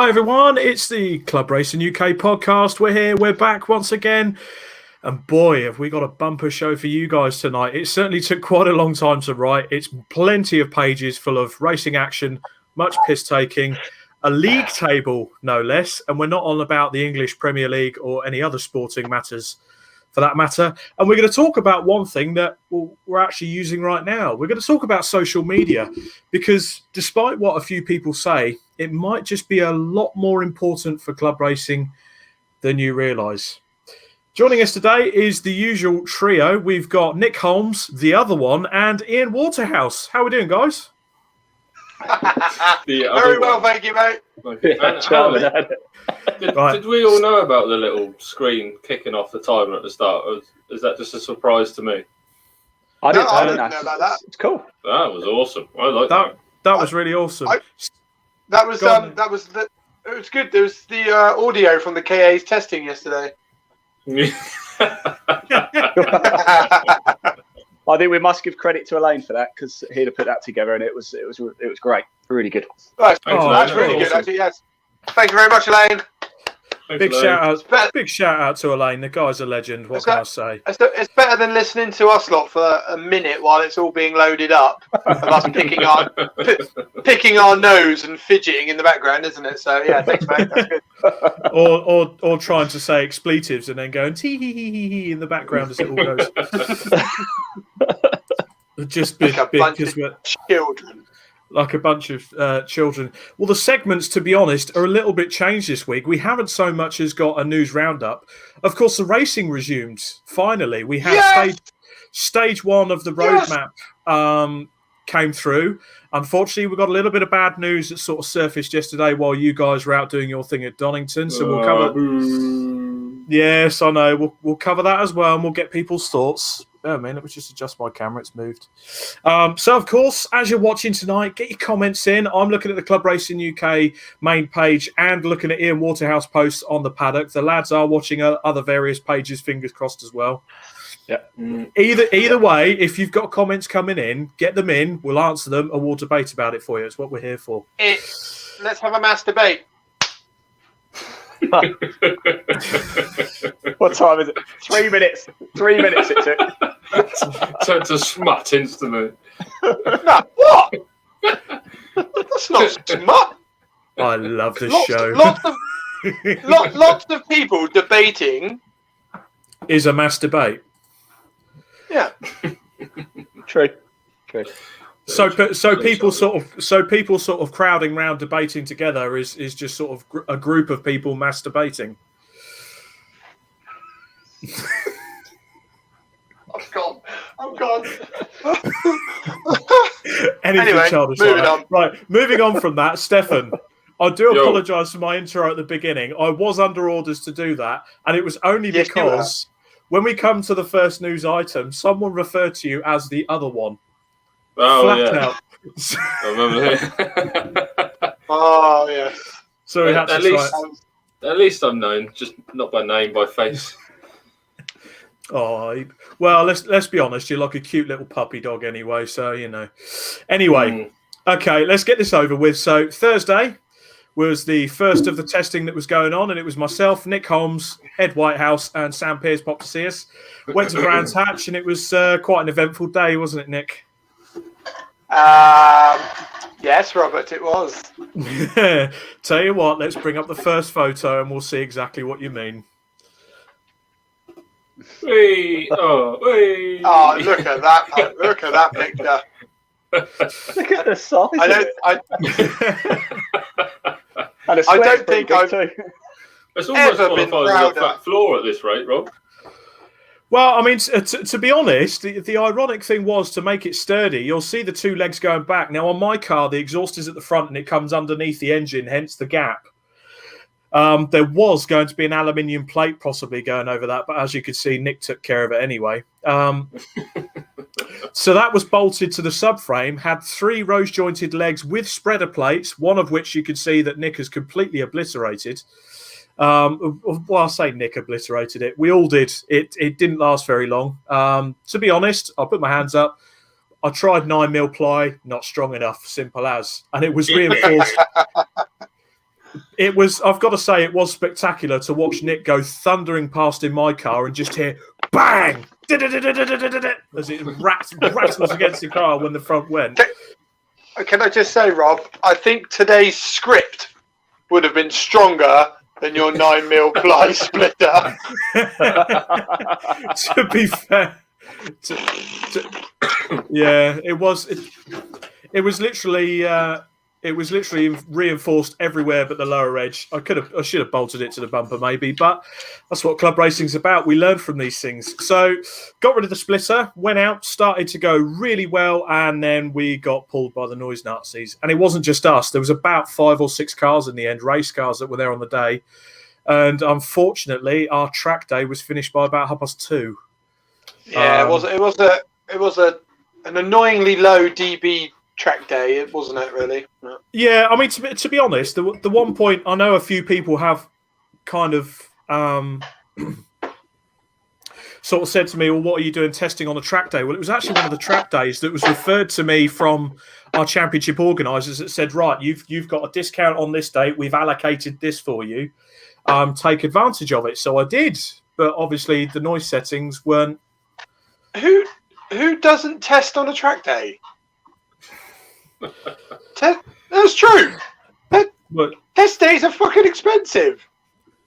Hi everyone, it's the Club Racing UK podcast. We're here, we're back once again. And boy, have we got a bumper show for you guys tonight. It certainly took quite a long time to write. It's plenty of pages full of racing action, much piss taking, a league table, no less. And we're not on about the English Premier League or any other sporting matters for that matter. And we're going to talk about one thing that we're actually using right now. We're going to talk about social media because despite what a few people say, it might just be a lot more important for club racing than you realise. Joining us today is the usual trio. We've got Nick Holmes, the other one, and Ian Waterhouse. How are we doing, guys? Very well, thank you, mate. Did we all know about the little screen kicking off the timer at the start? Or is that just a surprise to me? I didn't know about that. It's cool. That was awesome. I like that. That was really awesome. It was good. There was the audio from the KA's testing yesterday. I think we must give credit to Elaine for that because he'd have put that together, and it was great, really good. That's really good, actually. Yes, thank you very much, Elaine. Big shout out to Elaine. The guy's a legend. What can I say? It's better than listening to us lot for a minute while it's all being loaded up of us picking our nose and fidgeting in the background, isn't it? So yeah, thanks, mate. That's good. or trying to say expletives and then going tee hee hee hee in the background as it all goes. Just like because we're children. Like a bunch of children. Well, the segments, to be honest, are a little bit changed this week. We haven't so much as got a news roundup. Of course, the racing resumed. Finally, we had stage one of the roadmap came through. Unfortunately, we got a little bit of bad news that sort of surfaced yesterday while you guys were out doing your thing at Donington. So we'll cover. Yes, I know. We'll cover that as well, and we'll get people's thoughts. Oh, man, let me just adjust my camera. It's moved. So, of course, as you're watching tonight, get your comments in. I'm looking at the Club Racing UK main page and looking at Ian Waterhouse posts on the paddock. The lads are watching other various pages, fingers crossed as well. Yeah. Either way, if you've got comments coming in, get them in. We'll answer them and we'll debate about it for you. It's what we're here for. Let's have a mass debate. What time is it? 3 minutes. 3 minutes it took. Turned to smut instantly. No, what? That's not smut. I love this show. Lots of people debating is a mass debate. Yeah. True. So people sort of crowding round debating together is just sort of a group of people masturbating. I'm gone. Anyway, moving on. Right, moving on from that, Stefan. I do apologise for my intro at the beginning. I was under orders to do that, and it was only because when we come to the first news item, someone referred to you as the other one. Oh, flat out. I remember that. Oh, yes. So we had to at least I'm known, just not by name, by face. Oh, well, let's be honest. You're like a cute little puppy dog anyway, so, you know. Anyway, okay, let's get this over with. So Thursday was the first of the testing that was going on, and it was myself, Nick Holmes, Ed Whitehouse, and Sam Pearce popped to see us. Went to Brands Hatch, and it was quite an eventful day, wasn't it, Nick? Yes, Robert, it was. Tell you what, let's bring up the first photo, and we'll see exactly what you mean. Oh, look at that! Look at that picture. Look at the size. I don't think I've It's almost qualified as a fat floor at this rate, Rob. Well, I mean, to be honest, the ironic thing was to make it sturdy. You'll see the two legs going back. Now, on my car, the exhaust is at the front and it comes underneath the engine, hence the gap. There was going to be an aluminium plate possibly going over that, but as you can see, Nick took care of it anyway. So that was bolted to the subframe, had 3 rose-jointed legs with spreader plates, one of which you can see that Nick has completely obliterated. Well, I say Nick obliterated it. We all did. It didn't last very long. To be honest, I'll put my hands up. I tried 9mm ply, not strong enough, simple as. And it was reinforced. It was. I've got to say, it was spectacular to watch Nick go thundering past in my car and just hear bang as it rattles against the car when the front went. Can I just say, Rob? I think today's script would have been stronger than your 9mm ply splitter. To be fair, yeah, it was. It was literally. It was literally reinforced everywhere but the lower edge. I should have bolted it to the bumper maybe, but that's what club racing's about. We learn from these things. So got rid of the splitter, went out, started to go really well, and then we got pulled by the noise Nazis. And it wasn't just us. There was about 5 or 6 cars in the end, race cars that were there on the day. And unfortunately, our track day was finished by about 2:30. Yeah, it was an annoyingly low dB track day, wasn't it? Really? No. Yeah, I mean, to be honest, the one point I know a few people have kind of sort of said to me, "Well, what are you doing testing on a track day?" Well, it was actually one of the track days that was referred to me from our championship organisers that said, "Right, you've got a discount on this date. We've allocated this for you. Take advantage of it." So I did, but obviously the noise settings weren't. Who doesn't test on a track day? That's true. Test days are fucking expensive.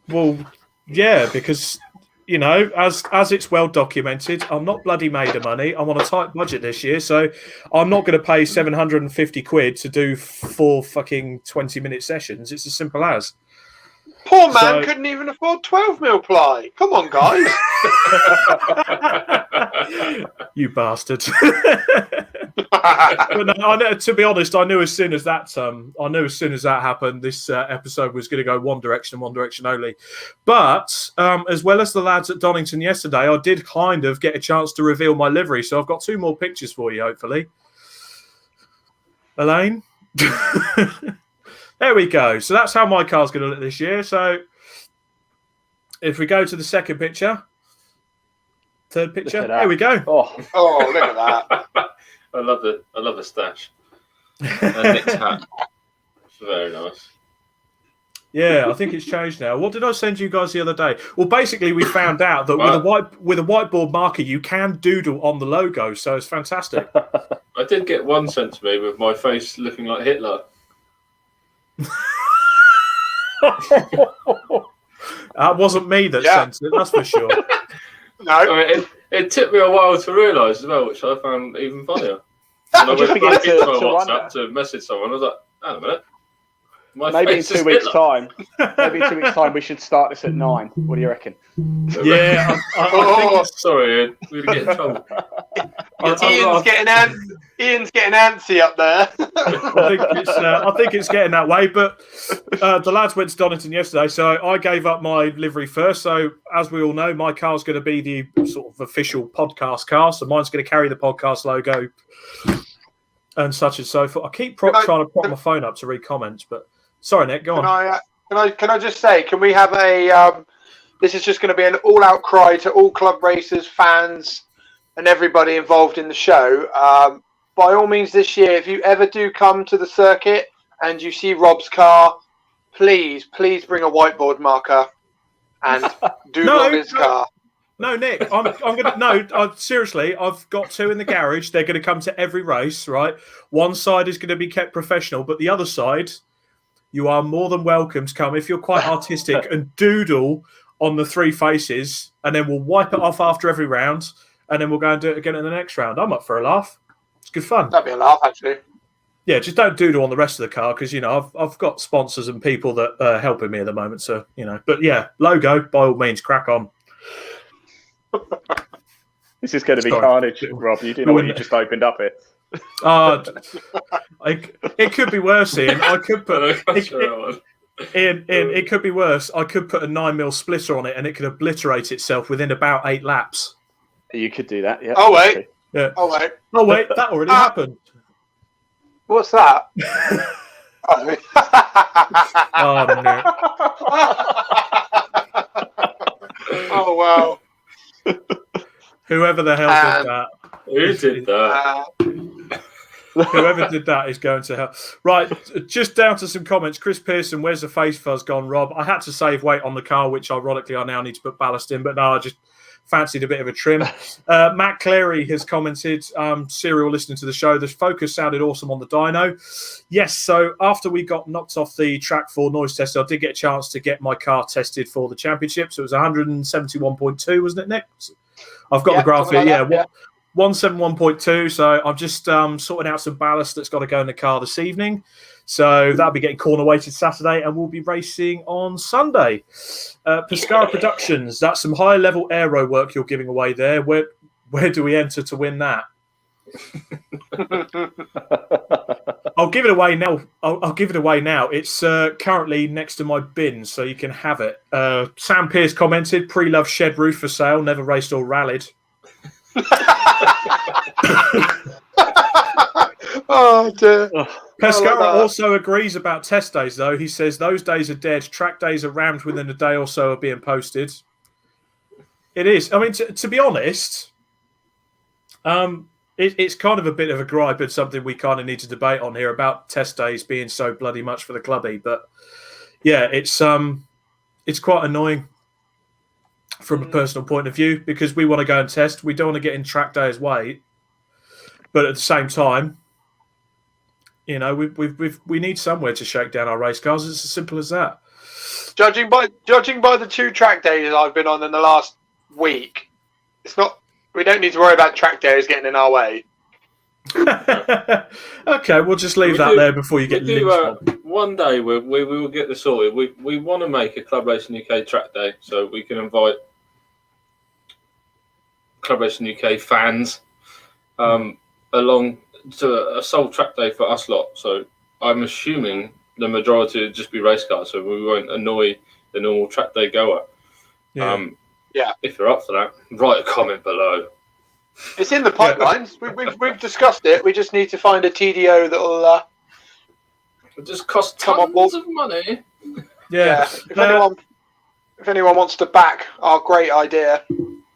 Well, yeah, because as it's well documented, I'm not bloody made of money. I'm on a tight budget this year, so I'm not going to pay 750 quid to do 4 fucking 20-minute sessions. It's as simple as. Poor man couldn't even afford 12mm ply. Come on, guys. You bastard. But no, to be honest, I knew as soon as that happened, this episode was going to go one direction only. But as well as the lads at Donington yesterday, I did kind of get a chance to reveal my livery. So I've got 2 more pictures for you, hopefully. Elaine? There we go. So that's how my car's going to look this year. So if we go to the second picture, third picture, there we go. Oh, look at that. I love the stash. And Nick's hat. It's very nice. Yeah, I think it's changed now. What did I send you guys the other day? Well, basically, we found out that with a whiteboard marker, you can doodle on the logo, so it's fantastic. I did get one sent to me with my face looking like Hitler. That wasn't me that sent it, that's for sure. No, I mean, it took me a while to realise as well, which I found even funnier. And I went back into my WhatsApp to message someone. I was like, hang a minute. Maybe in 2 weeks' time. Maybe in 2 weeks' time, we should start this at 9. What do you reckon? Yeah. I think sorry, Ian. We're going to get in trouble. Ian's getting antsy up there. I think it's getting that way. But the lads went to Donington yesterday, so I gave up my livery first. So as we all know, my car's going to be the sort of official podcast car. So mine's going to carry the podcast logo and such and so forth. I keep trying to prop my phone up to read comments, but sorry, Nick, go on. Can I just say, can we have a? This is just going to be an all-out cry to all club racers, fans, and everybody involved in the show. By all means, this year, if you ever do come to the circuit and you see Rob's car, please bring a whiteboard marker and doodle on his car. No, Nick, I'm gonna seriously. I've got 2 in the garage. They're going to come to every race, right? One side is going to be kept professional, but the other side, you are more than welcome to come if you're quite artistic and doodle on the 3 faces, and then we'll wipe it off after every round, and then we'll go and do it again in the next round. I'm up for a laugh. It's good fun. That'd be a laugh, actually. Yeah, just don't doodle on the rest of the car because I've got sponsors and people that are helping me at the moment. So but yeah, logo by all means, crack on. This is going to be carnage, Rob. You do know what you just opened up here. It could be worse, Ian. I could put Ian, it could be worse. I could put a 9mm splitter on it, and it could obliterate itself within about 8 laps. You could do that, yeah. Oh wait, yeah. Oh wait, that already happened. What's that? Oh no. Oh wow. Whoever the hell did that? Who did that? Whoever did that is going to hell. Right, just down to some comments. Chris Pearson, where's the face fuzz gone, Rob? I had to save weight on the car, which ironically I now need to put ballast in, but no, I just fancied a bit of a trim. Matt Clary has commented, serial listening to the show, the Focus sounded awesome on the dyno. Yes, so after we got knocked off the track for noise test, I did get a chance to get my car tested for the championship. So it was 171.2, wasn't it, Nick? I've got the graph here, yeah. 171.2, so I'm just sorting out some ballast that's got to go in the car this evening. So that'll be getting corner weighted Saturday, and we'll be racing on Sunday. Pescara Productions, that's some high level aero work you're giving away there. Where do we enter to win that? I'll give it away now. I'll give it away now. It's currently next to my bin, so you can have it. Sam Pierce commented, pre-love shed roof for sale, never raced or rallied. Oh dear. Pescara also agrees about test days, though. He says those days are dead. Track days are rammed within a day or so of being posted. It is. I mean, to be honest, it's kind of a bit of a gripe and something we kind of need to debate on here about test days being so bloody much for the clubby. But yeah, it's quite annoying from a personal point of view because we want to go and test. We don't want to get in track days way, but at the same time, you know, we need somewhere to shake down our race cars. It's as simple as that. Judging by the 2 track days I've been on in the last week, it's not. We don't need to worry about track days getting in our way. Okay, we'll just leave that there before you get lynched. One day we will get this sorted. We want to make a Club Racing UK track day so we can invite Club Racing UK fans along to a sole track day for us lot. So I'm assuming the majority would just be race cars, so we won't annoy the normal track day goer. Yeah. If you're up for that, write a comment below. It's in the pipelines. We've discussed it. We just need to find a TDO that'll. It just costs tons of money. Yeah. If anyone wants to back our great idea.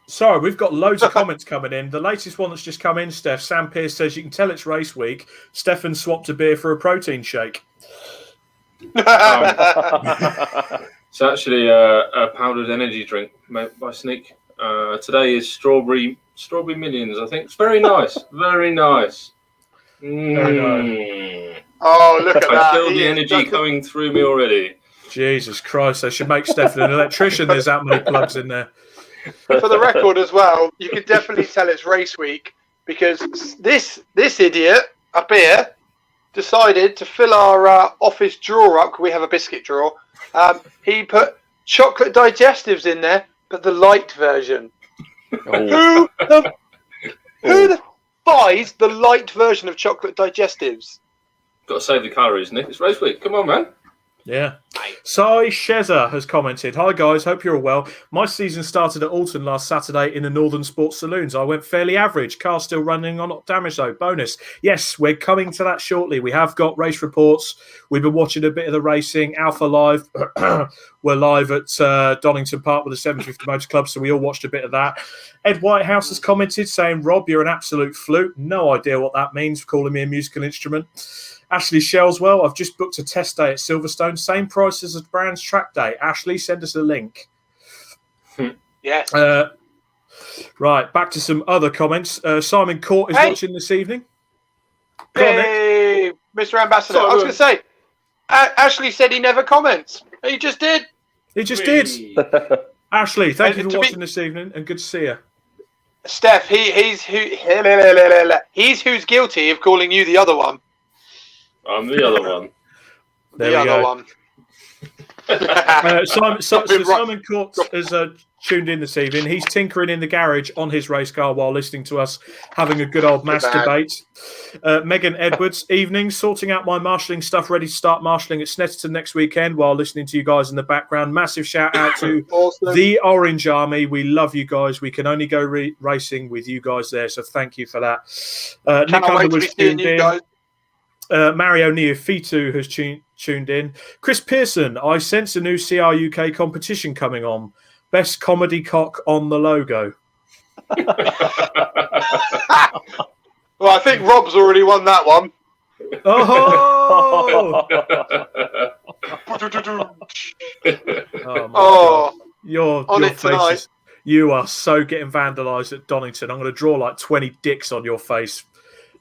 Sorry, we've got loads of comments coming in. The latest one that's just come in, Steph, Sam Pierce says you can tell it's race week. Stefan swapped a beer for a protein shake. It's actually a powdered energy drink made by Sneak. Today is strawberry millions, I think. It's very nice. Very nice. Very nice. Oh, look at that. I feel the energy coming through me already. Jesus Christ, they should make Stefan an electrician. There's that many plugs in there. For the record as well, you can definitely tell it's race week because this idiot up here decided to fill our office drawer up. We have a biscuit drawer. He put chocolate digestives in there, but the light version. Who the buys the light version of chocolate digestives? Got to save the calories, Nick. It's race week. Come on, man. Yeah. Sai Sheza has commented, hi guys, hope you're all well. My season started at Alton last Saturday in the Northern Sports Saloons. I went fairly average. Car still running on, not damaged though. Bonus. Yes, we're coming to that shortly. We have got race reports. We've been watching a bit of the racing. Alpha Live. We're live at Donington Park with the 750 Motor Club, so we all watched a bit of that. Ed Whitehouse has commented saying, Rob, you're an absolute flute. No idea what that means, calling me a musical instrument. Ashley Shellswell, I've just booked a test day at Silverstone, same price as a Brands track day. Ashley, send us a link. Yes. Right, back to some other comments. Simon Court is watching this evening. Hey, Mr. Ambassador. I was going to say, Ashley said he never comments. He just did. He just did. Ashley, thank you for watching this evening, and good to see you. Steph, he's who's guilty of calling you the other one. I'm the other one. There we go. Simon Court has tuned in this evening. He's tinkering in the garage on his race car while listening to us having a good old masturbate. Megan Edwards, evening, sorting out my marshalling stuff, ready to start marshalling at Snetterton next weekend while listening to you guys in the background. Massive shout out to the Orange Army. We love you guys. We can only go racing with you guys there, so thank you for that. Nick Underwood's tuned in. Mario Neofitu has tuned in. Chris Pearson, I sense a new CRUK competition coming on. Best comedy cock on the logo. Well, I think Rob's already won that one. Oh! Oh, my God. Your on it tonight. faces. You are so getting vandalised at Donington. I'm going to draw like 20 dicks on your face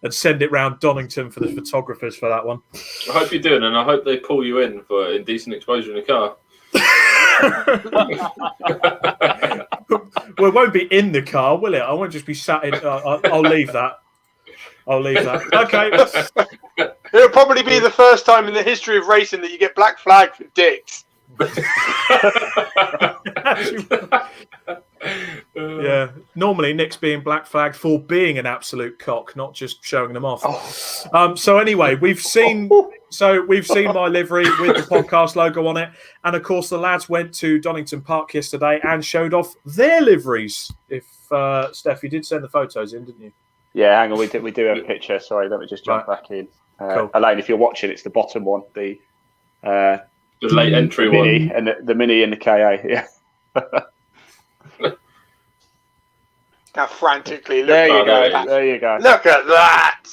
and send it round Donington for the photographers for that one. I hope you're doing, and I hope they pull you in for indecent exposure in a car. Well, it won't be in the car, will it? I won't just be sat in. I'll leave that. I'll leave that. Okay. It'll probably be the first time in the history of racing that you get black flag for dicks. Yeah. Normally, Nick's being black flagged for being an absolute cock, not just showing them off. So anyway, we've seen my livery with the podcast logo on it, and of course, the lads went to Donington Park yesterday and showed off their liveries. If Steph, you did send the photos in, didn't you? Yeah, hang on, we do have a picture. Sorry, let me just jump back in. Cool. Elaine, if you're watching, it's the bottom one, the late entry mini, one, and the mini and the KA. Yeah. Now frantically look. There you there go. it is. There you go. Look at that.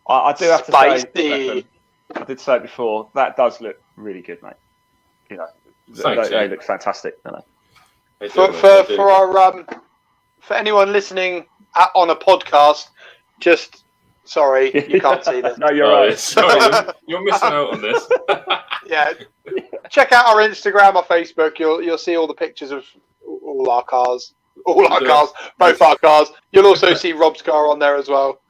I do have to Spicy. say, Stefan, I did say it before, that does look really good, mate. You know, Thanks, they look fantastic, don't they? For our for anyone listening on a podcast, just sorry you can't see this. No, you're right. Sorry, you're missing out on this. Yeah, check out our Instagram or Facebook. You'll see all the pictures of all our cars, both our cars. You'll also see Rob's car on there as well.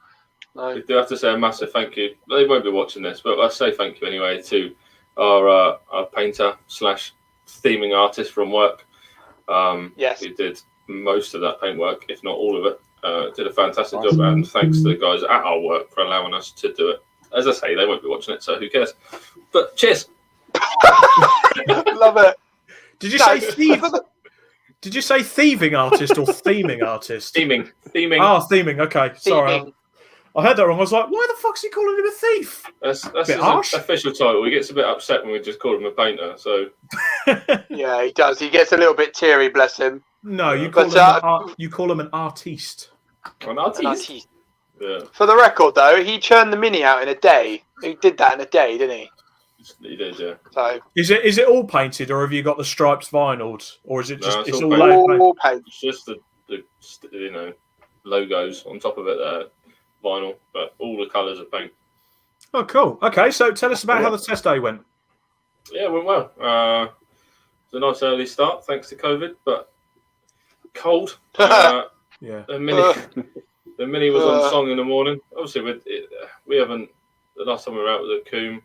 We do have to say a massive thank you. They won't be watching this, but I'll say thank you anyway to our painter / theming artist from work. Yes, Who did most of that paintwork, if not all of it. Did a fantastic job, and thanks to the guys at our work for allowing us to do it. As I say, they won't be watching it, so who cares? But cheers. love it. Did you say thief? Did you say thieving artist or theming artist? Theming. Ah, theming. Okay, sorry. Theming. I heard that wrong. I was like, why the fuck's he calling him a thief? That's Bit his harsh. official title. He gets a bit upset when we just call him a painter. So Yeah, he does. He gets a little bit teary, bless him. No, you But, call him an artiste. an artist. Yeah, For the record, though, he churned the mini out in a day. He did that in a day, didn't he? he did. Yeah. So Is it all painted, or have you got the stripes vinyled, or is it just No, it's it's all all laid? all paint. It's just the logos on top of it there, vinyl, but all the colours are paint. Oh, cool. Okay, so tell us about how the test day went. Yeah, it went well. It's a nice early start, thanks to COVID, but cold. Yeah. The mini was on song in the morning. Obviously, we haven't. The last time we were out with the Coombe,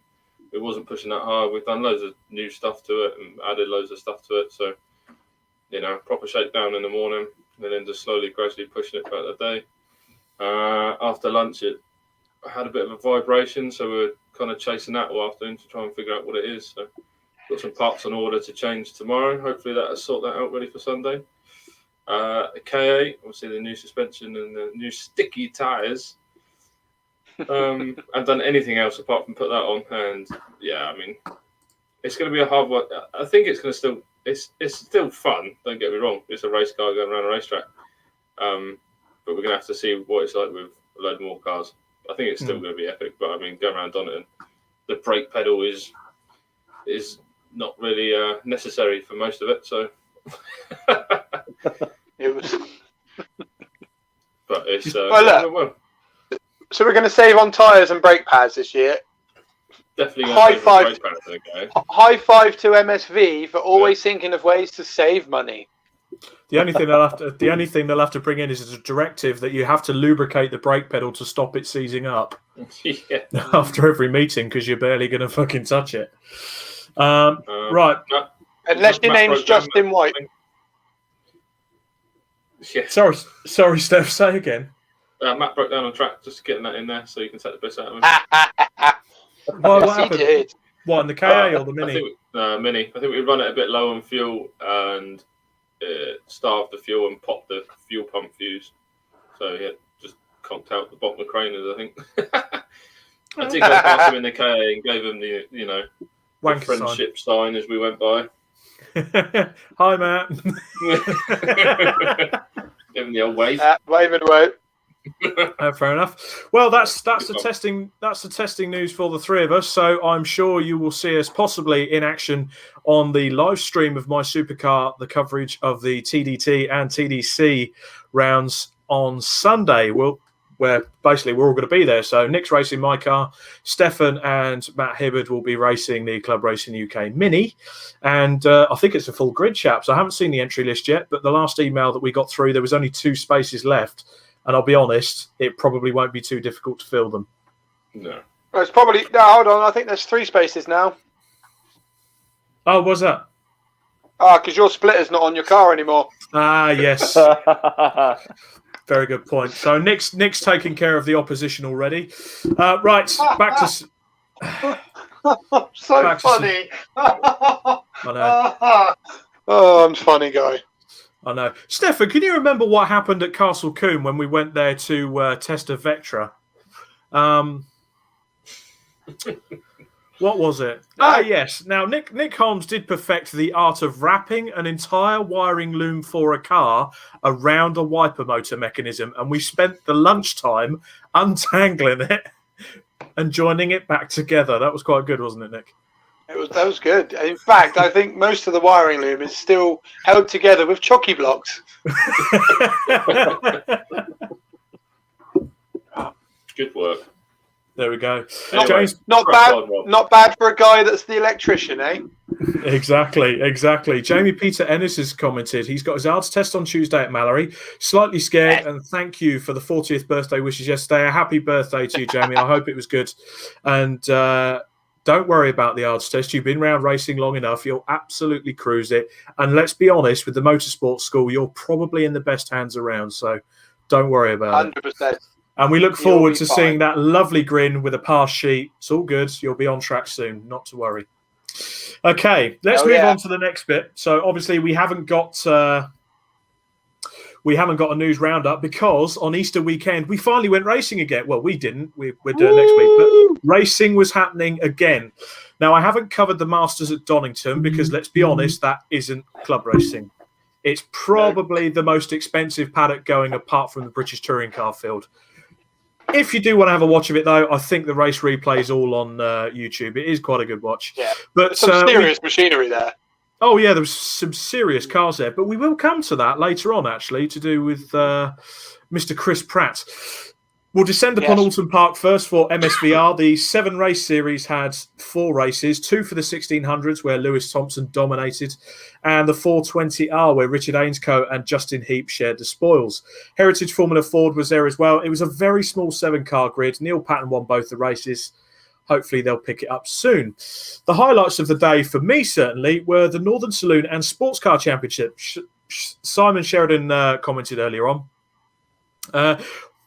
it wasn't pushing that hard. We've done loads of new stuff to it and added loads of stuff to it. So, proper shakedown in the morning, and then just slowly, gradually pushing it throughout the day. After lunch, it had a bit of a vibration, so we're kind of chasing that all afternoon to try and figure out what it is. So, got some parts on order to change tomorrow. Hopefully, that'll sort that out ready for Sunday. KA, obviously the new suspension and the new sticky tyres. I've done anything else apart from put that on, and yeah, I mean, it's going to be a hard one. I think it's going to it's still fun. Don't get me wrong. It's a race car going around a racetrack, but we're going to have to see what it's like with a load more cars. I think it's still going to be epic, but I mean, going around Donington, the brake pedal is not really necessary for most of it, so. It was. But it's well. So we're going to save on tyres and brake pads this year. Definitely High five. brake pads, okay. High five to MSV for always thinking of ways to save money. The only thing they'll have to bring in is a directive that you have to lubricate the brake pedal to stop it seizing up Yeah. after every meeting, because you're barely going to fucking touch it. Right. Unless your name's Justin White. Yeah. Sorry, Steph. Say again. Matt broke down on track, just getting that in there so you can take the piss out of him. What Yes, he happened? did. What, in the KA or the Mini? Mini. I think we run it a bit low on fuel and starved the fuel and popped the fuel pump fuse. So yeah, just conked out the bottom of the crane, I think. I did go past him in the KA and gave him the Wanker friendship sign as we went by. Hi, Matt. Give him the old wave. Wave and wave. Fair enough. Well, that's the testing. That's the testing news for the three of us. So I'm sure you will see us possibly in action on the live stream of My Supercar, the coverage of the TDT and TDC rounds on Sunday. Where basically we're all going to be there. So Nick's racing my car, Stefan and Matt Hibbard will be racing the Club Racing UK Mini, and I think it's a full grid, chaps. I haven't seen the entry list yet, but the last email that we got through, there was only 2 spaces left, and I'll be honest, it probably won't be too difficult to fill them. No. Well, it's probably hold on. I think there's 3 spaces now. Oh, what's that? Because your splitter's not on your car anymore. Ah, yes. Very good point. So Nick's taking care of the opposition already. Right, back to. So back funny. I know. Oh, I'm a funny guy. I know. Stefan, can you remember what happened at Castle Combe when we went there to test a Vectra? What was it? Yes. Now, Nick Holmes did perfect the art of wrapping an entire wiring loom for a car around a wiper motor mechanism, and we spent the lunchtime untangling it and joining it back together. That was quite good, wasn't it, Nick? That was good. In fact, I think most of the wiring loom is still held together with chocky blocks. Good work. There we go. Anyway, James, Not bad for a guy that's the electrician, eh? Exactly. Jamie Peter Ennis has commented. He's got his ARDS test on Tuesday at Mallory. Slightly scared, and thank you for the 40th birthday wishes yesterday. A happy birthday to you, Jamie. I hope it was good. And don't worry about the ARDS test. You've been around racing long enough. You'll absolutely cruise it. And let's be honest, with the motorsport school, you're probably in the best hands around. So don't worry about it. 100%. And we look forward to seeing that lovely grin with a pass sheet. It's all good. You'll be on track soon. Not to worry. Okay, let's move on to the next bit. So obviously we haven't got a news roundup because on Easter weekend we finally went racing again. Well, we didn't. We're doing next week, but racing was happening again. Now I haven't covered the Masters at Donington because let's be honest, that isn't club racing. It's probably the most expensive paddock going apart from the British Touring Car Field. If you do want to have a watch of it, though, I think the race replay is all on YouTube. It is quite a good watch. Yeah, but some serious machinery there. Oh, yeah, there was some serious cars there. But we will come to that later on, actually, to do with Mr. Chris Pratt. We'll descend upon Alton Park first for MSVR. The 7-race series had 4 races, 2 for the 1600s, where Lewis Thompson dominated, and the 420R, where Richard Ainscoe and Justin Heap shared the spoils. Heritage Formula Ford was there as well. It was a very small 7-car grid. Neil Patton won both the races. Hopefully they'll pick it up soon. The highlights of the day, for me certainly, were the Northern Saloon and Sports Car Championship. Simon Sheridan commented earlier on.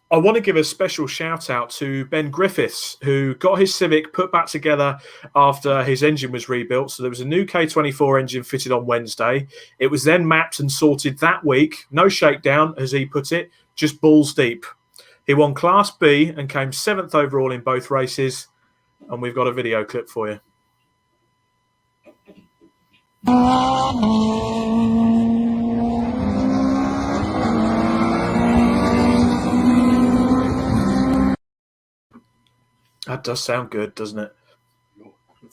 I want to give a special shout out to Ben Griffiths, who got his Civic put back together after his engine was rebuilt. So there was a new K24 engine fitted on Wednesday. It was then mapped and sorted that week. No shakedown, as he put it, just balls deep. He won Class B and came 7th overall in both races. And we've got a video clip for you. That does sound good, doesn't it?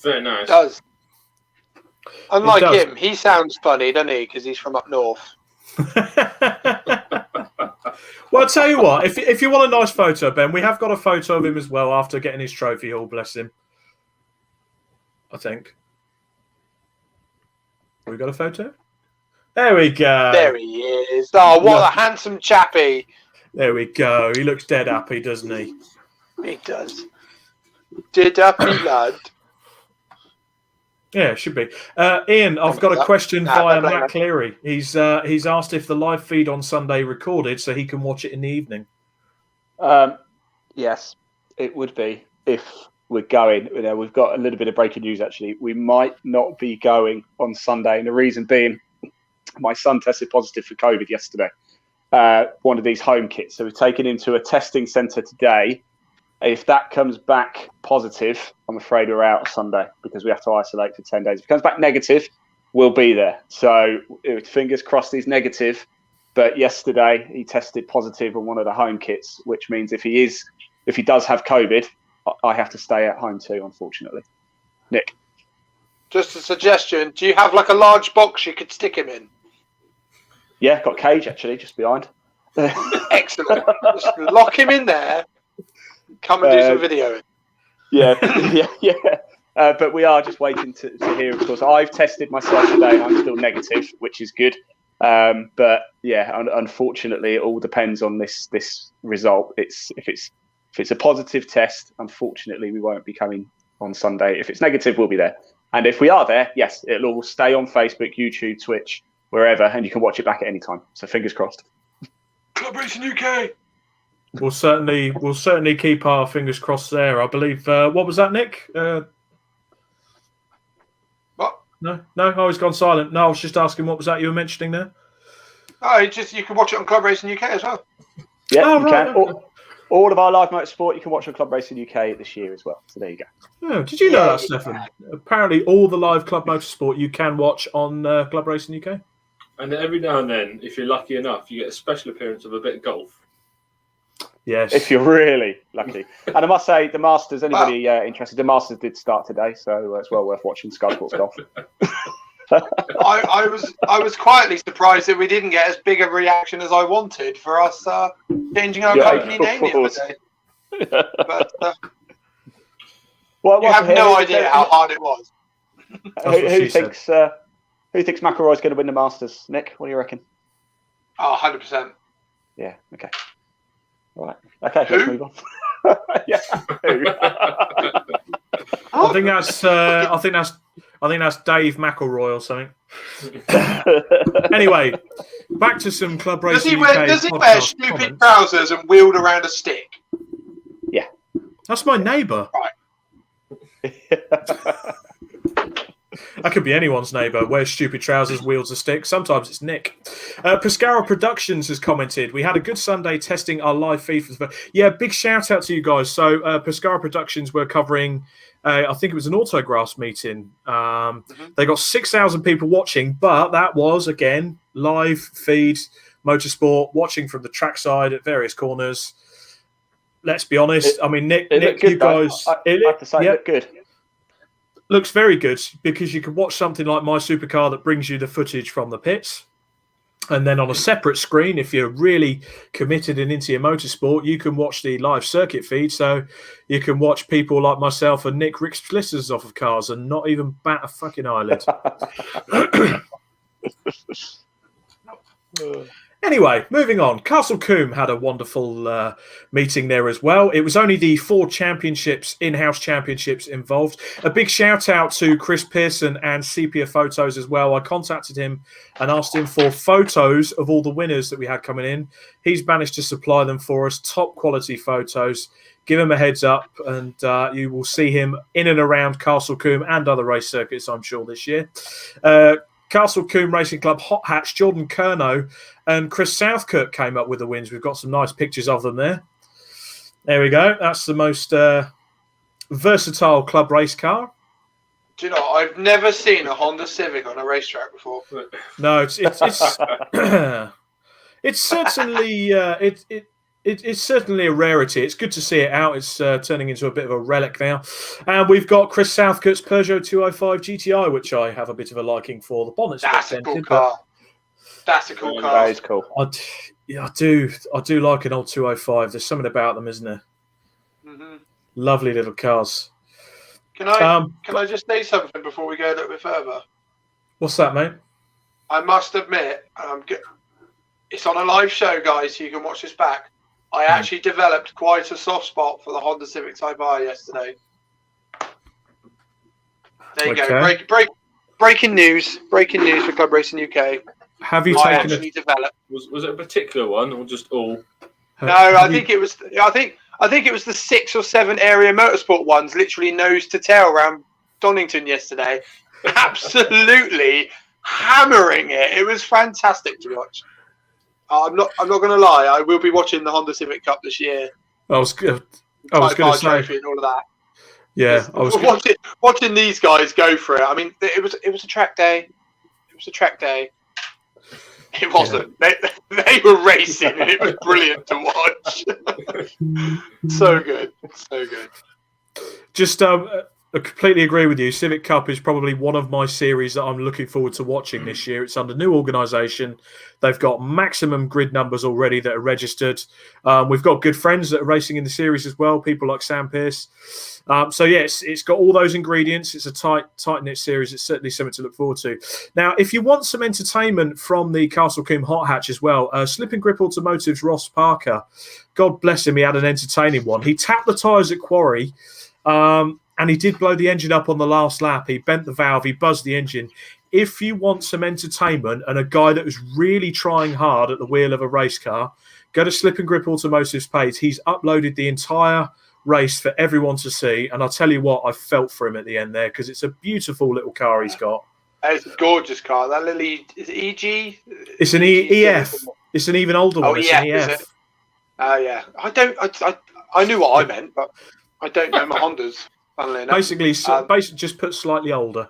Very nice. It does. Unlike him, he sounds funny, doesn't he? Because he's from up north. Well, I'll tell you what. If you want a nice photo, Ben, we have got a photo of him as well after getting his trophy haul. Bless him. I think. Have we got a photo? There we go. There he is. Oh, what a handsome chappy. There we go. He looks dead happy, doesn't he? He does. Dead happy lad. Yeah, it should be. Ian, I've got a question via Matt Cleary. He's asked if the live feed on Sunday recorded so he can watch it in the evening. Yes, it would be if we're going. You know, we've got a little bit of breaking news, actually. We might not be going on Sunday, and the reason being my son tested positive for COVID yesterday. One of these home kits. So we've taken him to a testing centre today. If that comes back positive, I'm afraid we're out Sunday because we have to isolate for 10 days. If it comes back negative, we'll be there. So fingers crossed he's negative But yesterday he tested positive on one of the home kits, which means if he does have COVID, I have to stay at home too, unfortunately. Nick? Just a suggestion. Do you have like a large box you could stick him in? Yeah, got a cage actually, just behind. Excellent. Just lock him in there. Come and do some videoing. Yeah. But we are just waiting to hear, of course. I've tested myself today and I'm still negative, which is good. But yeah, unfortunately, it all depends on this result. If it's a positive test, unfortunately, we won't be coming on Sunday. If it's negative, we'll be there. And if we are there, yes, it'll all stay on Facebook, YouTube, Twitch, wherever, and you can watch it back at any time. So fingers crossed. Club Racing UK. We'll certainly keep our fingers crossed there. I believe. What was that, Nick? What? No, I was gone silent. No, I was just asking what was that you were mentioning there. Oh, you can watch it on Club Racing UK as well. Yeah, you can. All of our live motorsport you can watch on Club Racing UK this year as well. So there you go. Oh, did you know that, Stefan? Apparently, all the live Club Motorsport you can watch on Club Racing UK. And every now and then, if you're lucky enough, you get a special appearance of a bit of golf. Yes. If you're really lucky. And I must say, the Masters, anybody interested, the Masters did start today, so it's well worth watching Sky Sports Golf. I was quietly surprised that we didn't get as big a reaction as I wanted for us changing our company name the other day. But you have no idea how hard it was. Who thinks McElroy's going to win the Masters? Nick, what do you reckon? Oh, 100%. Yeah. Okay. All right. Okay. Let's move on. Yeah. I think that's Dave McElroy or something. Anyway, back to some Club Racing UK. Does he wear stupid trousers and wield around a stick? Yeah. That's my neighbour. Right. That could be anyone's neighbour. Wears stupid trousers, wields a stick. Sometimes it's Nick. Pescara Productions has commented, we had a good Sunday testing our live feed. Yeah, big shout out to you guys. So Pescara Productions were covering, I think it was an autographs meeting. They got 6,000 people watching, but that was, again, live feed, motorsport, watching from the trackside at various corners. Let's be honest. I mean, Nick, you guys... I have to say, it looked good. Looks very good because you can watch something like My Supercar that brings you the footage from the pits. And then on a separate screen, if you're really committed and into your motorsport, you can watch the live circuit feed. So you can watch people like myself and Nick rip splitters off of cars and not even bat a fucking eyelid. Anyway, moving on. Castle Combe had a wonderful meeting there as well. It was only the 4 championships, in-house championships involved. A big shout out to Chris Pearson and Sepia Photos as well. I contacted him and asked him for photos of all the winners that we had coming in. He's managed to supply them for us, top quality photos. Give him a heads up and you will see him in and around Castle Combe and other race circuits, I'm sure, this year. Castle Combe Racing Club Hot Hatch, Jordan Kerno and Chris Southkirk came up with the wins. We've got some nice pictures of them there. There we go. That's the most versatile club race car. Do you know, I've never seen a Honda Civic on a racetrack before. No, it's it's certainly it's certainly a rarity. It's good to see it out. It's turning into a bit of a relic now. And we've got Chris Southcote's Peugeot 205 GTI, which I have a bit of a liking for. The bonnet's That's a cool car. That's a cool car. That is cool. I do like an old 205. There's something about them, isn't there? Mm-hmm. Lovely little cars. Can I just say something before we go a little bit further? What's that, mate? I must admit, it's on a live show, guys, so you can watch this back. I actually developed quite a soft spot for the Honda Civic Type R yesterday. There you go. Breaking news for Club Racing UK. Have you taken developed? Was it a particular one or just all? No, I think it was the 6 or 7 area motorsport ones, literally nose to tail around Donington yesterday. Absolutely hammering it. It was fantastic to watch. I'm not going to lie. I will be watching the Honda Civic Cup this year. I was going to say and all of that. Yeah, I was watching these guys go for it. I mean, it was a track day. It was a track day. It wasn't. They were racing, and it was brilliant to watch. So good. Just I completely agree with you. Civic Cup is probably one of my series that I'm looking forward to watching this year. It's under new organisation. They've got maximum grid numbers already that are registered. We've got good friends that are racing in the series as well, people like Sam Pearce. So, yes, it's got all those ingredients. It's a tight-knit series. It's certainly something to look forward to. Now, if you want some entertainment from the Castle Combe Hot Hatch as well, Slip and Grip Automotive's Ross Parker, God bless him, he had an entertaining one. He tapped the tyres at Quarry, and he did blow the engine up on the last lap. He bent the valve. He buzzed the engine. If you want some entertainment and a guy that was really trying hard at the wheel of a race car, go to Slip and Grip Automotive's page. He's uploaded the entire race for everyone to see. And I'll tell you what, I felt for him at the end there because it's a beautiful little car he's got. It's a gorgeous car. That little is it EG? It's an EF. It's an even older one. It's an EF. Oh, yeah. I knew what I meant, but I don't know my Hondas. Basically, just put slightly older.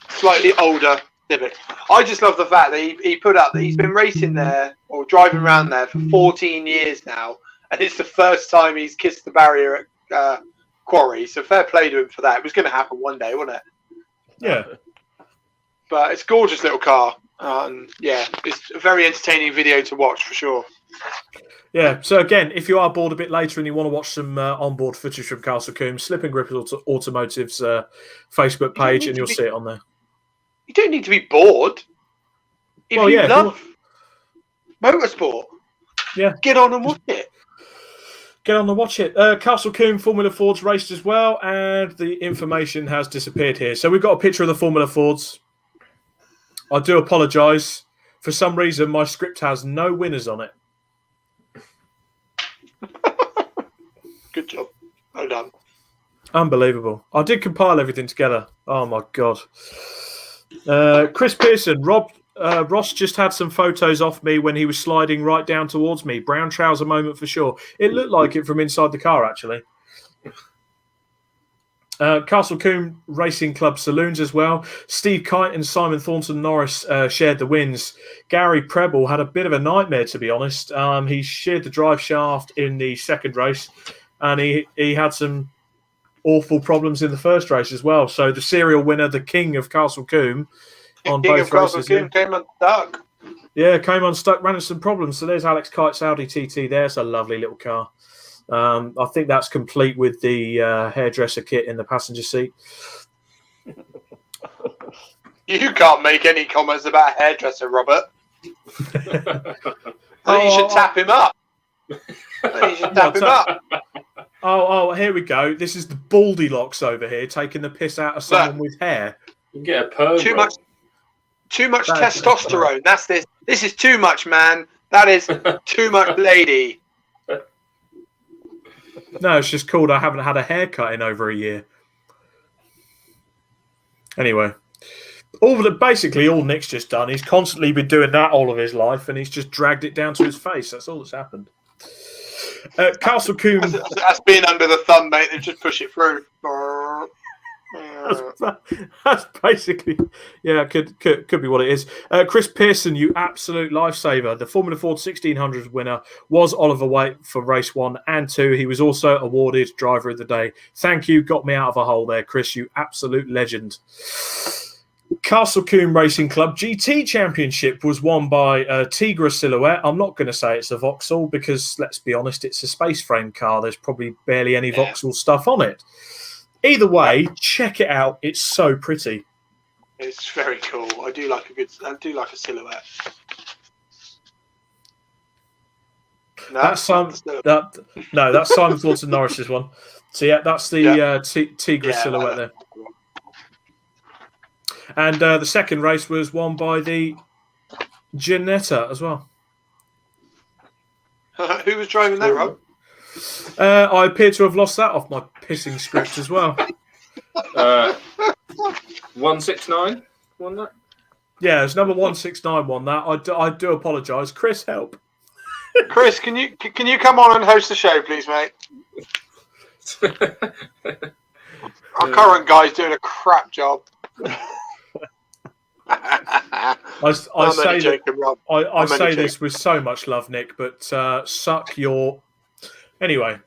Slightly older Civic. I just love the fact that he put up that he's been racing there or driving around there for 14 years now, and it's the first time he's kissed the barrier at Quarry. So fair play to him for that. It was going to happen one day, wasn't it? Yeah. But it's a gorgeous little car. And yeah, it's a very entertaining video to watch for sure. Yeah, so again, if you are bored a bit later and you want to watch some onboard footage from Castle Combe, Slip and Grip Automotive's Facebook page, and you'll see it on there. You don't need to be bored. If you love motorsport, get on and watch it. Get on and watch it. Castle Combe Formula Fords raced as well, and the information has disappeared here. So we've got a picture of the Formula Fords. I do apologise. For some reason, my script has no winners on it. Good job. Well done. Unbelievable. I did compile everything together. Oh, my God. Chris Pearson, Ross just had some photos off me when he was sliding right down towards me. Brown trouser moment for sure. It looked like it from inside the car, actually. Castle Combe Racing Club Saloons as well. Steve Kite and Simon Thornton Norris shared the wins. Gary Preble had a bit of a nightmare, to be honest. He sheared the drive shaft in the second race, and he had some awful problems in the first race as well. So the serial winner, the king of Castle Combe, on king both of Castle races, Combe came unstuck. Yeah, came unstuck, ran into some problems. So there's Alex Kite's Audi TT there. It's a lovely little car. I think that's complete with the hairdresser kit in the passenger seat. You can't make any comments about a hairdresser, Robert. You should tap him up. You should tap him up. Oh, here we go. This is the Baldylocks over here taking the piss out of someone with hair. You can get a perm. Too much testosterone. That's this. This is too much, man. That is too much, lady. No, it's just called I haven't had a haircut in over a year. Anyway, basically all Nick's just done, he's constantly been doing that all of his life, and he's just dragged it down to his face. That's all that's happened. Castle Combe. That's been under the thumb, mate. They just push it through. That's basically, could be what it is. Chris Pearson, you absolute lifesaver. The Formula Ford 1600 winner was Oliver Waite for race 1 and 2. He was also awarded driver of the day. Thank you. Got me out of a hole there, Chris. You absolute legend. Castle Combe Racing Club GT Championship was won by Tigra Silhouette. I'm not going to say it's a Vauxhall because, let's be honest, it's a space frame car. There's probably barely any Vauxhall stuff on it. Either way, check it out. It's so pretty. It's very cool. I do like a silhouette. No, that's Simon Thornton Norris's one. So yeah, that's the Tigra Silhouette there. And the second race was won by the Ginetta as well. Who was driving that, Rob? I appear to have lost that off my pissing script as well. 169 won that? Yeah, it's number 169 won that. I do apologise. Chris, help. Chris, can you come on and host the show, please, mate? Our current guy's doing a crap job. I I'm say only joking, Rob. I I'm say only this with so much love, Nick, but suck your. Anyway,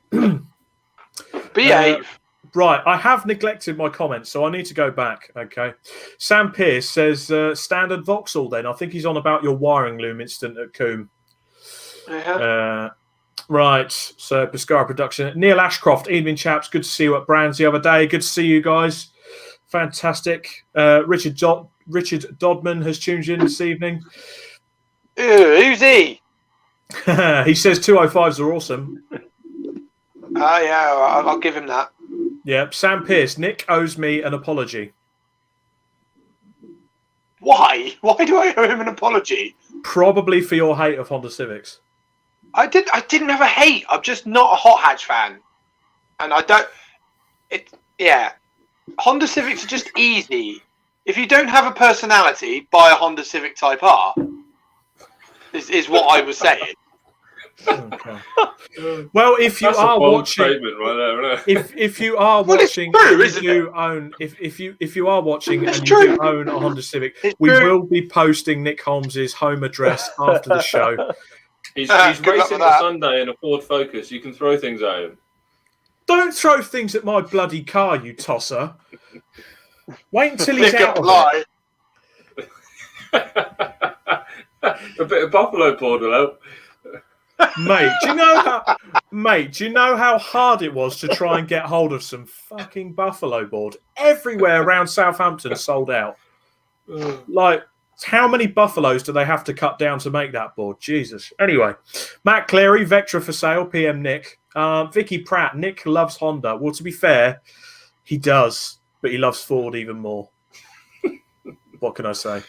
Behave. right. I have neglected my comments, so I need to go back. Okay. Sam Pierce says standard Vauxhall. Then I think he's on about your wiring loom incident at Coombe. Right. So Pescara Production. Neil Ashcroft, evening chaps. Good to see you at Brands the other day. Good to see you guys. Fantastic. Richard Dodman has tuned in this evening. Who's he? He says 205s are awesome. Yeah, I'll give him that. Yeah, Sam Pierce. Nick owes me an apology. Why? Why do I owe him an apology? Probably for your hate of Honda Civics. I didn't have a hate. I'm just not a hot hatch fan, and I don't. Yeah, Honda Civics are just easy. If you don't have a personality, buy a Honda Civic Type R. Is what I was saying. Okay. Well, if you are watching, right there, if you are Well, it's watching, true, and isn't you do own, if you are watching It's and true. you do own a Honda Civic, It's we true. will be posting Nick Holmes's home address after the show. He's Good luck racing with on that. Sunday in a Ford Focus. You can throw things at him. Don't throw things at my bloody car, you tosser. Wait until he's Pick out a of lie. it. A bit of buffalo board will help. Mate, do you know how hard it was to try and get hold of some fucking buffalo board? Everywhere around Southampton sold out. Like, how many buffaloes do they have to cut down to make that board? Jesus. Anyway, Matt Cleary, Vectra for sale, PM Nick. Vicky Pratt, Nick loves Honda. Well, to be fair, he does, but he loves Ford even more. What can I say?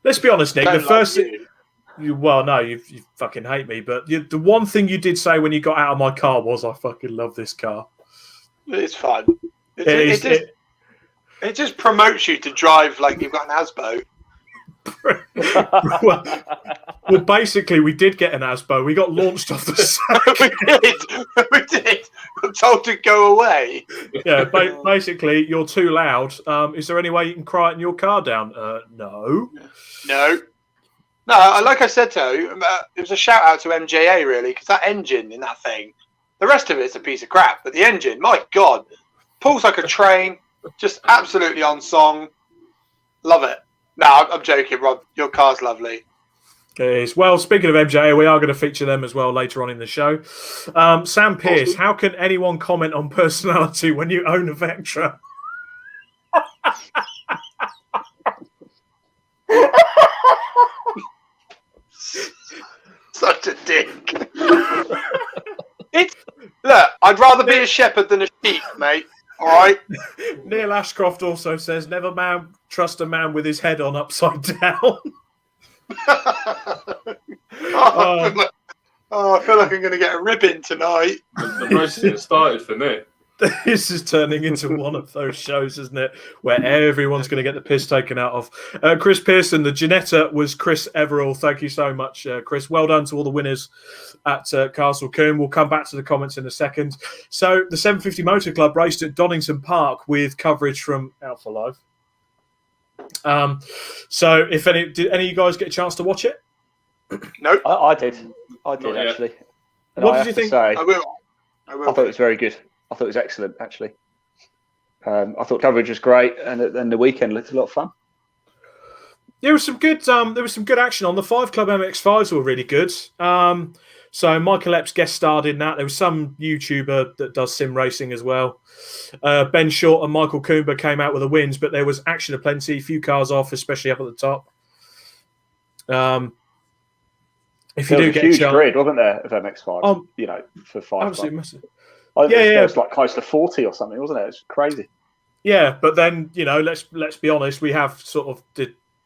Let's be honest, Nick. The first thing... Well, no, you fucking hate me. But the one thing you did say when you got out of my car was, "I fucking love this car." It's fun. It just promotes you to drive like you've got an Asbo. well, basically, we did get an Asbo. We got launched off the side. we did. I'm told to go away. Yeah, basically, you're too loud. Is there any way you can quieten your car down? No. No, like I said to you, it was a shout out to MJA really, because that engine in that thing, the rest of it's a piece of crap, but the engine, my God, pulls like a train, just absolutely on song. Love it. No, I'm joking, Rob. Your car's lovely. It is. Well, speaking of MJA, we are going to feature them as well later on in the show. Sam Pierce, how can anyone comment on personality when you own a Vectra? Such a dick. Look, I'd rather be a shepherd than a sheep, mate. All right. Neil Ashcroft also says, "Never trust a man with his head on upside down." I feel like I'm going to get a ribbon tonight. The roasting started for me. This is turning into one of those shows, isn't it, where everyone's going to get the piss taken out of. Chris Pearson, the Janetta was Chris Everall. Thank you so much, Chris. Well done to all the winners at Castle Combe. We'll come back to the comments in a second. So the 750 Motor Club raced at Donington Park with coverage from Alpha Live. So if did any of you guys get a chance to watch it? Nope. I did actually. And what did you think? I will. I thought it was very good. I thought it was excellent, actually. I thought coverage was great, and then the weekend looked a lot of fun. There was some good. There was some good action on the 5 Club MX5s. Were really good. So Michael Epps guest starred in that. There was some YouTuber that does sim racing as well. Ben Short and Michael Coomber came out with the wins, but there was action aplenty. A few cars off, especially up at the top. If you do get a huge grid, wasn't there, of MX5? For 5. Absolutely massive. It was like close to 40 or something, wasn't it? It's crazy. Yeah, but then let's be honest. We have sort of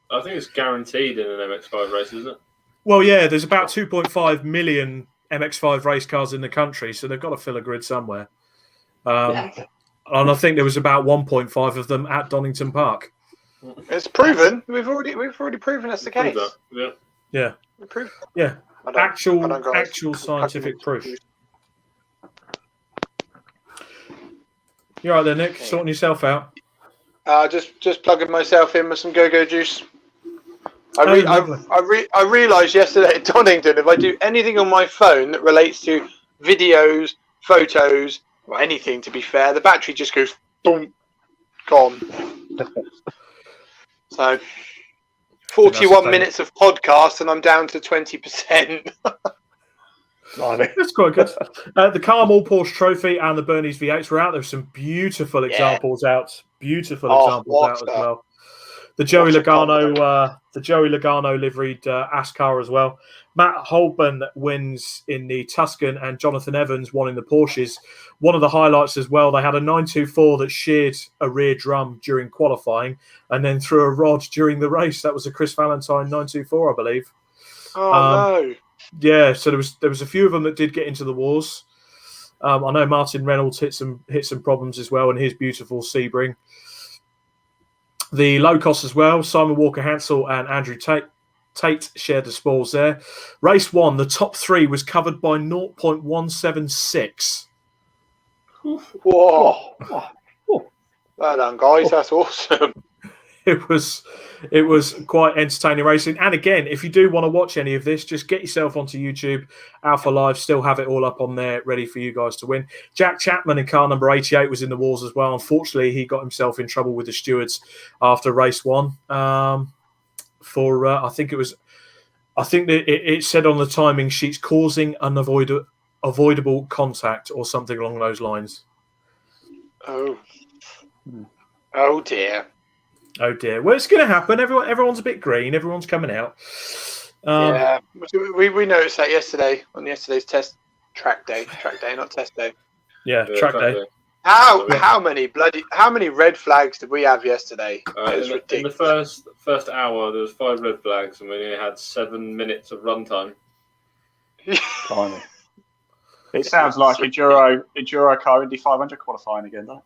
I think it's guaranteed in an MX5 race, isn't it? Well, yeah. There's about 2.5 million MX5 race cars in the country, so they've got to fill a grid somewhere. And I think there was about 1.5 of them at Donington Park. It's proven. We've already proven it's the case. Yeah. Yeah. Actual scientific proof. You all right there, Nick? Sorting yourself out? Just plugging myself in with some go-go juice. Lovely. I realised yesterday at Donington, if I do anything on my phone that relates to videos, photos, or anything, to be fair, the battery just goes boom, gone. So 41 minutes of podcast, and I'm down to 20%. That's quite good. The Carmel Porsche Trophy and the Bernese V8s were out. There's some beautiful examples out. Beautiful examples out as well. The Joey Logano liveried Ascar as well. Matt Holborn wins in the Tuscan, and Jonathan Evans won in the Porsches. One of the highlights as well, they had a 924 that sheared a rear drum during qualifying and then threw a rod during the race. That was a Chris Valentine 924, I believe. No. Yeah, so there was a few of them that did get into the wars. I know Martin Reynolds hit some problems as well in his beautiful Sebring. The low cost as well. Simon Walker-Hansel and Andrew Tate shared the spoils there. Race 1, the top 3 was covered by 0.176. Whoa! Well done, guys. That's awesome. It was quite entertaining racing. And again, if you do want to watch any of this, just get yourself onto YouTube. Alpha Live still have it all up on there, ready for you guys to win. Jack Chapman in car number 88 was in the wars as well. Unfortunately, he got himself in trouble with the stewards after race 1. I think that it said on the timing sheets causing avoidable contact or something along those lines. Oh dear. Oh dear. Well, it's going to happen. Everyone's a bit green. Everyone's coming out. Yeah, we noticed that yesterday on yesterday's track day, not test day. Yeah, track day. How many red flags did we have yesterday? It was ridiculous. In the first hour, there was 5 red flags, and we only had 7 minutes of runtime. It sounds like a Enduro car Indy 500 qualifying again, though.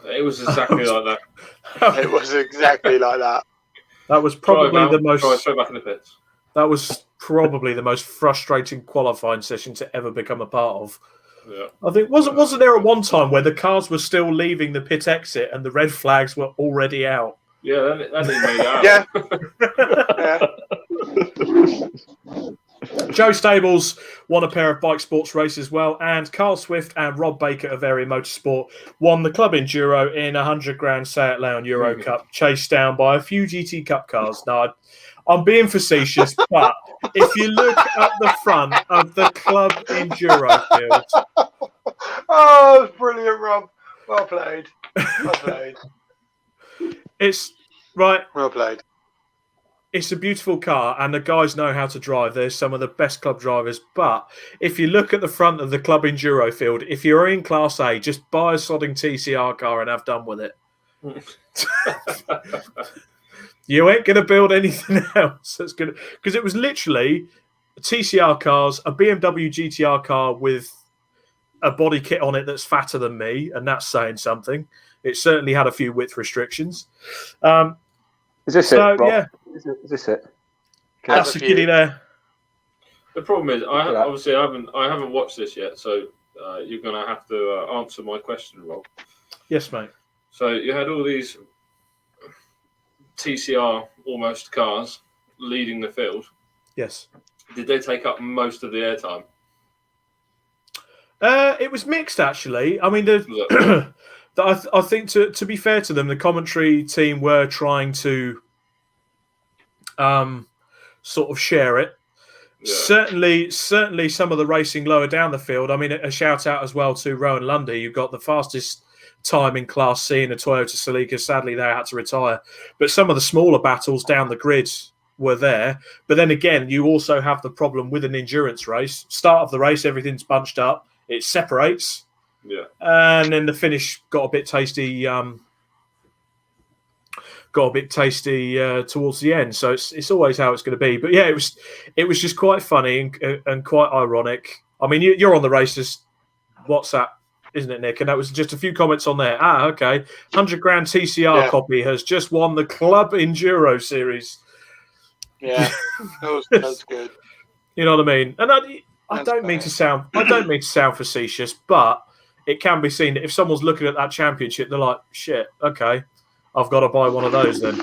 It was exactly like that. It was exactly like that. That was probably the most. Straight back in the pits. That was probably the most frustrating qualifying session to ever become a part of. Yeah. I think wasn't there at one time where the cars were still leaving the pit exit and the red flags were already out? Yeah, that didn't made out. Yeah. Joe Stables won a pair of bike sports races as well, and Carl Swift and Rob Baker of Area Motorsport won the Club Enduro in 100 grand Seat Leon Euro Cup, chased down by a few GT Cup cars. Now, I'm being facetious, but if you look at the front of the Club Enduro field... Oh, that's brilliant, Rob. Well played. It's... Right. Well played. It's a beautiful car, and the guys know how to drive. They're some of the best club drivers. But if you look at the front of the Club Enduro field, if you're in Class A, just buy a sodding TCR car and have done with it. You ain't going to build anything else that's going to... Because it was literally TCR cars, a BMW GTR car with a body kit on it that's fatter than me, and that's saying something. It certainly had a few width restrictions. Is this it, Rob? Yeah. Is this it? That's the kitty there. The problem is, I haven't watched this yet, so you're going to have to answer my question, Rob. Yes, mate. So you had all these TCR almost cars leading the field. Yes. Did they take up most of the airtime? It was mixed, actually. I mean, I think to be fair to them, the commentary team were trying to sort of share it. Yeah. Certainly some of the racing lower down the field. I mean, a shout out as well to Rowan Lundy. You've got the fastest time in Class C in a Toyota Celica. Sadly, they had to retire. But some of the smaller battles down the grid were there. But then again, you also have the problem with an endurance race. Start of the race, everything's bunched up. It separates. Yeah. And then the finish got a bit tasty. Towards the end, so it's always how it's going to be. But yeah, it was just quite funny and quite ironic. I mean, you're on the Racers WhatsApp, isn't it, Nick? And that was just a few comments on there. Okay, 100 grand TCR copy has just won the Club Enduro Series. Yeah, that's good. You know what I mean? And I don't mean to sound facetious, but it can be seen that if someone's looking at that championship, they're like, shit, okay. I've got to buy one of those then.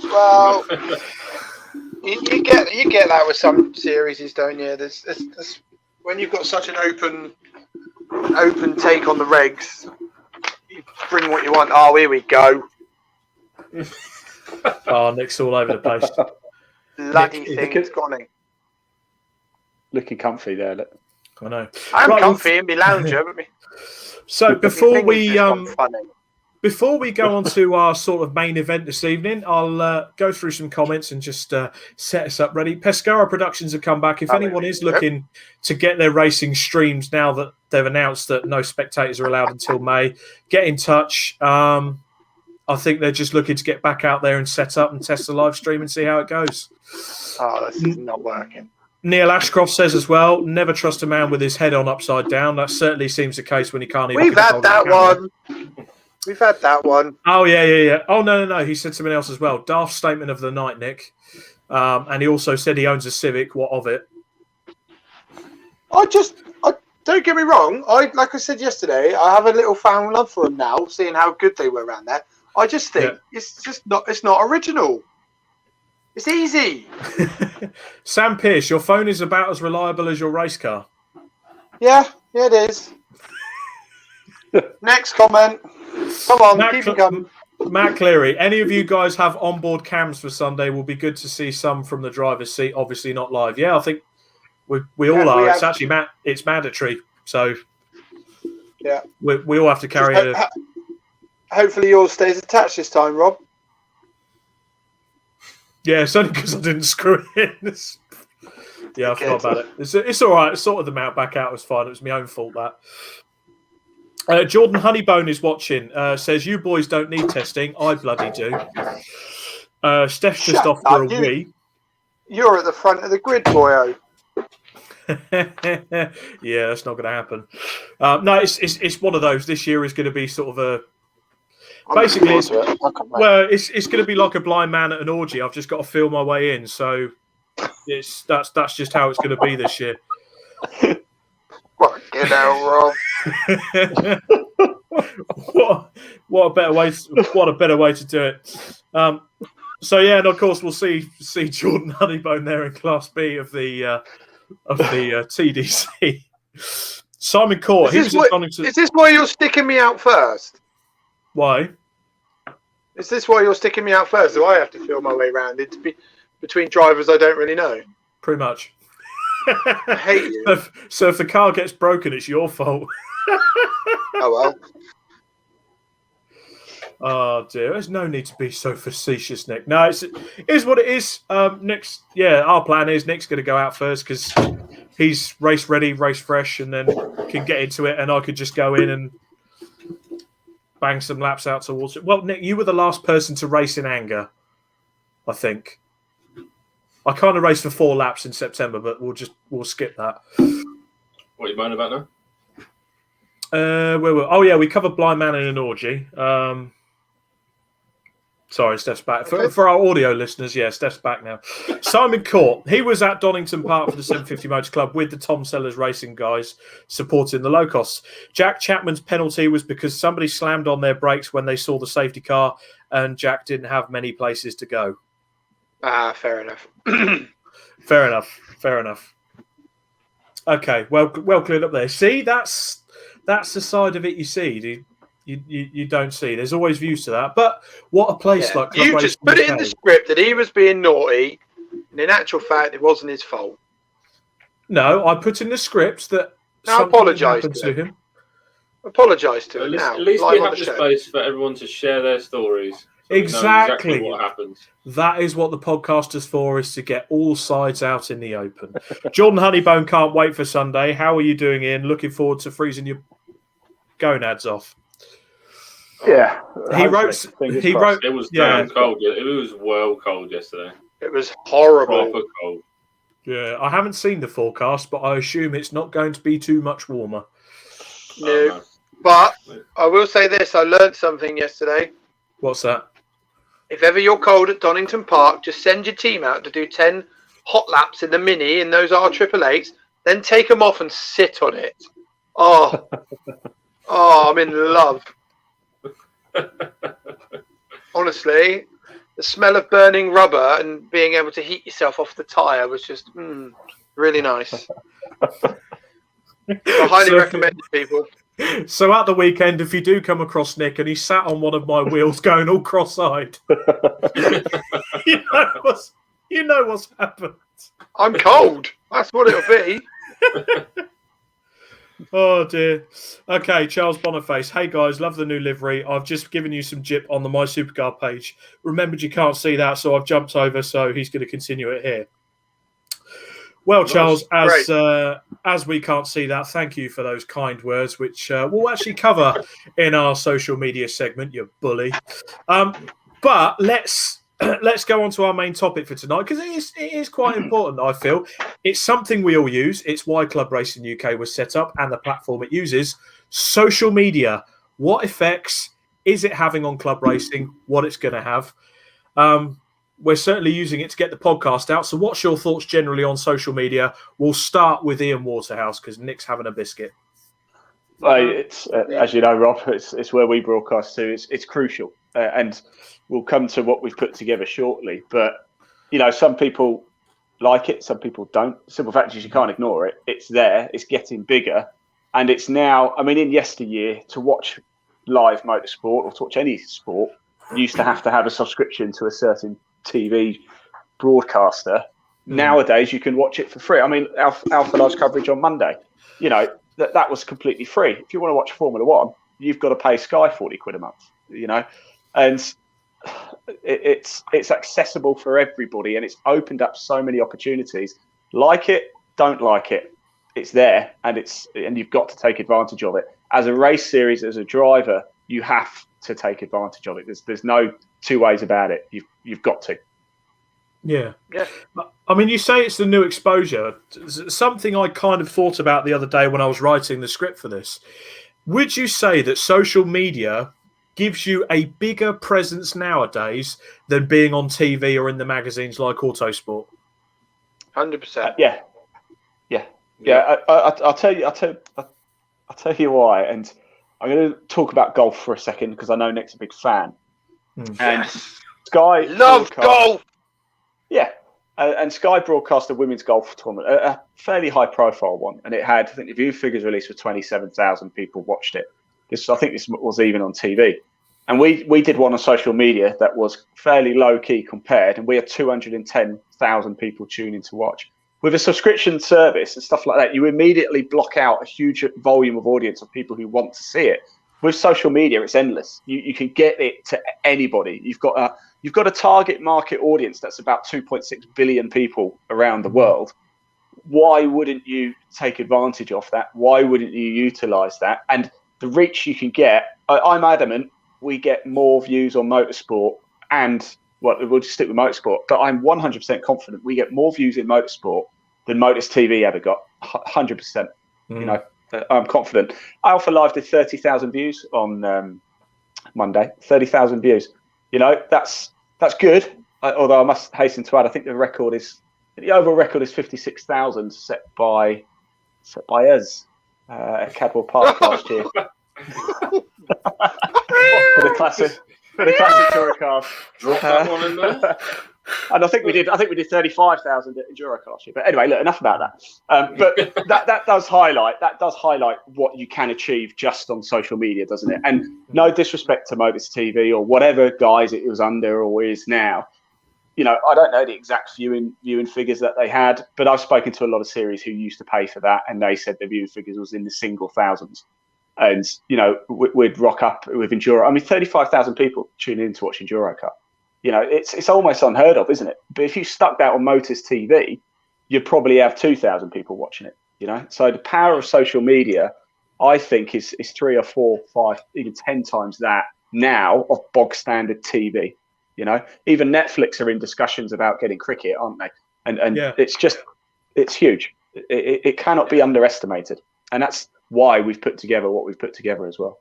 Well, you get that with some series, don't you? There's when you've got such an open take on the regs, you bring what you want. Oh, here we go. Oh, Nick's all over the place. Bloody Nick, thing's gone. Looking comfy there. Look. I know. I'm Right, comfy in my lounger, but so before we funny. Before we go on to our sort of main event this evening, I'll go through some comments and just set us up ready. Pescara Productions have come back. If anyone is looking to get their racing streamed now that they've announced that no spectators are allowed until May, get in touch. I think they're just looking to get back out there and set up and test the live stream and see how it goes. Oh, this is not working. Neil Ashcroft says as well, never trust a man with his head on upside down. That certainly seems the case when he can't even... We've had that one. We've had that one. Oh, yeah. Oh, no. He said something else as well. Daft statement of the night, Nick. And he also said he owns a Civic. What of it? I don't get me wrong. Like I said yesterday, I have a little found love for them now, seeing how good they were around there. I just think it's not original. It's easy. Sam Pierce, your phone is about as reliable as your race car. Yeah, it is. Next comment. Come on, keep it coming. Matt Cleary, any of you guys have onboard cams for Sunday? Will be good to see some from the driver's seat. Obviously not live. Yeah, I think we all are. It's actually it's mandatory. So yeah, we all have to carry Hopefully yours stays attached this time, Rob. Yeah, it's only because I didn't screw it in. Yeah, I forgot about it. It's all right. I sorted them out back out. It was fine. It was my own fault, that. Jordan Honeybone is watching. Says, you boys don't need testing. I bloody do. Steph's just off for a wee. You're at the front of the grid, boyo. Yeah, that's not going to happen. No, it's one of those. This year is going to be sort of a... Basically, it's going to be like a blind man at an orgy. I've just got to feel my way in. So that's just how it's going to be this year. Fucking hell, Rob. What a better way to do it. So yeah, and of course we'll see Jordan Honeybone there in Class B of the TDC. Simon Court. Is this why you're sticking me out first? Why? Is this why you're sticking me out first? Do I have to feel my way around it between drivers I don't really know? Pretty much. I hate you. So if the car gets broken, it's your fault. Oh well. Oh dear, there's no need to be so facetious, Nick. No, it is what it is. Nick's our plan is Nick's going to go out first because he's race ready, race fresh, and then can get into it, and I could just go in and bang some laps out towards it. Well, Nick, you were the last person to race in anger, I think. I kind of raced for 4 laps in September, but we'll skip that. What are you moaning about now? We covered Blind Man in an Orgy. Sorry, Steph's back. For our audio listeners, Steph's back now. Simon Court, he was at Donington Park for the 750 Motors Club with the Tom Sellers Racing guys supporting the low costs. Jack Chapman's penalty was because somebody slammed on their brakes when they saw the safety car and Jack didn't have many places to go. Fair enough. Fair enough. Okay, well cleared up there. See, that's the side of it you see. You don't see. There's always views to that. But what a place like Club you just put it in the script that he was being naughty, and in actual fact, it wasn't his fault. No, I put in the script that now apologise to him. Apologise to him now. At least we have the space for everyone to share their stories. So exactly what happens. That is what the podcast is for, is to get all sides out in the open. Jordan Honeybone can't wait for Sunday. How are you doing, Ian? Looking forward to freezing your gonads off. Yeah. He wrote. It was damn cold. It was well cold yesterday. It was horrible. Proper cold. Yeah, I haven't seen the forecast, but I assume it's not going to be too much warmer. No. But I will say this. I learned something yesterday. What's that? If ever you're cold at Donington Park, just send your team out to do 10 hot laps in the Mini in those R888s, then take them off and sit on it. Oh, I'm in love. honestly, the smell of burning rubber and being able to heat yourself off the tyre was just really nice. I highly recommend it, people. So at the weekend, if you do come across Nick and he sat on one of my wheels going all cross-eyed, you know what's happened. I'm cold. That's what it'll be. Oh dear. Okay, Charles Boniface. Hey guys, love the new livery. I've just given you some jip on the My Supercar page. Remembered you can't see that, so I've jumped over. So he's going to continue it here. Well, Charles, as we can't see that, thank you for those kind words, which we'll actually cover in our social media segment. You bully. But let's go on to our main topic for tonight, because it is quite important. I feel it's something we all use. It's why Club Racing UK was set up and the platform it uses. Social media. What effects is it having on club racing? What it's going to have. We're certainly using it to get the podcast out. So what's your thoughts generally on social media? We'll start with Ian Waterhouse because Nick's having a biscuit. It's as you know, Rob, it's where we broadcast to. It's crucial, and we'll come to what we've put together shortly. But some people like it, some people don't. The simple fact is you can't ignore it. It's there. It's getting bigger, and it's now. I mean, in yesteryear, to watch live motorsport or to watch any sport, you used to have a subscription to a certain TV broadcaster. Nowadays, you can watch it for free. I mean, Alpha Live's coverage on Monday. That was completely free. If you want to watch Formula One, you've got to pay Sky £40 a month. And it's accessible for everybody, and it's opened up so many opportunities. Like it, don't like it, it's there, and you've got to take advantage of it. As a race series, as a driver, you have to take advantage of it. There's no two ways about it. You've got to. Yeah. I mean, you say it's the new exposure. Something I kind of thought about the other day when I was writing the script for this. Would you say that social media gives you a bigger presence nowadays than being on TV or in the magazines like Autosport? 100%. Yeah. I'll tell you why, and I'm going to talk about golf for a second because I know Nick's a big fan. And Sky love golf. Yeah, and Sky broadcast a women's golf tournament, a fairly high-profile one, and it had, I think, the view figures released for 27,000 people watched it. I think this was even on TV, and we did one on social media that was fairly low-key compared, and we had 210,000 people tuning to watch. With a subscription service and stuff like that, you immediately block out a huge volume of audience of people who want to see it. With social media, it's endless. You can get it to anybody. You've got a target market audience that's about 2.6 billion people around the world. Why wouldn't you take advantage of that? Why wouldn't you utilize that? And the reach you can get, I'm adamant we get more views on motorsport, and we'll just stick with motorsport, but I'm 100% confident we get more views in motorsport than Motors TV ever got. 100%. I'm confident. Alpha Live did 30,000 views on Monday. 30,000 views. That's good. Although I must hasten to add, I think the overall record is 56,000 set by us at Cadwell Park last year. for the classic touring car. Drop that one in there. And I think we did 35,000 at Enduro last year. But anyway, look, enough about that. But that does highlight what you can achieve just on social media, doesn't it? And no disrespect to Motors TV or whatever guys it was under or is now. I don't know the exact viewing figures that they had, but I've spoken to a lot of series who used to pay for that, and they said their viewing figures was in the single thousands. And we'd rock up with Enduro. I mean, 35,000 people tune in to watch Enduro Cup. It's almost unheard of, isn't it? But if you stuck that on Motors TV, you'd probably have 2,000 people watching it. So the power of social media, I think, is 3 or 4, 5, even 10 times that now of bog standard TV. Even Netflix are in discussions about getting cricket, aren't they? And it's huge. It cannot be underestimated, and that's why we've put together what we've put together as well.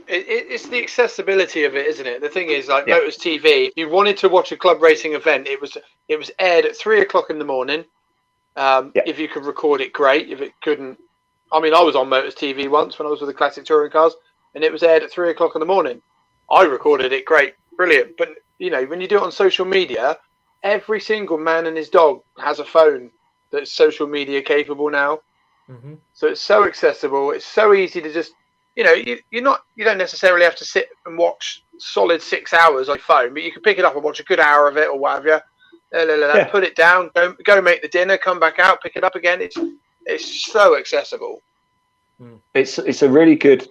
It's the accessibility of it, isn't it? The thing is, Motors TV, if you wanted to watch a club racing event, it was aired at 3:00 in the morning. If you could record it, great. If it couldn't, I mean, I was on Motors TV once when I was with the classic touring cars, and it was aired at 3:00 in the morning. I recorded it, great. brilliant. But when you do it on social media, every single man and his dog has a phone that's social media capable now. Mm-hmm. So it's so accessible. It's so easy to just, you don't necessarily have to sit and watch solid 6 hours on your phone, but you can pick it up and watch a good hour of it or whatever. Put it down, go make the dinner, come back out, pick it up again. It's so accessible. It's a really good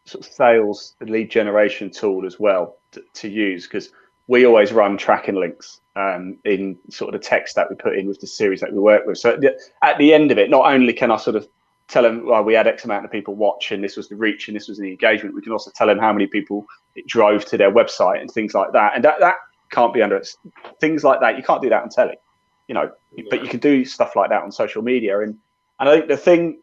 sort of sales and lead generation tool as well to use, because we always run tracking links in sort of the text that we put in with the series that we work with. So at the end of it, not only can I sort of tell them, well, we had X amount of people watch and this was the reach and this was the engagement, we can also tell them how many people it drove to their website and things like that. And that can't be under things like that. You can't do that on telly, but you can do stuff like that on social media. And I think the thing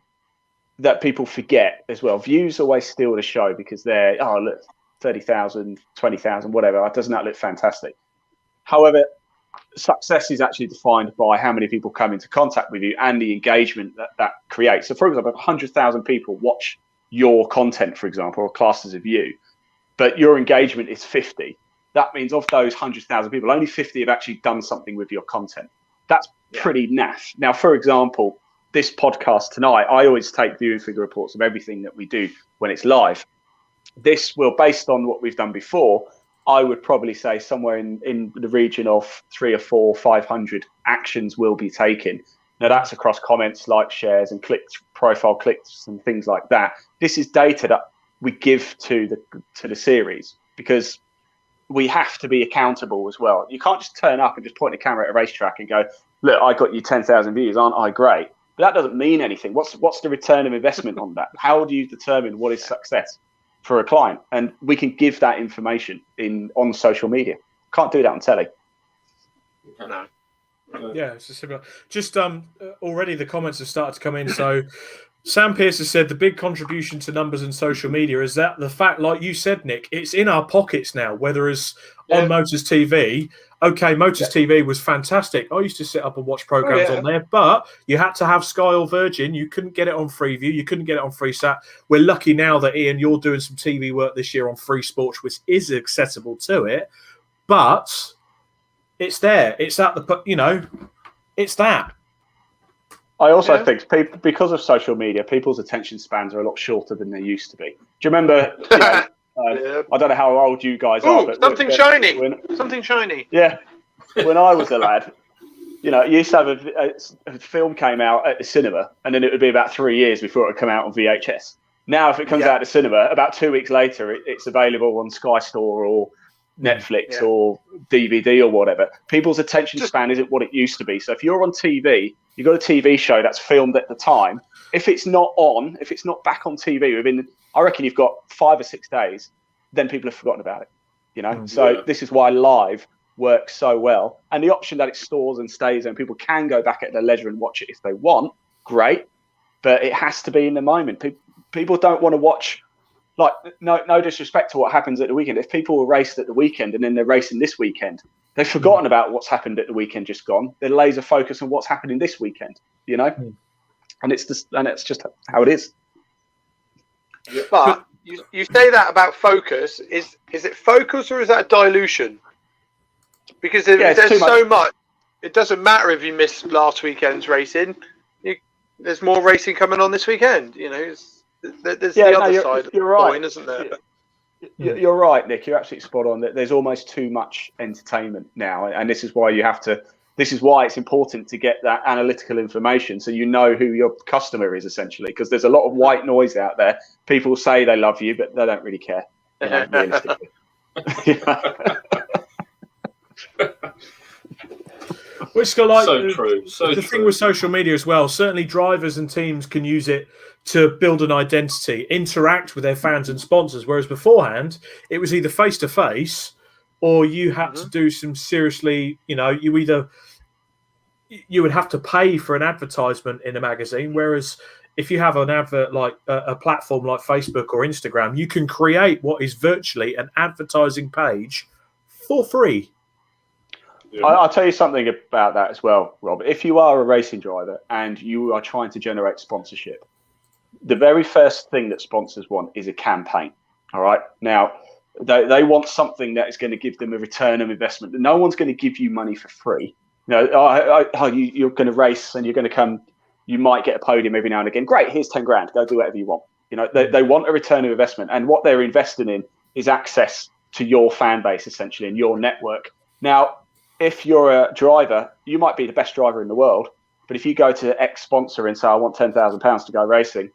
that people forget as well, views always steal the show because they're, oh, look, 30,000, 20,000, whatever. Doesn't that look fantastic? However, success is actually defined by how many people come into contact with you and the engagement that creates. So, for example, 100,000 people watch your content, for example, or classes of you, but your engagement is 50. That means of those 100,000 people, only 50 have actually done something with your content. That's pretty naff. Now, for example, this podcast tonight, I always take viewing figure reports of everything that we do when it's live. This will, based on what we've done before, I would probably say somewhere in the region of 300 or 400, 500 actions will be taken. Now that's across comments, likes, shares, and profile clicks and things like that. This is data that we give to the series because we have to be accountable as well. You can't just turn up and just point a camera at a racetrack and go, look, I got you 10,000 views, aren't I great? But that doesn't mean anything. What's the return of investment on that? How do you determine what is success for a client? And we can give that information on social media. Can't do that on telly. No. Yeah, it's a similar. Just already the comments have started to come in. So Sam Pierce has said the big contribution to numbers and social media is that the fact, like you said, Nick, it's in our pockets now. Whether it's on Motors TV, Motors TV was fantastic. I used to sit up and watch programs on there, but you had to have Sky or Virgin. You couldn't get it on Freeview. You couldn't get it on FreeSat. We're lucky now that Ian, you're doing some TV work this year on Free Sports, which is accessible to it. But it's there. It's at the it's that. I also think because of social media, people's attention spans are a lot shorter than they used to be. Do you remember? I don't know how old you guys are, but something shiny. Yeah, when I was a lad, you used to have a film came out at the cinema, and then it would be about 3 years before it would come out on VHS. Now, if it comes out at the cinema, about 2 weeks later, it's available on Sky Store or Netflix or DVD or whatever. People's attention span isn't what it used to be. So if you're on TV, you've got a TV show that's filmed at the time. If it's not back on TV I reckon you've got 5 or 6 days, then people have forgotten about it. So this is why live works so well. And the option that it stores and stays and people can go back at their leisure and watch it if they want, great. But it has to be in the moment. People don't want to watch. Like, no disrespect to what happens at the weekend. If people were raced at the weekend and then they're racing this weekend, they've forgotten about what's happened at the weekend just gone. They're laser focused on what's happening this weekend, and it's just how it is. But you say that about focus. Is it focus or is that a dilution? Because there's so much. It doesn't matter if you miss last weekend's racing. There's more racing coming on this weekend. There's the other side of the coin, isn't there? You're right, Nick. You're absolutely spot on. There's almost too much entertainment now, and this is why this is why it's important to get that analytical information so you know who your customer is, essentially, because there's a lot of white noise out there. People say they love you, but they don't really care, realistically. Which got like true. The thing with social media as well, certainly drivers and teams can use it to build an identity, interact with their fans and sponsors, whereas beforehand it was either face to face or you had to do some seriously, you would have to pay for an advertisement in a magazine, whereas if you have an advert like a platform like Facebook or Instagram, you can create what is virtually an advertising page for free. I'll tell you something about that as well, Rob. If you are a racing driver and you are trying to generate sponsorship, the very first thing that sponsors want is a campaign. All right. Now, They want something that is going to give them a return of investment. No one's going to give you money for free. You're going to race and you're going to come. You might get a podium every now and again. Great, here's 10 grand. Go do whatever you want. They want a return of investment, and what they're investing in is access to your fan base, essentially, and your network. Now, if you're a driver, you might be the best driver in the world, but if you go to X sponsor and say, I want £10,000 to go racing,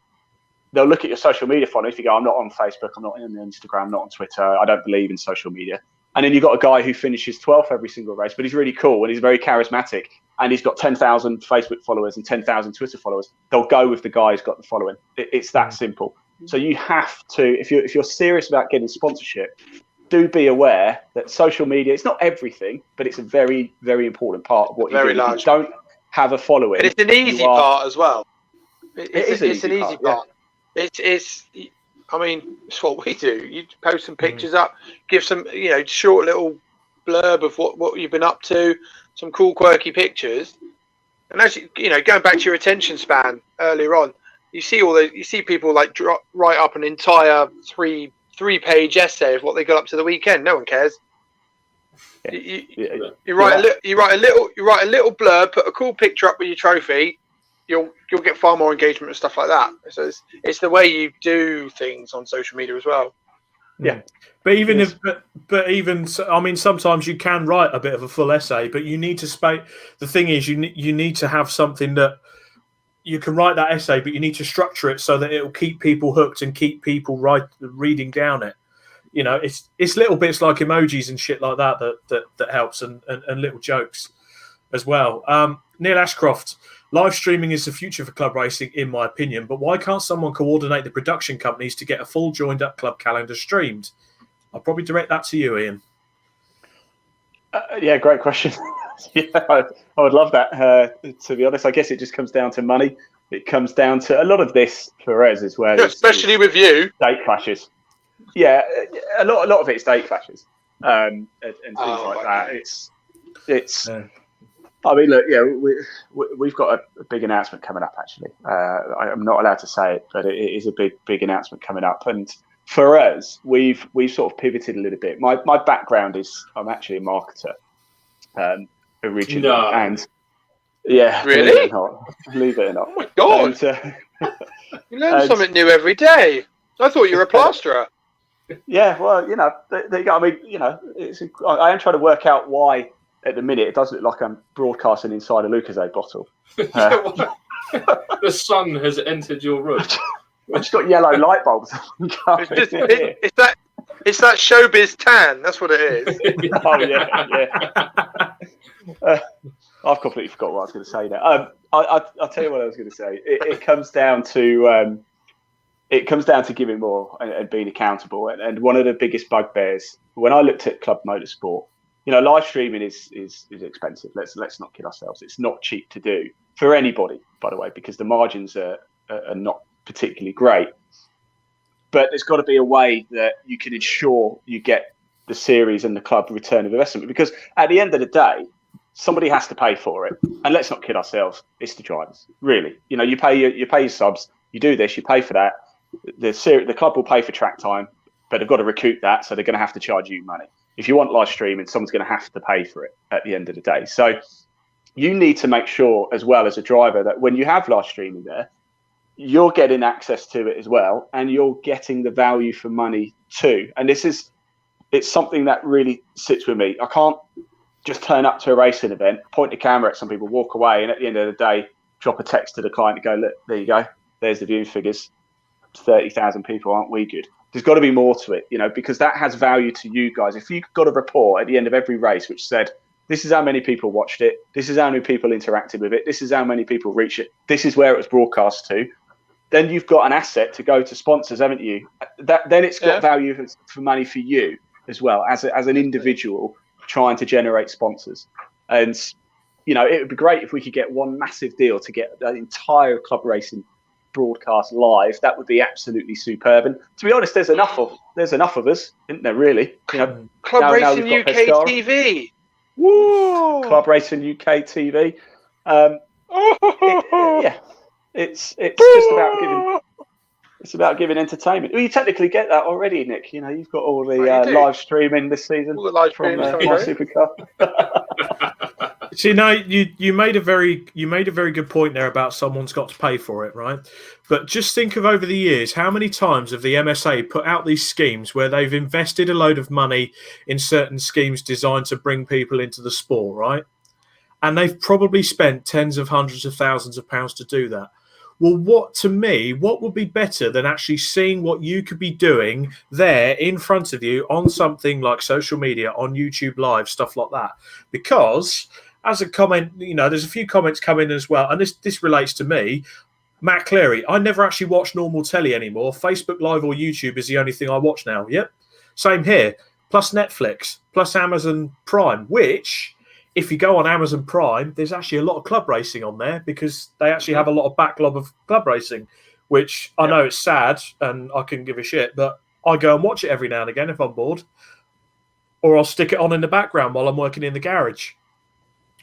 they'll look at your social media following. If you go, I'm not on Facebook, I'm not on Instagram, I'm not on Twitter, I don't believe in social media. And then you've got a guy who finishes 12th every single race, but he's really cool and he's very charismatic and he's got 10,000 Facebook followers and 10,000 Twitter followers. They'll go with the guy who's got the following. It's that simple. So you have to, if you're serious about getting sponsorship, do be aware that social media, it's not everything, but it's a very, very important part of what you do. If you don't have a following. And it's an easy part as well. It's an easy part. Yeah. I mean, it's what we do. You post some pictures up, give some, short little blurb of what you've been up to, some cool, quirky pictures. And as going back to your attention span earlier on, you see people like write up an entire three-page essay of what they got up to the weekend. No one cares. You write a little blurb, put a cool picture up with your trophy. You'll get far more engagement and stuff like that. So it's the way you do things on social media as well. Yeah, but even I mean, sometimes you can write a bit of a full essay, but you need to the thing is, you need to have something that you can write that essay, but you need to structure it so that it will keep people hooked and keep people reading down it. It's little bits like emojis and shit like that helps, and little jokes as well. Neil Ashcroft. Live streaming is the future for club racing, in my opinion, but why can't someone coordinate the production companies to get a full joined-up club calendar streamed? I'll probably direct that to you, Ian. Yeah, great question. I would love that. To be honest, I guess it just comes down to money. It comes down to a lot of this for us as well. Especially with you. Date clashes. Yeah, a lot of it's date clashes and things like that. It's. Yeah. I mean, look, we've got a big announcement coming up, actually. I'm not allowed to say it, but it is a big announcement coming up. And for us, we've sort of pivoted a little bit. My background is I'm actually a marketer originally. No. And yeah. Really? Believe it or not. Oh, my God. And, you learn something new every day. I thought you were a plasterer. Yeah, well, there you go. I mean, I am trying to work out why. At the minute, it does look like I'm broadcasting inside a Lucozade bottle. The sun has entered your room. I've just got yellow light bulbs. It's that showbiz tan. That's what it is. Oh yeah. I've completely forgot what I was going to say now. I'll tell you what I was going to say. It comes down to giving more and being accountable. And one of the biggest bugbears when I looked at club motorsport. Live streaming is expensive. Let's not kid ourselves. It's not cheap to do for anybody, by the way, because the margins are not particularly great. But there's got to be a way that you can ensure you get the series and the club return of investment. Because at the end of the day, somebody has to pay for it. And let's not kid ourselves. It's the drivers, really. You pay your subs. You do this. You pay for that. The club will pay for track time, but they've got to recoup that, so they're going to have to charge you money. If you want live streaming, someone's going to have to pay for it at the end of the day. So you need to make sure, as well as a driver, that when you have live streaming there, you're getting access to it as well, and you're getting the value for money too. And it's something that really sits with me. I can't just turn up to a racing event, point the camera at some people, walk away, and at the end of the day, drop a text to the client and go, look, there you go. There's the viewing figures. 30,000 people, aren't we good? There's got to be more to it, because that has value to you guys. If you got a report at the end of every race which said, this is how many people watched it, this is how many people interacted with it, this is how many people reached it, this is where it was broadcast to, then you've got an asset to go to sponsors, haven't you? Then it's got value for money for you as well, as an individual trying to generate sponsors. And, it would be great if we could get one massive deal to get the entire club racing broadcast live. That would be absolutely superb. And to be honest, there's enough of us, isn't there? Really, Club Racing UK TV. Woo! Club Racing UK TV. It's just about giving. It's about giving entertainment. Well, you technically get that already, Nick. You've got all the live streaming this season. All the live from streams coming through. Supercar. See, now you made a very good point there about someone's got to pay for it, right? But just think of over the years, how many times have the MSA put out these schemes where they've invested a load of money in certain schemes designed to bring people into the sport, right? And they've probably spent tens of hundreds of thousands of pounds to do that. Well, what would be better than actually seeing what you could be doing there in front of you on something like social media, on YouTube Live, stuff like that? Because as a comment, there's a few comments coming as well, and this relates to me. Matt Cleary, I never actually watch normal telly anymore. Facebook Live or YouTube is the only thing I watch now. Yep. Same here. Plus Netflix, plus Amazon Prime, which, if you go on Amazon Prime, there's actually a lot of club racing on there because they actually have a lot of backlog of club racing, which I know it's sad and I couldn't give a shit, but I go and watch it every now and again if I'm bored. Or I'll stick it on in the background while I'm working in the garage.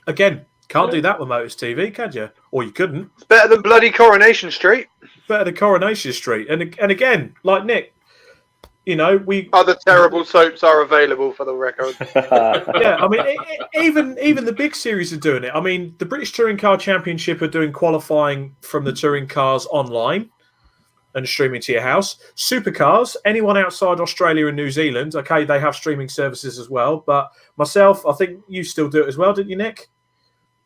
Again, can't do that with Motors TV, can you? Or you couldn't. It's better than bloody Coronation Street. Better than Coronation Street. And again, like Nick, we other terrible soaps are available for the record. Yeah, I mean, even the big series are doing it. I mean, the British Touring Car Championship are doing qualifying from the touring cars online and streaming to your house. Supercars, anyone outside Australia and New Zealand, okay, they have streaming services as well. But myself, I think you still do it as well, didn't you, Nick?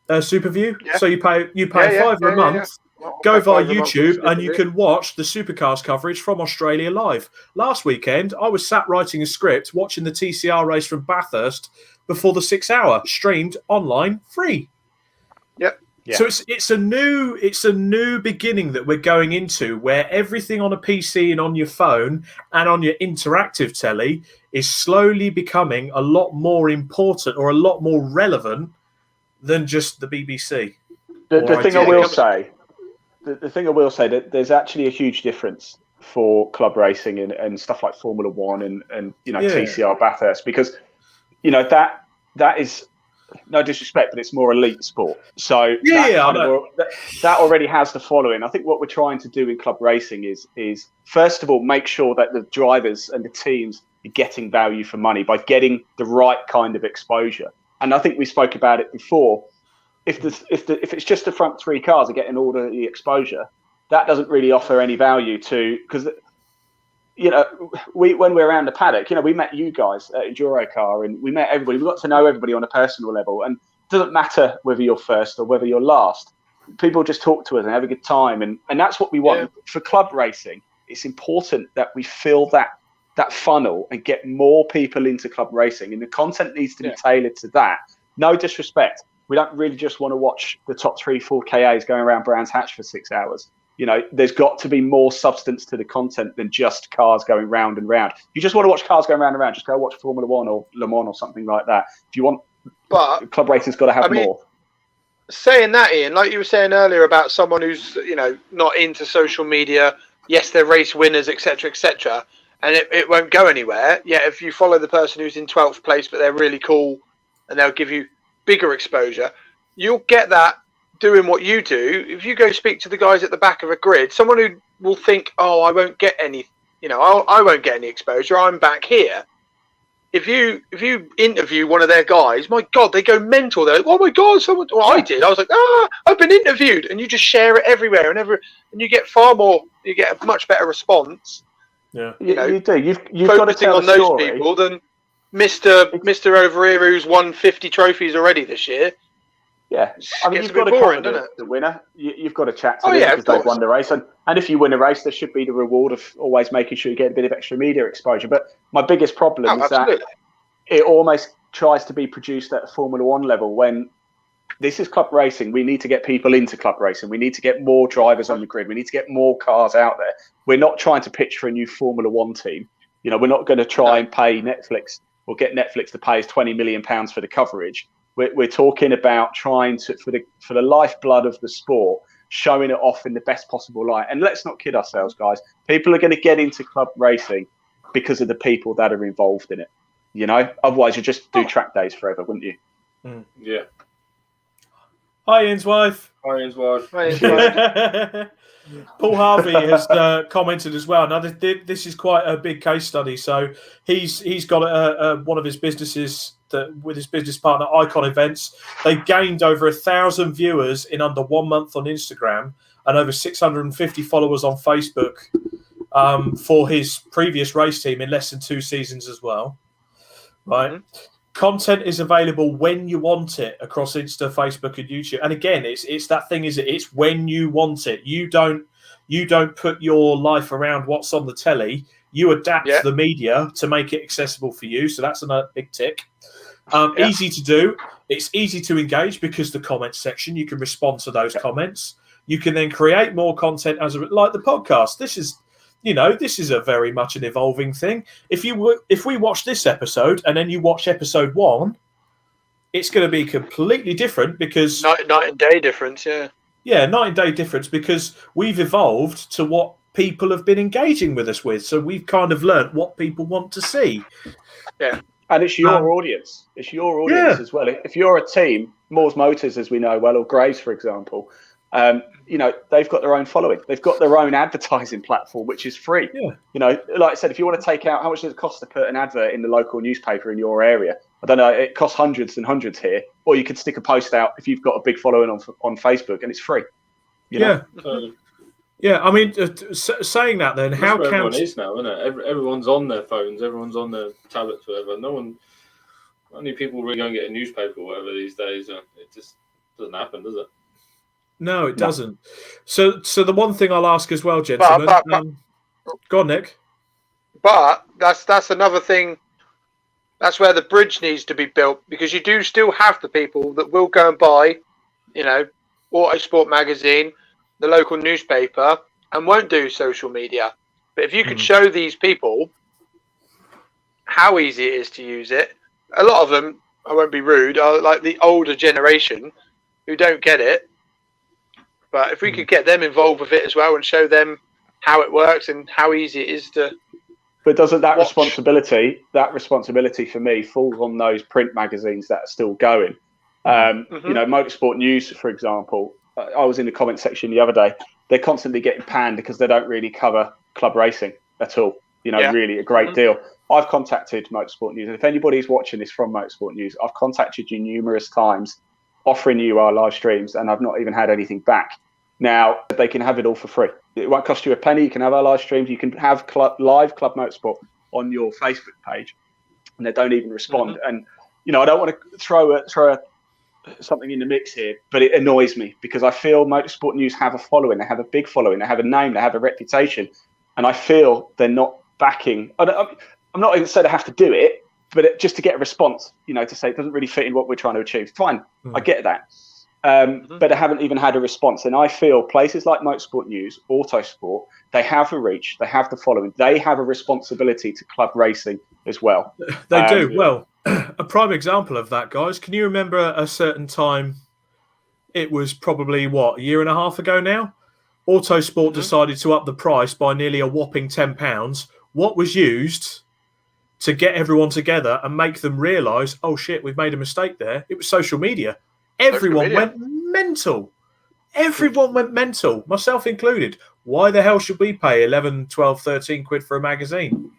Superview. Yeah. So you pay $5 a month. Yeah. Go via YouTube and you can watch the Supercars coverage from Australia live. Last weekend, I was sat writing a script, watching the TCR race from Bathurst before the 6 hour, streamed online, free. Yep. Yeah. So it's a new beginning that we're going into, where everything on a PC and on your phone and on your interactive telly is slowly becoming a lot more important or a lot more relevant than just the BBC. The thing I will say. The thing I will say, that there's actually a huge difference for club racing and stuff like Formula One and TCR Bathurst, because that is, no disrespect, but it's more elite sport. So that already has the following. I think what we're trying to do in club racing is first of all make sure that the drivers and the teams are getting value for money by getting the right kind of exposure. And I think we spoke about it before. If it's just the front three cars are getting all the exposure, that doesn't really offer any value to, because when we're around the paddock, we met you guys at EnduroCar and we met everybody. We got to know everybody on a personal level, and it doesn't matter whether you're first or whether you're last. People just talk to us and have a good time, and that's what we want for club racing. It's important that we fill that funnel and get more people into club racing, and the content needs to be tailored to that. No disrespect. We don't really just want to watch the top 3-4 KAs going around Brands Hatch for 6 hours. There's got to be more substance to the content than just cars going round and round. If you just want to watch cars going round and round, just go watch Formula One or Le Mans or something like that. If you want, but club racing's got to have more. Saying that, Ian, like you were saying earlier about someone who's not into social media. Yes, they're race winners, etc., and it won't go anywhere. Yet if you follow the person who's in 12th place, but they're really cool, and they'll give you bigger exposure, you'll get that doing what you do. If you go speak to the guys at the back of a grid, someone who will think, oh, I won't get any, I won't get any exposure, I'm back here. If you interview one of their guys, my God, they go mental. They're like, oh my God, someone. Well, I did. I was like, I've been interviewed, and you just share it everywhere, and you get you get a much better response. Yeah, you do. You've got to tell on the those story. people than Mr. Over here who's won 50 trophies already this year. Yeah, I mean, you've got to cover the winner. You've got to chat to them because they've won the race. And if you win a race, there should be the reward of always making sure you get a bit of extra media exposure. But my biggest problem is that it almost tries to be produced at a Formula One level when this is club racing. We need to get people into club racing. We need to get more drivers on the grid. We need to get more cars out there. We're not trying to pitch for a new Formula One team. We're not going to try and pay Netflix or get Netflix to pay us £20 million for the coverage. We're talking about trying to, for the lifeblood of the sport, showing it off in the best possible light. And let's not kid ourselves, guys. People are going to get into club racing because of the people that are involved in it. Otherwise you just do track days forever, wouldn't you? Yeah. Hi, Ian's wife. Iron's wife. Right, it's fine. Paul Harvey has commented as well. Now, this is quite a big case study. So he's got one of his businesses with his business partner Icon Events. They gained over 1,000 viewers in under 1 month on Instagram and over 650 followers on Facebook for his previous race team in less than 2 seasons as well. Right. Mm-hmm. Content is available when you want it across Insta, Facebook, and YouTube. And again, it's that thing, is it's when you want it. You don't put your life around what's on the telly. You adapt the media to make it accessible for you. So that's another big tick. Easy to do. It's easy to engage because the comment section, you can respond to those comments. You can then create more content like the podcast. This is a very much an evolving thing. If we watch this episode and then you watch episode 1, it's going to be completely different because night and day difference. Yeah, night and day difference because we've evolved to what people have been engaging with us with. So we've kind of learnt what people want to see. Yeah, and it's your audience. It's your audience as well. If you're a team, Moore's Motors, as we know well, or Graves, for example. They've got their own following. They've got their own advertising platform, which is free. Yeah. Like I said, if you want to take out, how much does it cost to put an advert in the local newspaper in your area? I don't know. It costs hundreds and hundreds here. Or you could stick a post out if you've got a big following on Facebook, and it's free. Yeah. I mean, saying that then, how can everyone is now, isn't it? Everyone's on their phones. Everyone's on their tablets, whatever. Not many people really go and get a newspaper or whatever these days. It just doesn't happen, does it? No, it doesn't. So the one thing I'll ask as well, gentlemen. Go on, Nick. But that's another thing. That's where the bridge needs to be built, because you do still have the people that will go and buy, Autosport magazine, the local newspaper, and won't do social media. But if you could show these people how easy it is to use it, a lot of them, I won't be rude, are like the older generation who don't get it. But if we could get them involved with it as well and show them how it works and how easy it is to. But doesn't that responsibility for me falls on those print magazines that are still going? Motorsport News, for example. I was in the comment section the other day. They're constantly getting panned because they don't really cover club racing at all. Really a great deal. I've contacted Motorsport News. And if anybody's watching this from Motorsport News, I've contacted you numerous times offering you our live streams, and I've not even had anything back. Now, they can have it all for free. It won't cost you a penny. You can have our live streams. You can have live Club Motorsport on your Facebook page, and they don't even respond. And, I don't want to throw something in the mix here, but it annoys me because I feel Motorsport News have a following. They have a big following. They have a name. They have a reputation. And I feel they're not backing. I'm not even saying they have to do it, but just to get a response, to say it doesn't really fit in what we're trying to achieve. Fine, I get that. But I haven't even had a response. And I feel places like Motorsport News, Autosport, they have a reach, they have the following, they have a responsibility to club racing as well. They do. Well, a prime example of that, guys, can you remember a certain time, it was probably, a year and a half ago now? Autosport decided to up the price by nearly a whopping £10. What was used to get everyone together and make them realise, oh shit, we've made a mistake there? It was social media. Everyone went mental. Everyone went mental, myself included. Why the hell should we pay 11, 12, 13 quid for a magazine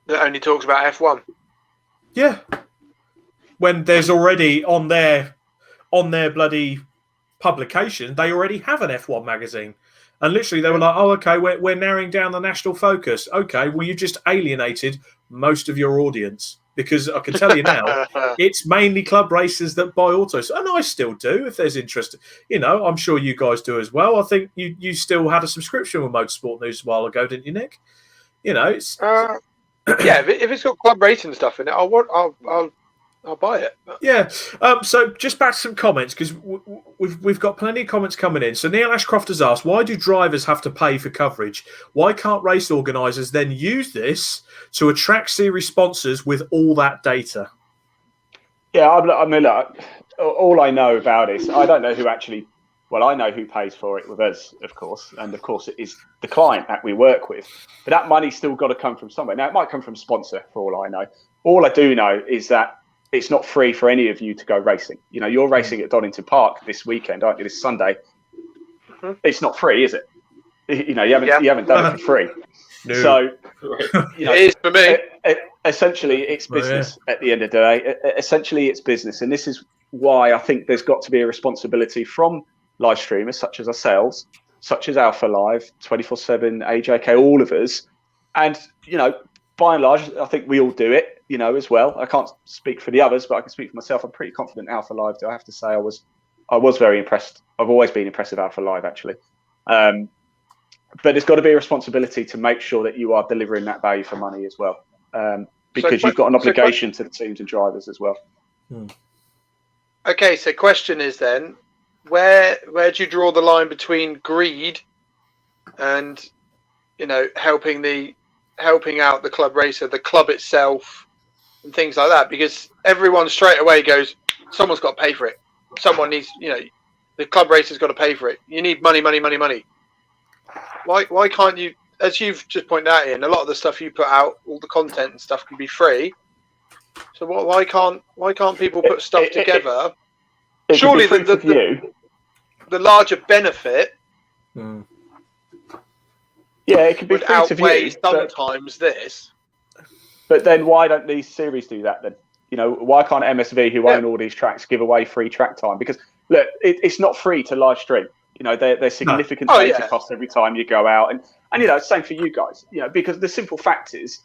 that only talks about F1? Yeah. When there's already on their bloody publication, they already have an F1 magazine. And literally they were like, oh, okay, we're narrowing down the national focus. Okay, well, you just alienated most of your audience. Because I can tell you now, it's mainly club racers that buy autos. And I still do, if there's interest. I'm sure you guys do as well. I think you still had a subscription with Motorsport News a while ago, didn't you, Nick? It's... if it's got club racing stuff in it, I'll buy it. Yeah. So just back to some comments, because we've got plenty of comments coming in. So Neil Ashcroft has asked, why do drivers have to pay for coverage? Why can't race organisers then use this to attract series sponsors with all that data? Yeah, I mean, look, all I know about is I don't know who actually. Well, I know who pays for it with us, of course, and of course it is the client that we work with. But that money's still got to come from somewhere. Now, it might come from sponsor, for all I know. All I do know is that it's not free for any of you to go racing. You know, you're racing at Donington Park this weekend, aren't you? This Sunday. Mhm. It's not free, is it? You know, you haven't done it for free. No. So, you know, It is for me. Essentially, it's business at the end of the day. Essentially, it's business. And this is why I think there's got to be a responsibility from live streamers such as ourselves, such as Alpha Live, 24/7, AJK, all of us. And, you know, by and large, I think we all do it, you know, as well. I can't speak for the others, but I can speak for myself. I'm pretty confident Alpha Live, I have to say. I was very impressed. I've always been impressed with Alpha Live, actually. But it's got to be a responsibility to make sure that you are delivering that value for money as well, because you've got an obligation to the teams and drivers as well. Okay, so question is then, where do you draw the line between greed and, you know, helping out the club racer, the club itself, and things like that? Because everyone straight away goes, someone's got to pay for it. Someone needs, you know, the club racer's got to pay for it. You need money, money, money, money. Why can't you, as you've just pointed out, Ian, a lot of the stuff you put out, all the content and stuff can be free. So why can't people put stuff together? Surely the larger benefit Yeah, it could be would free to outweigh view, sometimes this. But then why don't these series do that then? You know, why can't MSV, who own all these tracks, give away free track time? Because look, it's not free to live stream. You know, there's significant data cost every time you go out, and you know, same for you guys. You know, because the simple fact is,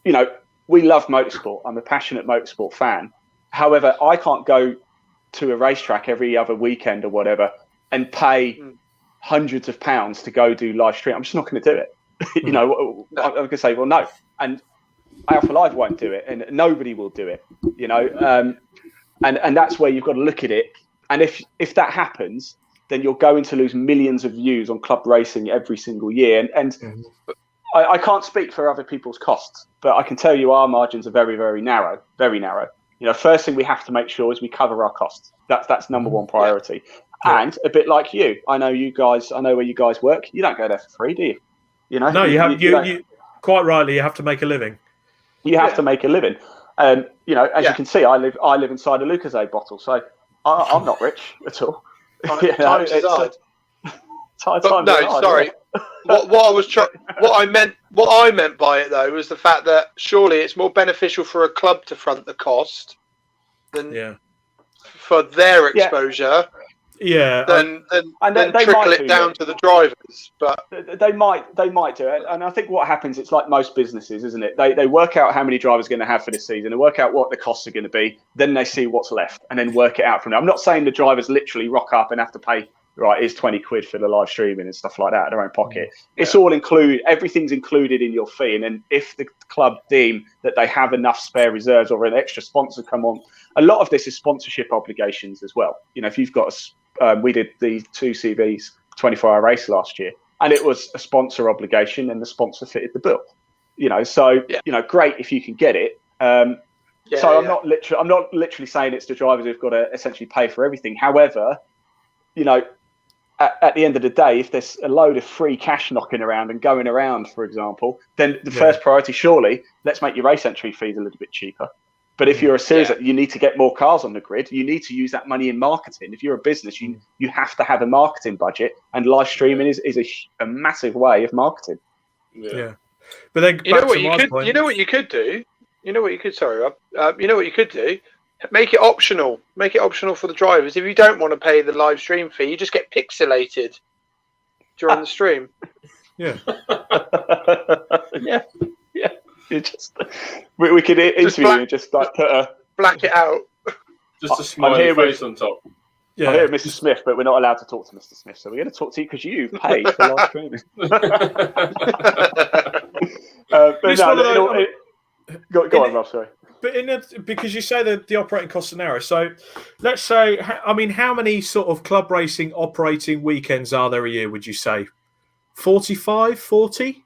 you know, we love motorsport. I'm a passionate motorsport fan. However, I can't go to a racetrack every other weekend or whatever and pay hundreds of pounds to go do live stream. I'm just not going to do it. You know, I'm going to say, well, no, and Alpha Live won't do it, and nobody will do it. You know, and that's where you've got to look at it. And if that happens, then you're going to lose millions of views on club racing every single year. And I can't speak for other people's costs, but I can tell you our margins are very, very narrow, very narrow. You know, first thing we have to make sure is we cover our costs. That's number one priority. And a bit like you, I know where you guys work. You don't go there for free, do you? You know, no, you quite rightly, you have to make a living. You have to make a living. You know, as you can see, I live inside a Lucozade bottle, so I'm not rich at all. Times is hard. Sorry. What I meant by it though was the fact that surely it's more beneficial for a club to front the cost than for their exposure. Than trickle it down to the drivers. But they might do it, and I think what happens, it's like most businesses, isn't it? They work out how many drivers are going to have for this season, they work out what the costs are going to be, then they see what's left, and then work it out from there. I'm not saying the drivers literally rock up and have to pay, right, here's 20 quid for the live streaming and stuff like that out of their own pocket. It's all included, everything's included in your fee, and then if the club deem that they have enough spare reserves or an extra sponsor come on, a lot of this is sponsorship obligations as well. You know, if you've got we did the 2CVs 24-hour race last year, and it was a sponsor obligation, and the sponsor fitted the bill. You know, so you know, great if you can get it. I'm not literally saying it's the drivers who've got to essentially pay for everything. However, you know, at the end of the day, if there's a load of free cash knocking around and going around, for example, then the first priority, surely, let's make your race entry fees a little bit cheaper. But if you're a series that you need to get more cars on the grid, you need to use that money in marketing. If you're a business, you have to have a marketing budget, and live streaming is a massive way of marketing. But then you know what you could do. Sorry, Rob. You know what you could do? Make it optional. Make it optional for the drivers. If you don't want to pay the live stream fee, you just get pixelated during the stream. Yeah. We could interview you and just like put a black it out. Just a smiley face on top. I'm here with Mr. Smith, but we're not allowed to talk to Mr. Smith, so we're going to talk to you because you paid for live streaming. Go on, Rob. Sorry. But because you say that the operating costs are narrow, so let's say, I mean, how many sort of club racing operating weekends are there a year? Would you say 45, 40?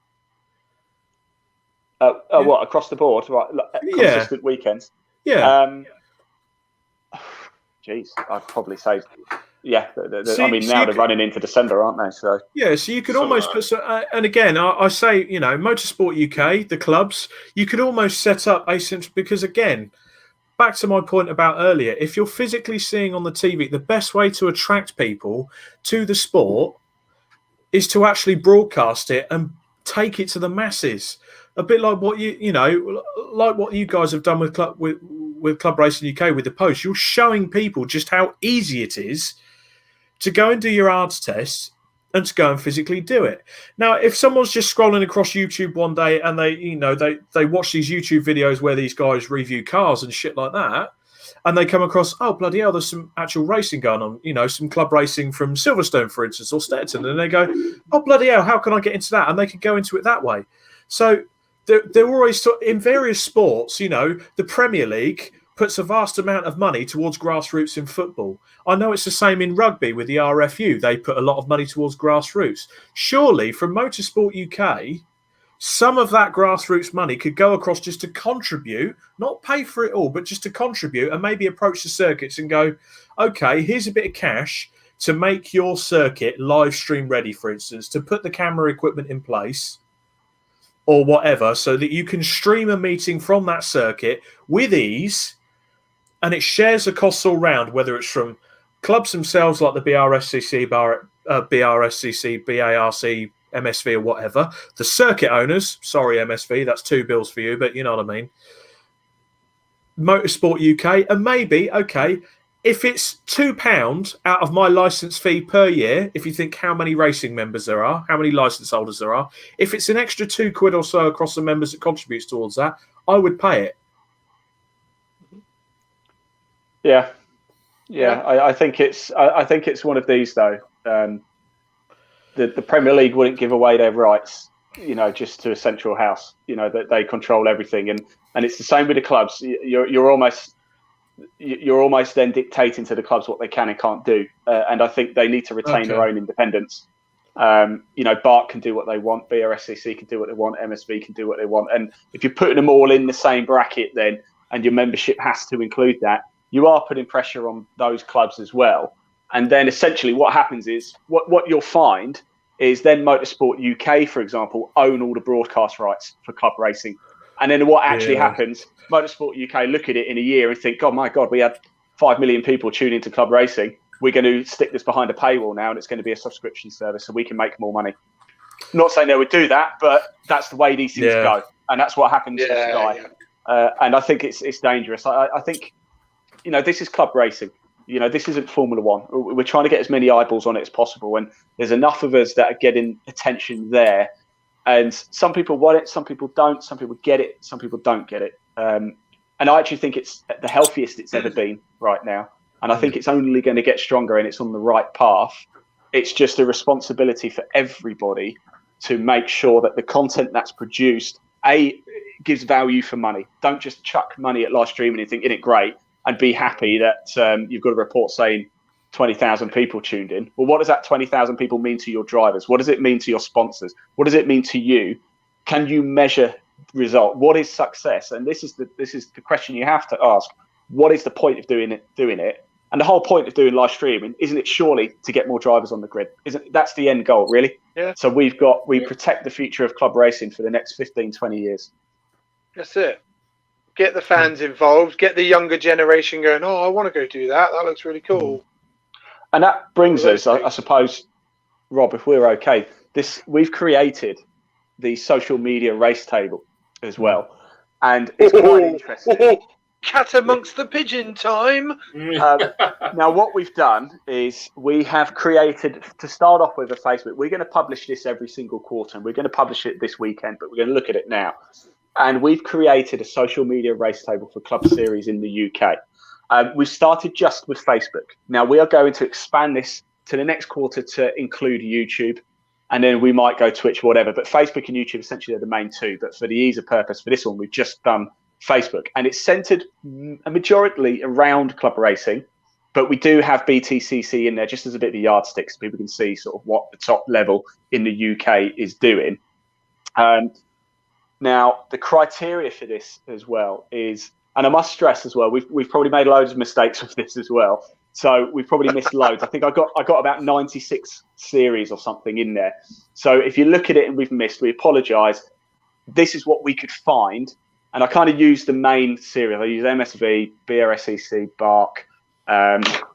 What, across the board, right? Consistent weekends. Yeah. Geez, I'd probably say, I mean, now they're running into December, aren't they? So so you could almost put. And again, I say, you know, Motorsport UK, the clubs, you could almost set up async because again, back to my point about earlier, if you're physically seeing on the TV, the best way to attract people to the sport is to actually broadcast it and take it to the masses. A bit like what like what you guys have done with Club Racing UK with the post. You're showing people just how easy it is to go and do your ARDS tests and to go and physically do it. Now, if someone's just scrolling across YouTube one day and they watch these YouTube videos where these guys review cars and shit like that, and they come across, oh, bloody hell, there's some actual racing going on, some club racing from Silverstone, for instance, or Stetson, and they go, oh, bloody hell, how can I get into that? And they can go into it that way. So they're always, in various sports, the Premier League puts a vast amount of money towards grassroots in football. I know it's the same in rugby with the RFU. They put a lot of money towards grassroots. Surely, from Motorsport UK, some of that grassroots money could go across just to contribute, not pay for it all, but just to contribute and maybe approach the circuits and go, okay, here's a bit of cash to make your circuit live stream ready, for instance, to put the camera equipment in place or whatever, so that you can stream a meeting from that circuit with ease, and it shares the costs all round, whether it's from clubs themselves like the BRSCC, BRSCC, BARC, MSV or whatever, the circuit owners, sorry MSV, that's 2 bills for you, but you know what I mean, Motorsport UK, and maybe, okay, if it's £2 out of my licence fee per year, if you think how many racing members there are, how many licence holders there are, if it's an extra £2 or so across the members that contributes towards that, I would pay it. Yeah. I think it's one of these though. The Premier League wouldn't give away their rights, just to a central house. That they control everything, and it's the same with the clubs. You're almost then dictating to the clubs what they can and can't do, and I think they need to retain their own independence. BARC can do what they want, BRSCC can do what they want, MSV can do what they want, and if you're putting them all in the same bracket, then and your membership has to include that, you are putting pressure on those clubs as well. And then essentially what happens is what you'll find is then Motorsport UK, for example, own all the broadcast rights for club racing. And then what actually happens, Motorsport UK look at it in a year and think, oh my God, we had 5 million people tune into club racing. We're going to stick this behind a paywall now, and it's going to be a subscription service so we can make more money. I'm not saying they would do that, but that's the way these things go. And that's what happens to Sky. And I think it's dangerous. I think, this is club racing. This isn't Formula One. We're trying to get as many eyeballs on it as possible, and there's enough of us that are getting attention there. And some people want it, some people don't, some people get it, some people don't get it. And I actually think it's the healthiest it's ever been right now. And I think it's only going to get stronger, and it's on the right path. It's just a responsibility for everybody to make sure that the content that's produced, gives value for money. Don't just chuck money at live streaming and think, isn't it great? And be happy that you've got a report saying 20,000 people tuned in. Well, what does that 20,000 people mean to your drivers? What does it mean to your sponsors? What does it mean to you? Can you measure result? What is success? And this is the question you have to ask. What is the point of doing it? And the whole point of doing live streaming, isn't it surely to get more drivers on the grid? That's the end goal, really? Yeah. So we protect the future of club racing for the next 15, 20 years. That's it. Get the fans involved, get the younger generation going, oh, I want to go do that. That looks really cool. And that brings us, I suppose, Rob, if we're okay, we've created the social media race table as well. And it's quite interesting. Cat amongst the pigeon time. Now, what we've done is we have created, to start off with, a Facebook. We're going to publish this every single quarter, and we're going to publish it this weekend, but we're going to look at it now. And we've created a social media race table for Club Series in the UK. We started just with Facebook. Now we are going to expand this to the next quarter to include YouTube, and then we might go Twitch, whatever. But Facebook and YouTube essentially are the main two. But for the ease of purpose for this one, we've just done Facebook, and it's centered a majority around club racing. But we do have BTCC in there just as a bit of a yardstick, so people can see sort of what the top level in the UK is doing. Now, the criteria for this as well is, and I must stress as well, we've probably made loads of mistakes with this as well. So we've probably missed loads. I think I got about 96 series or something in there. So if you look at it and we've missed, we apologise. This is what we could find, And I kind of use the main series. I use MSV, BRSEC, Bark,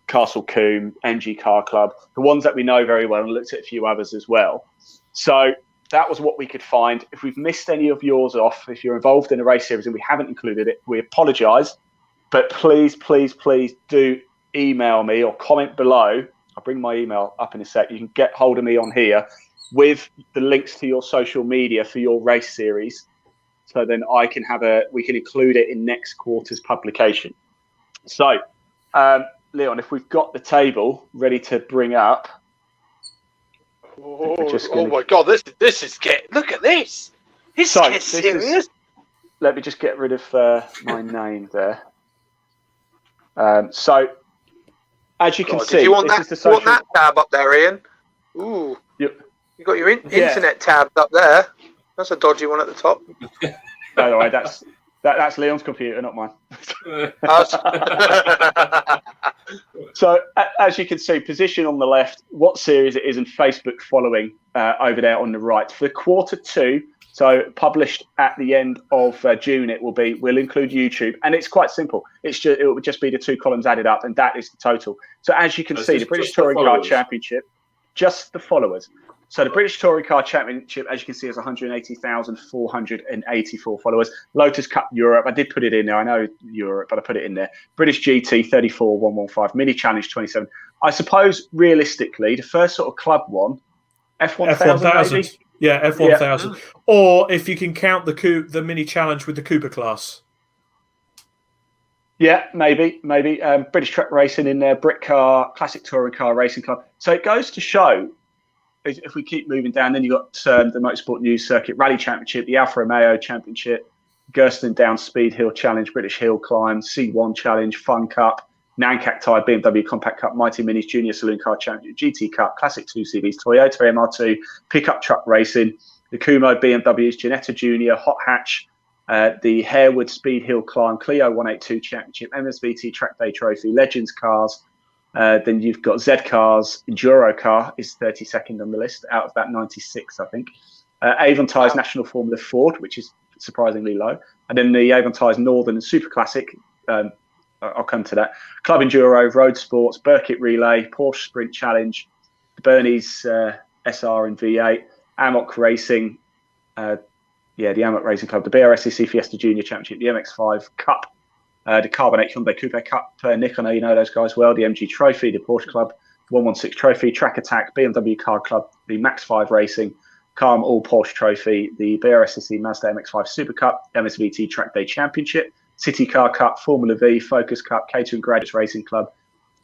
Castle Combe, MG Car Club, the ones that we know very well, and looked at a few others as well. So that was what we could find. If we've missed any of yours off, if you're involved in a race series and we haven't included it, we apologise. But please, please, please do email me or comment below. I'll bring my email up in a sec. You can get hold of me on here with the links to your social media for your race series. So then we can include it in next quarter's publication. So, Leon, if we've got the table ready to bring up. Oh my God! This is look at this. This is serious. Let me just get rid of my name there. So, as you can see, you want this that, is the want that tab up there, Ian? Ooh, you got your internet tab up there. That's a dodgy one at the top. By the way, that's Leon's computer, not mine. So, as you can see, position on the left, what series it is, and Facebook following over there on the right. For quarter 2, so published at the end of June, we'll include YouTube, and it's quite simple. It will just be the 2 columns added up, and that is the total. So, as you can see, the British Touring Car Championship, just the followers. So the British Touring Car Championship, as you can see, has 180,484 followers. Lotus Cup Europe, I did put it in there. I know Europe, but I put it in there. British GT, 34,115. Mini Challenge, 27. I suppose, realistically, the first sort of club one, F1000 maybe? Yeah, F1000. Yeah. Or if you can count the Mini Challenge with the Cooper class. Yeah, maybe. British Truck Racing in there, Brit Car, Classic Touring Car Racing Club. So it goes to show, if we keep moving down, then you've got the Motorsport News Circuit Rally Championship, the Alfa Romeo Championship, Gersten Downs Speed Hill Challenge, British Hill Climb, C1 Challenge, Fun Cup, Nankak Thai BMW Compact Cup, Mighty Minis Junior Saloon Car Championship, GT Cup, Classic 2 CVs, Toyota MR2, Pickup Truck Racing, the Kumo BMWs, Ginetta Junior, Hot Hatch, the Harewood Speed Hill Climb, Clio 182 Championship, MSVT Track Day Trophy, Legends Cars. Then you've got Z Cars, Enduro Car is 32nd on the list out of that 96, I think. Avon Tyres National Formula Ford, which is surprisingly low. And then the Avon Tyres Northern and Super Classic, I'll come to that. Club Enduro, Road Sports, Burkitt Relay, Porsche Sprint Challenge, the Bernese SR and V8, Amok Racing, the Amok Racing Club, the BRSEC Fiesta Junior Championship, the MX5 Cup, the Carbonate Hyundai Coupe Cup, Nick, I know you know those guys well, the MG Trophy, the Porsche Club, 116 Trophy, Track Attack, BMW Car Club, the Max 5 Racing, Calm All Porsche Trophy, the BRSSC Mazda MX5 Super Cup, MSVT Track Day Championship, City Car Cup, Formula V, Focus Cup, Catering Graduates Racing Club,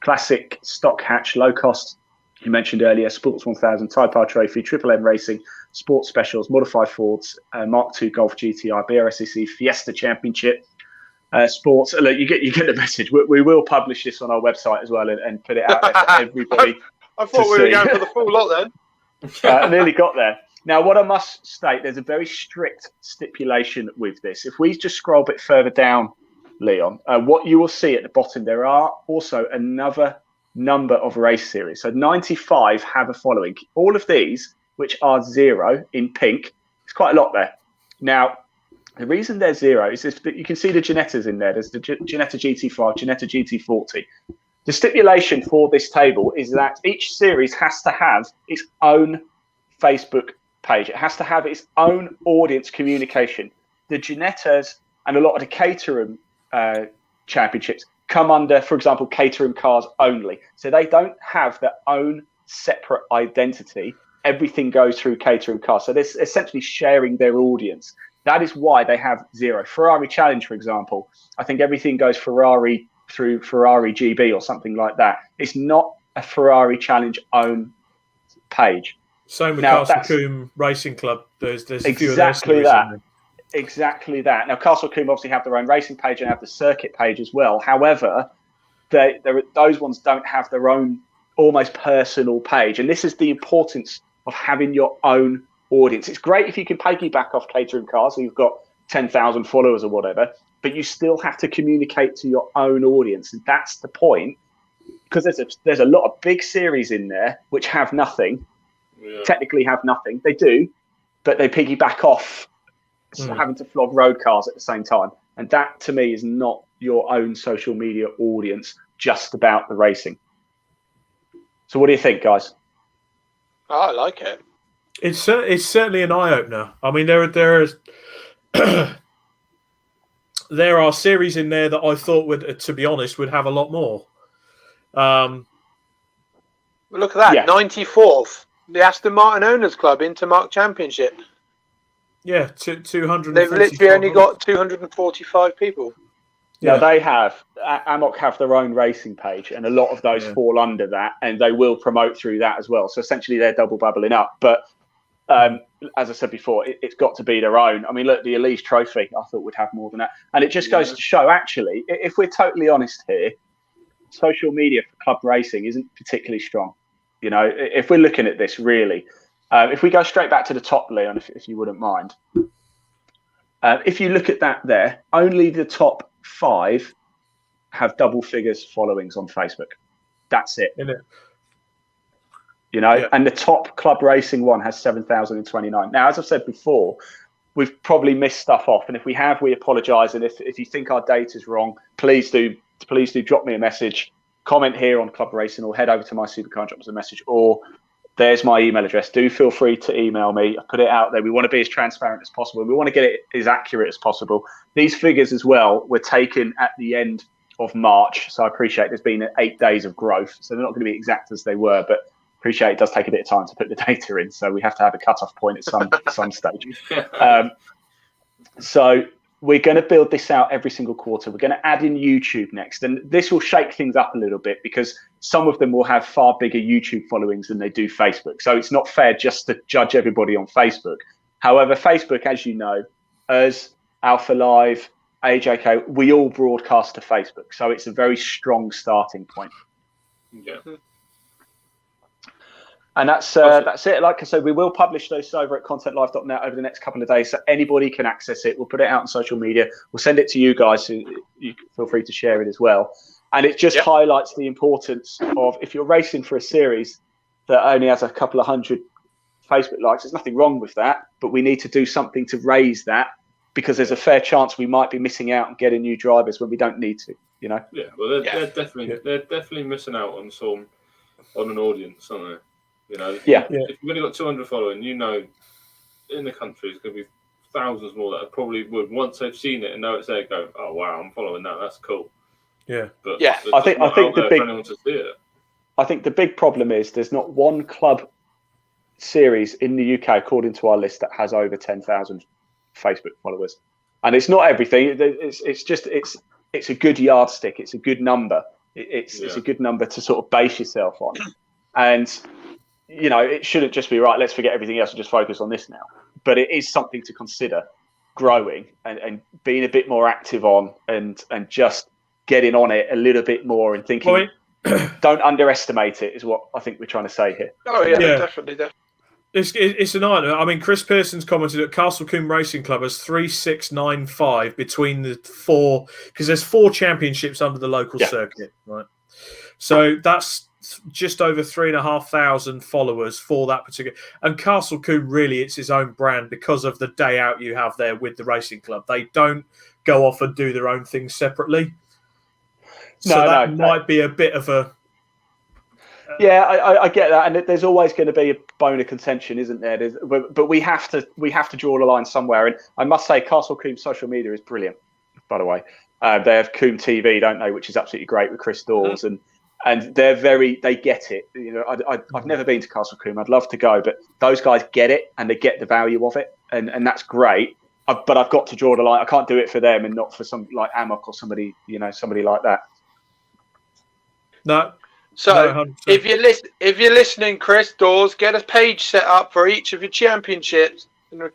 Classic Stock Hatch, Low Cost, you mentioned earlier, Sports 1000, Type R Trophy, Triple M Racing, Sports Specials, Modified Fords, Mark II Golf GTI, BRSSC Fiesta Championship, Sports. Look, you get the message. We will publish this on our website as well and put it out there for everybody. I thought we were going for the full lot then. I nearly got there. Now, what I must state, there's a very strict stipulation with this. If we just scroll a bit further down, Leon, what you will see at the bottom, there are also another number of race series. So 95 have a following. All of these, which are 0 in pink, it's quite a lot there. Now, the reason they're 0 is that you can see the Ginettas in there. There's the Ginetta GT5, Ginetta GT40. The stipulation for this table is that each series has to have its own Facebook page. It has to have its own audience communication. The Ginettas and a lot of the Caterham championships come under, for example, Caterham Cars only. So they don't have their own separate identity. Everything goes through Caterham Cars. So they're essentially sharing their audience. That is why they have 0. Ferrari Challenge, for example, I think everything goes Ferrari through Ferrari GB or something like that. It's not a Ferrari Challenge own page. Same with Castle Combe Racing Club. There's a few of those series in there. Exactly that. Now, Castle Combe obviously have their own racing page and have the circuit page as well. However, those ones don't have their own almost personal page. And this is the importance of having your own audience. It's great if you can piggyback off Caterham Cars, so you've got 10,000 followers or whatever, but you still have to communicate to your own audience. And that's the point, because there's a lot of big series in there which have nothing, technically have nothing. They do, but they piggyback off having to flog road cars at the same time. And that, to me, is not your own social media audience just about the racing. So what do you think, guys? Oh, I like it. It's certainly an eye opener. I mean, there are series in there that I thought would, to be honest, would have a lot more. Well, look at that, Yeah. 94th, the Aston Martin Owners Club Intermark Championship. Yeah, 200. They've literally only got 245 people. Now they have Amok have their own racing page, and a lot of those fall under that, and they will promote through that as well. So essentially, they're double bubbling up. But as I said before, it's got to be their own. I mean, look, the Elise Trophy I thought would have more than that, and it just goes to show. Actually, if we're totally honest here, social media for club racing isn't particularly strong. You know, if we're looking at this really, if we go straight back to the top, Leon, if you wouldn't mind. If you look at that there, only the top 5 have double figures followings on Facebook. That's it. You know, and the top club racing one has 7,029. Now, as I've said before, we've probably missed stuff off. And if we have, we apologise. And if you think our data's wrong, please do drop me a message, comment here on Club Racing, or head over to my Supercar and drop us a message, or there's my email address. Do feel free to email me. I put it out there. We want to be as transparent as possible. We want to get it as accurate as possible. These figures as well were taken at the end of March. So I appreciate there's been 8 days of growth. So they're not going to be exact as they were, but appreciate it does take a bit of time to put the data in. So we have to have a cutoff point at some stage. So we're going to build this out every single quarter. We're going to add in YouTube next. And this will shake things up a little bit because some of them will have far bigger YouTube followings than they do Facebook. So it's not fair just to judge everybody on Facebook. However, Facebook, as you know, as Alpha Live, AJK, we all broadcast to Facebook. So it's a very strong starting point. Yeah. And that's it. Like I said, we will publish those over at contentlive.net over the next couple of days, so anybody can access it. We'll put it out on social media. We'll send it to you guys, so you feel free to share it as well. And it just highlights the importance of, if you're racing for a series that only has a couple of hundred Facebook likes, there's nothing wrong with that, but we need to do something to raise that, because there's a fair chance we might be missing out on getting new drivers when we don't need to, you know? Yeah, well, they're definitely missing out on an audience, aren't they? You know, if you've only got 200 following, you know, in the country, it's going to be thousands more that probably would, once they've seen it and know it's there, go, oh wow, I'm following that. That's cool. Yeah, but I think the big problem is there's not one club series in the UK, according to our list, that has over 10,000 Facebook followers, and it's not everything. It's a good yardstick. It's a good number. It's a good number to sort of base yourself on, and. You know, it shouldn't just be right, let's forget everything else and just focus on this now. But it is something to consider, growing and being a bit more active on and just getting on it a little bit more and thinking, don't underestimate it, is what I think we're trying to say here. Oh, yeah. Definitely. It's an item. I mean, Chris Pearson's commented that Castle Combe Racing Club has 3695 between the 4, because there's 4 championships under the local circuit, right? So that's just over 3,500 followers for that particular. And Castle Combe, really, it's his own brand because of the day out you have there with the racing club. They don't go off and do their own things separately. So that might be a bit of a. I get that, and there's always going to be a bone of contention, isn't there? But we have to draw the line somewhere. And I must say, Castle Combe social media is brilliant. By the way, they have Combe TV, don't they? Which is absolutely great with Chris Dawes and they get it. You know, I've never been to Castle Combe. I'd love to go, but those guys get it and they get the value of it, and that's great. But I've got to draw the line. I can't do it for them and not for some like Amok or somebody like that. No. So if you're listening, Chris Dawes, get a page set up for each of your championships and we'll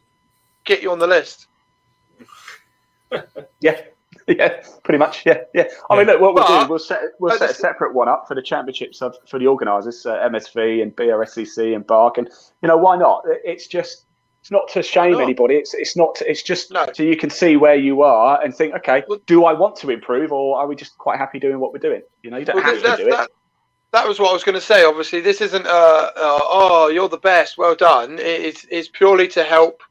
get you on the list. Yeah, pretty much. Yeah. I mean, look, what we'll do, we'll set a separate one up for the championships for the organisers, MSV and BRSCC and BARC, and why not? It's not to shame anybody. It's just so you can see where you are and think, okay, do I want to improve, or are we just quite happy doing what we're doing? You don't have to do it. That was what I was going to say. Obviously, this isn't you're the best, well done. It's purely to help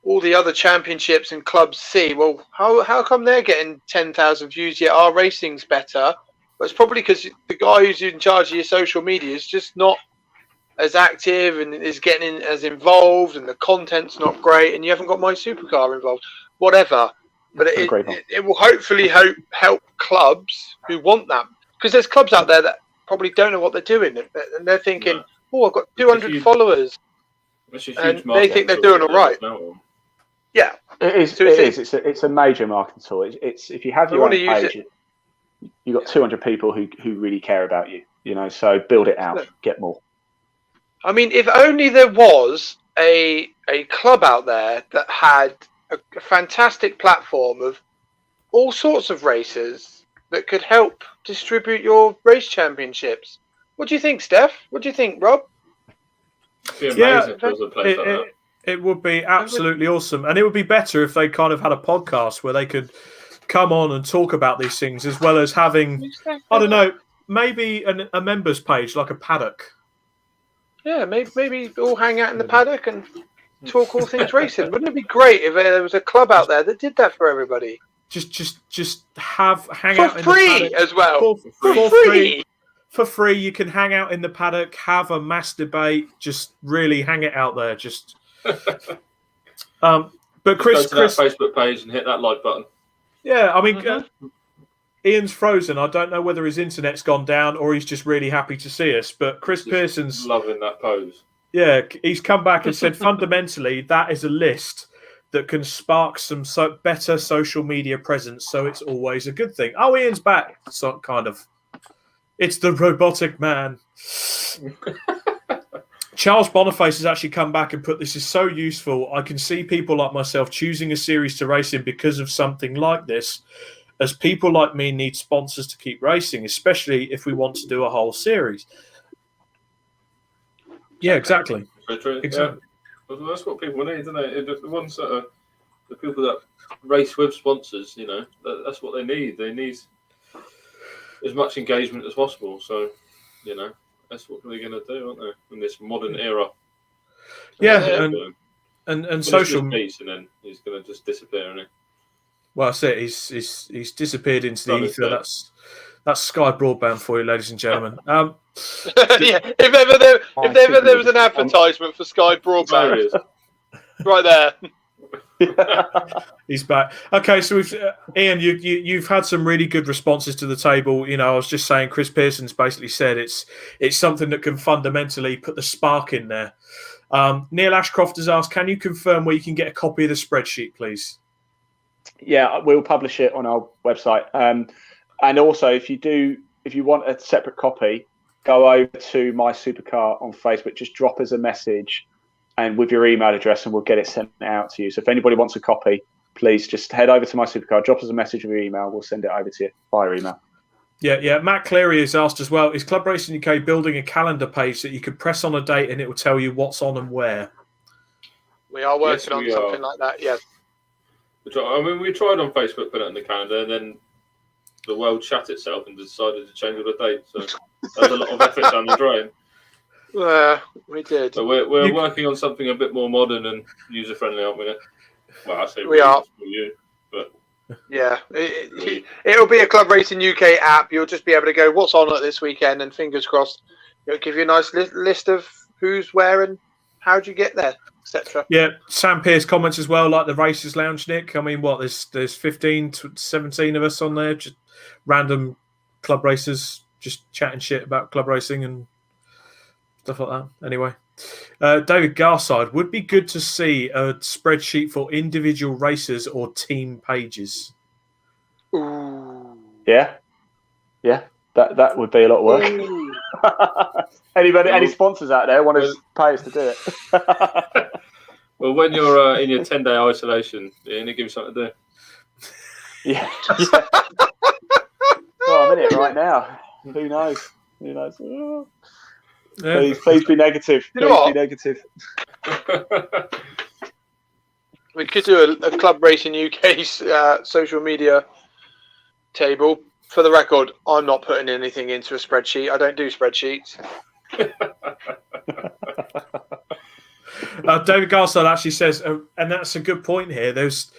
all the other championships and clubs see, well, how come they're getting 10,000 views yet our racing's better? Well, it's probably because the guy who's in charge of your social media is just not as active and is getting as involved, and the content's not great, and you haven't got my supercar involved. Whatever. But it will hopefully help clubs who want that, because there's clubs out there that probably don't know what they're doing, and they're thinking, "Oh, I've got 200 followers," and they think they're doing all right. Yeah, it is. So it's a major marketing tool. It's if you have your own page, you've got 200 people who really care about you. You know, so build it out, get more. I mean, if only there was a club out there that had a fantastic platform of all sorts of races that could help distribute your race championships. What do you think, Steph? What do you think, Rob? It'd be amazing if there was a place like that. It would be absolutely awesome. And it would be better if they kind of had a podcast where they could come on and talk about these things, as well as having, I don't know, maybe a members page, like a paddock. Yeah, maybe all hang out in the paddock and talk all things racing. Wouldn't it be great if there was a club out there that did that for everybody? Just hang for out in free the paddock as well. For free. For free, you can hang out in the paddock, have a mass debate, just really hang it out there. Just, but Chris, go to that Facebook page and hit that like button. Yeah, I mean, Ian's frozen. I don't know whether his internet's gone down or he's just really happy to see us. But Chris Pearson's loving that pose. Yeah, he's come back and said fundamentally that is a list that can spark some better social media presence. So it's always a good thing. Oh, Ian's back. So kind of. It's the robotic man. Charles Boniface has actually come back and put, this is so useful. I can see people like myself choosing a series to race in because of something like this, as people like me need sponsors to keep racing, especially if we want to do a whole series. Yeah, exactly. Exactly. Yeah. Well, that's what people need, isn't it? The ones that are the people that race with sponsors, you know, that's what they need. They need as much engagement as possible. So, you know, that's what we're going to do, aren't they, in this modern era? Yeah, and social media, and then he's going to just disappear, isn't he? Well, that's it. He's disappeared into the ether. That's Sky Broadband for you, ladies and gentlemen. Yeah, if ever there was an advertisement for Sky Broadband, right there. He's back. Okay, so Ian, you've had some really good responses to the table. You know, I was just saying, Chris Pearson's basically said it's something that can fundamentally put the spark in there. Neil Ashcroft has asked, can you confirm where you can get a copy of the spreadsheet, please? Yeah, we'll publish it on our website. And also, if you want a separate copy, go over to My Supercar on Facebook. Just drop us a message and with your email address, and we'll get it sent out to you. So if anybody wants a copy, please just head over to My Supercar, drop us a message with your email. We'll send it over to you via email. Yeah. Matt Cleary has asked as well, is Club Racing UK building a calendar page that you could press on a date and it will tell you what's on and where? We are working on something like that, yes. I mean, we tried on Facebook, put it in the calendar, and then the world shut itself and decided to change all the dates. So there's a lot of effort down the drain. We did. So we're working on something a bit more modern and user friendly, aren't we? Well, I say we are. For you, but yeah, it'll be a Club Racing UK app. You'll just be able to go, what's on at this weekend, and fingers crossed, it'll give you a nice list of who's where and how'd you get there, etc. Yeah, Sam Pierce comments as well, like the Racers Lounge, Nick. I mean, what, there's 15 to 17 of us on there, just random club racers, just chatting shit about club racing and stuff like that. Anyway, David Garside, would be good to see a spreadsheet for individual racers or team pages. Ooh. Yeah, that would be a lot of work. Any sponsors out there want to pay us to do it? Well, when you're in your 10-day isolation, you give you something to do. Yeah. Well, I'm in it right now. Who knows? Oh. Yeah. Please be negative. You know what? Be negative. We could do a Club Racing UK social media table. For the record, I'm not putting anything into a spreadsheet. I don't do spreadsheets. David Garstone actually says, and that's a good point here. There's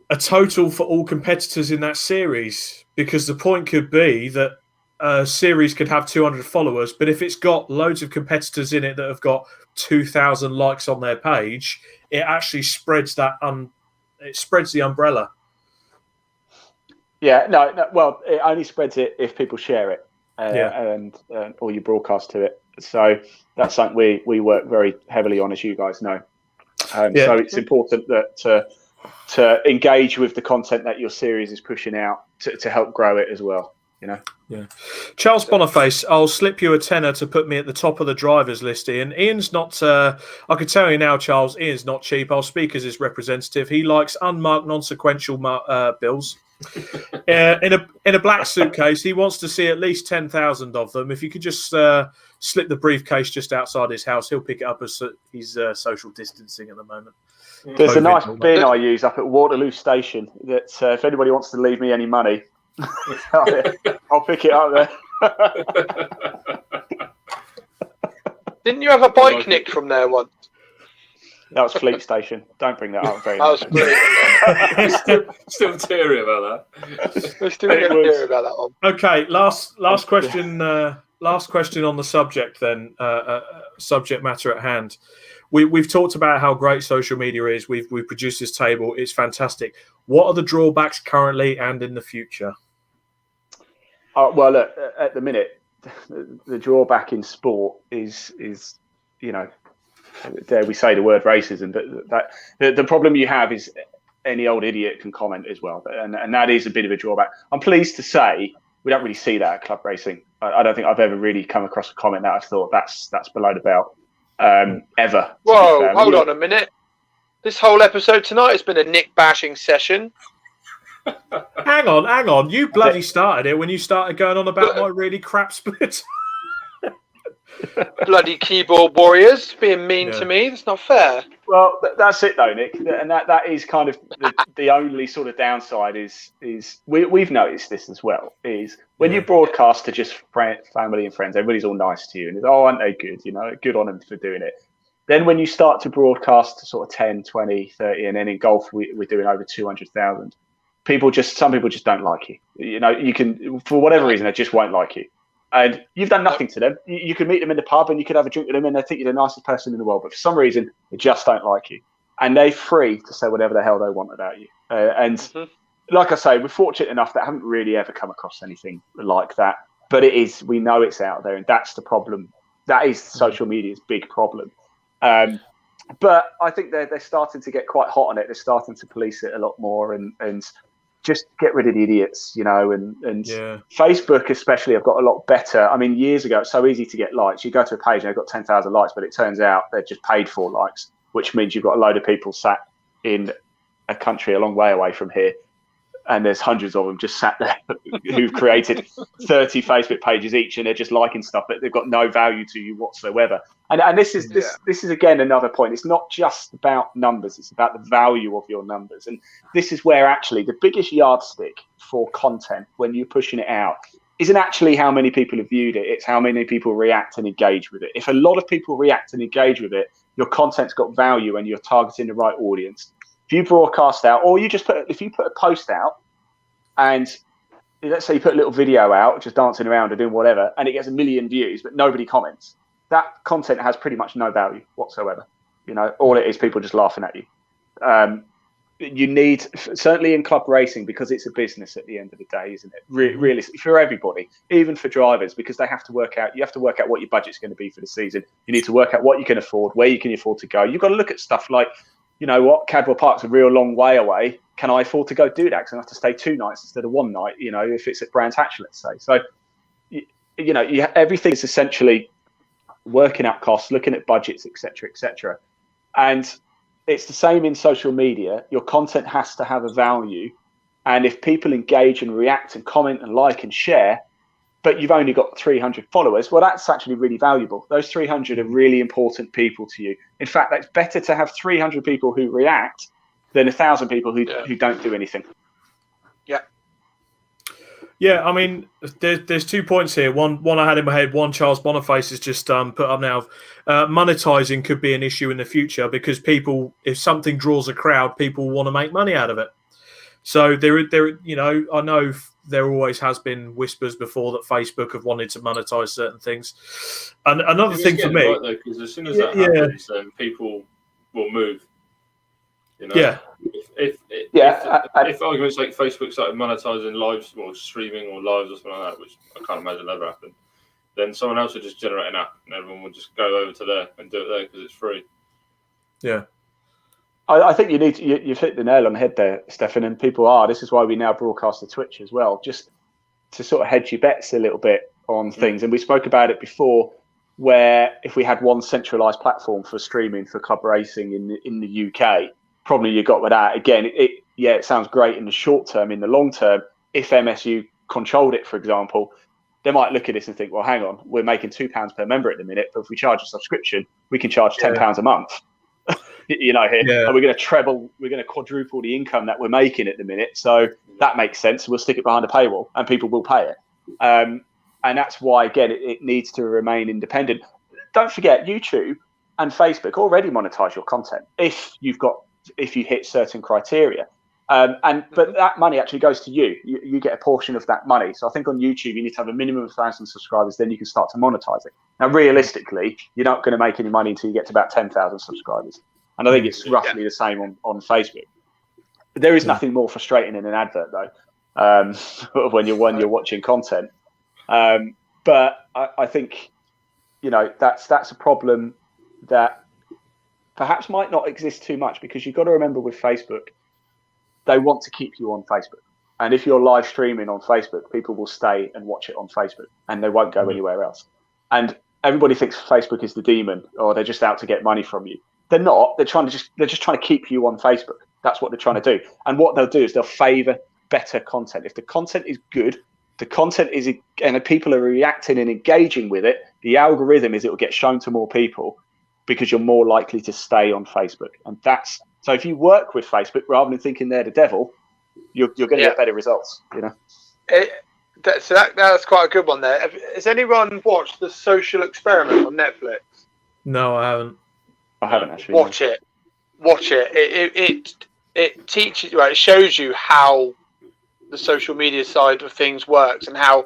a total for all competitors in that series, because the point could be that a series could have 200 followers, but if it's got loads of competitors in it that have got 2,000 likes on their page, it actually spreads that it spreads the umbrella. Yeah, no, well, it only spreads it if people share it and or you broadcast to it. So that's something we work very heavily on, as you guys know. So it's important that to engage with the content that your series is pushing out to help grow it as well. Yeah. Charles Boniface, I'll slip you a tenner to put me at the top of the drivers list, Ian. Ian's not, I can tell you now, Charles, Ian's not cheap. I'll speak as his representative. He likes unmarked, non-sequential bills. In a black suitcase. He wants to see at least 10,000 of them. If you could just slip the briefcase just outside his house, he'll pick it up as he's social distancing at the moment. There's a nice bin I use up at Waterloo Station that if anybody wants to leave me any money, I'll pick it up there. Didn't you have a bike nicked from there once? That was Fleet Station. Don't bring that up very much. still teary about that. We're still teary about that one. Okay, last question. Last question on the subject then. Subject matter at hand. We've talked about how great social media is. We've produced this table. It's fantastic. What are the drawbacks currently and in the future? Well, look, at the minute, the drawback in sport is dare we say the word racism, but the problem you have is any old idiot can comment as well, and that is a bit of a drawback. I'm pleased to say we don't really see that at club racing. I don't think I've ever really come across a comment that I've thought that's below the belt ever. Whoa, hold on a minute. This whole episode tonight has been a Nick bashing session. Hang on. You bloody started it when you started going on about my really crap split. Bloody keyboard warriors being mean to me. That's not fair. Well, that's it though, Nick, and that is kind of the only sort of downside is we've noticed this as well, is when you broadcast to just family and friends, everybody's all nice to you and aren't they good, good on them for doing it. Then when you start to broadcast to sort of 10, 20, 30, and then in golf we're doing over 200,000, some people just don't like you. You can, for whatever reason, they just won't like you. And you've done nothing to them. You could meet them in the pub and you could have a drink with them and they think you're the nicest person in the world. But for some reason, they just don't like you. And they're free to say whatever the hell they want about you. Like I say, we're fortunate enough that I haven't really ever come across anything like that. But we know it's out there. And that's the problem. That is social media's big problem. But I think they're starting to get quite hot on it. They're starting to police it a lot more and just get rid of the idiots, and Facebook especially have got a lot better. I mean, years ago, it's so easy to get likes. You go to a page and they've got 10,000 likes, but it turns out they're just paid for likes, which means you've got a load of people sat in a country a long way away from here. And there's hundreds of them just sat there who've created 30 Facebook pages each, and they're just liking stuff, but they've got no value to you whatsoever. And this is again another point. It's not just about numbers; it's about the value of your numbers. And this is where actually the biggest yardstick for content when you're pushing it out isn't actually how many people have viewed it; it's how many people react and engage with it. If a lot of people react and engage with it, your content's got value, and you're targeting the right audience. If you broadcast out, or if you put a post out, and let's say you put a little video out, just dancing around or doing whatever, and it gets 1 million views, but nobody comments, that content has pretty much no value whatsoever. All it is people just laughing at you. You need, certainly in club racing, because it's a business at the end of the day, isn't it? Really, for everybody, even for drivers, because you have to work out what your budget's going to be for the season. You need to work out what you can afford, where you can afford to go. You've got to look at stuff like, Cadwell Park's a real long way away. Can I afford to go do that? Because I have to stay 2 nights instead of 1 night, if it's at Brands Hatch, let's say. So, everything is essentially working out costs, looking at budgets, etc., etc. And it's the same in social media. Your content has to have a value. And if people engage and react and comment and like and share, but you've only got 300 followers, well, that's actually really valuable. Those 300 are really important people to you. In fact, it's better to have 300 people who react than 1,000 people who don't do anything. Yeah, I mean, there's 2 points here. One I had in my head. One, Charles Boniface has just put up now. Monetizing could be an issue in the future because people, if something draws a crowd, people want to make money out of it. So there, I know there always has been whispers before that Facebook have wanted to monetize certain things. And another thing for me, right, though, because as soon as that happens, then people will move. Yeah. If arguments like Facebook started monetizing lives or streaming or lives or something like that, which I can't imagine ever happen, then someone else would just generate an app and everyone would just go over to there and do it there because it's free. Yeah. I think you've hit the nail on the head there, Stefan, and people are. This is why we now broadcast to Twitch as well, just to sort of hedge your bets a little bit on things. And we spoke about it before, where if we had one centralized platform for streaming for club racing in the UK, probably you got with that. Again, it sounds great in the short term. In the long term, if MSU controlled it, for example, they might look at this and think, well, hang on, we're making £2 per member at the minute, but if we charge a subscription, we can charge £10 a month. Here, and we're going to quadruple the income that we're making at the minute. So that makes sense. We'll stick it behind a paywall and people will pay it. And that's why, again, it needs to remain independent. Don't forget, YouTube and Facebook already monetize your content if you hit certain criteria. But that money actually goes to you. You get a portion of that money. So I think on YouTube, you need to have a minimum of 1,000 subscribers, then you can start to monetize it. Now, realistically, you're not going to make any money until you get to about 10,000 subscribers. And I think it's roughly the same on Facebook. There is nothing more frustrating in an advert, though, when you're watching content. But I think, that's a problem that perhaps might not exist too much, because you've got to remember with Facebook, they want to keep you on Facebook. And if you're live streaming on Facebook, people will stay and watch it on Facebook and they won't go anywhere else. And everybody thinks Facebook is the demon or they're just out to get money from you. They're not. They're just trying to keep you on Facebook. That's what they're trying to do. And what they'll do is they'll favor better content. If the content is good, and people are reacting and engaging with it, the algorithm is it will get shown to more people because you're more likely to stay on Facebook. And so if you work with Facebook rather than thinking they're the devil, you're going to get better results. That's quite a good one there. Has anyone watched The Social Experiment on Netflix? No, I haven't. I haven't actually. Watch it. It teaches you. It shows you how the social media side of things works and how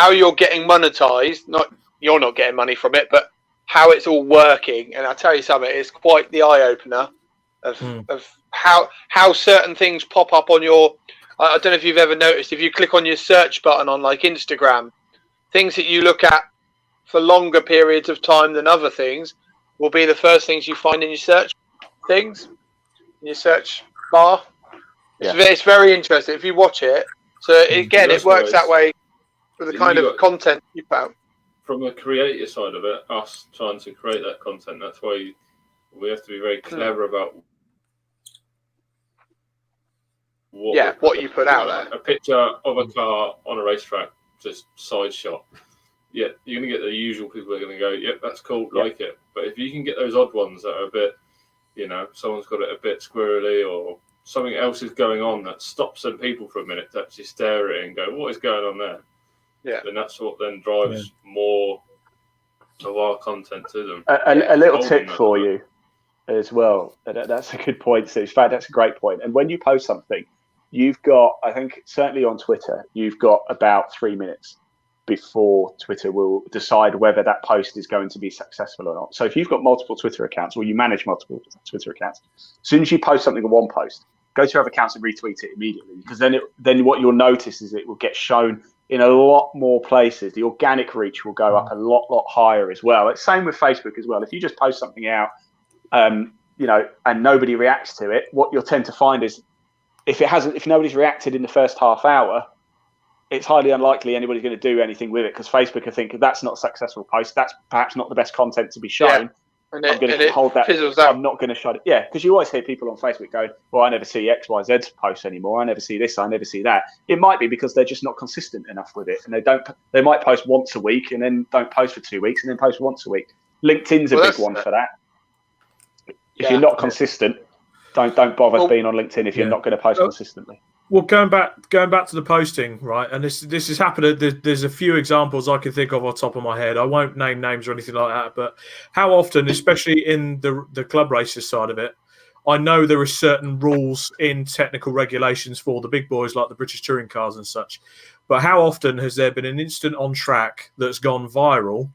you're getting monetized. You're not getting money from it, but how it's all working. And I'll tell you something, it's quite the eye opener of how certain things pop up on your. I don't know if you've ever noticed, if you click on your search button on like Instagram, things that you look at for longer periods of time than other things will be the first things you find in your search bar. It's very interesting if you watch it. So again, it works that way for the kind of content you put out. From the creator side of it, us trying to create that content, that's why we have to be very clever about what you put out there. A picture of a car on a racetrack, just side shot. Yeah, you're going to get the usual people who are going to go, yep, that's cool, like it. But if you can get those odd ones that are a bit, someone's got it a bit squirrely or something else is going on that stops some people for a minute to actually stare at it and go, what is going on there? Yeah. Then that's what then drives more of our content to them. A little tip for you as well. That's a good point, Steve. In fact, that's a great point. And when you post something, you've got, I think, certainly on Twitter, you've got about 3 minutes before Twitter will decide whether that post is going to be successful or not. So if you've got multiple Twitter accounts or you manage multiple Twitter accounts, as soon as you post something in one post, go to your other accounts and retweet it immediately, because then what you'll notice is it will get shown in a lot more places. The organic reach will go up a lot higher as well. It's same with Facebook as well. If you just post something out, and nobody reacts to it, what you'll tend to find is if nobody's reacted in the first half hour, it's highly unlikely anybody's going to do anything with it, because Facebook will think that's not a successful post. That's perhaps not the best content to be shown. Yeah. I'm going to hold that. I'm not going to show it. Yeah, because you always hear people on Facebook going, well, I never see XYZ posts anymore. I never see this. I never see that. It might be because they're just not consistent enough with it. And they might post once a week and then don't post for 2 weeks and then post once a week. LinkedIn's a big one for that. If you're not consistent, don't bother being on LinkedIn if you're not going to post consistently. Well, going back to the posting, right? And this has happened. There's a few examples I can think of off the top of my head. I won't name names or anything like that, but how often, especially in the club races side of it, I know there are certain rules in technical regulations for the big boys like the British touring cars and such. But how often has there been an incident on track that's gone viral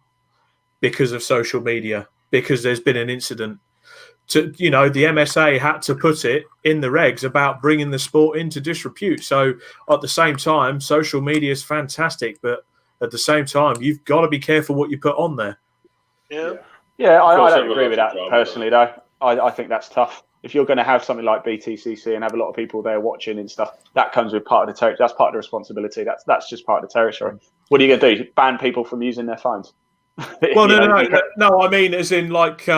because of social media? Because there's been an incident. The MSA had to put it in the regs about bringing the sport into disrepute. So at the same time, social media is fantastic, but at the same time, you've got to be careful what you put on there. Yeah, I don't agree with that personally, though. I think that's tough. If you're going to have something like BTCC and have a lot of people there watching and stuff, that comes with part of the territory. That's part of the responsibility. That's just part of the territory. What are you going to do? Ban people from using their phones? Well, no. I mean, as in like.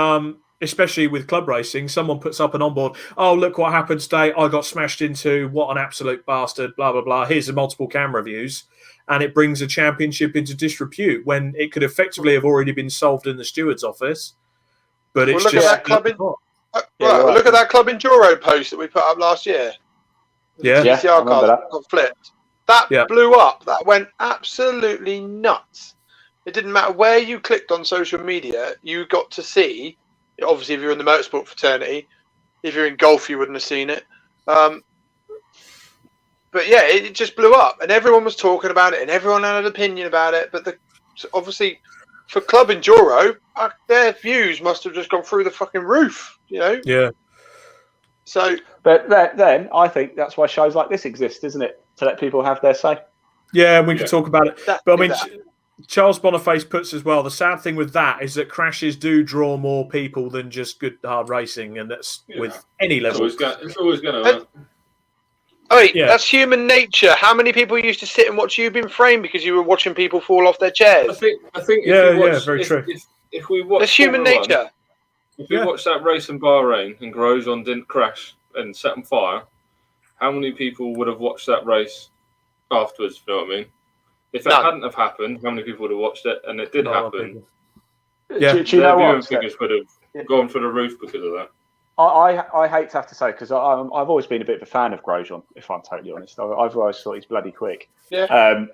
Especially with club racing, someone puts up an onboard. Oh, look what happened today. I got smashed into. What an absolute bastard, blah, blah, blah. Here's the multiple camera views. And it brings a championship into disrepute when it could effectively have already been solved in the steward's office. But it's look just... at that club look at that Club Enduro post that we put up last year. Yeah. PCR cars got flipped. That blew up. That went absolutely nuts. It didn't matter where you clicked on social media, you got to see... Obviously, if you're in the motorsport fraternity, if you're in golf, you wouldn't have seen it. But yeah, it just blew up, and everyone was talking about it, and everyone had an opinion about it. But obviously, for Club Enduro, their views must have just gone through the fucking roof, Yeah. So, but then I think that's why shows like this exist, isn't it? To let people have their say. Yeah, and we can talk about it. But I mean. Charles Boniface puts as well, the sad thing with that is that crashes do draw more people than just good hard racing, and that's with any level. It's always going to. That's human nature. How many people used to sit and watch you being framed because you were watching people fall off their chairs? I think. Very true. If we watch, that's human nature. If we watched that race in Bahrain and Grosjean didn't crash and set on fire, how many people would have watched that race afterwards? You know what I mean? If it hadn't have happened, how many people would have watched it? And it did happen. Yeah. Do you know viewing what? figures would have gone through the roof because of that. I hate to have to say, because I've always been a bit of a fan of Grosjean, if I'm totally honest. I've always thought he's bloody quick. Yeah.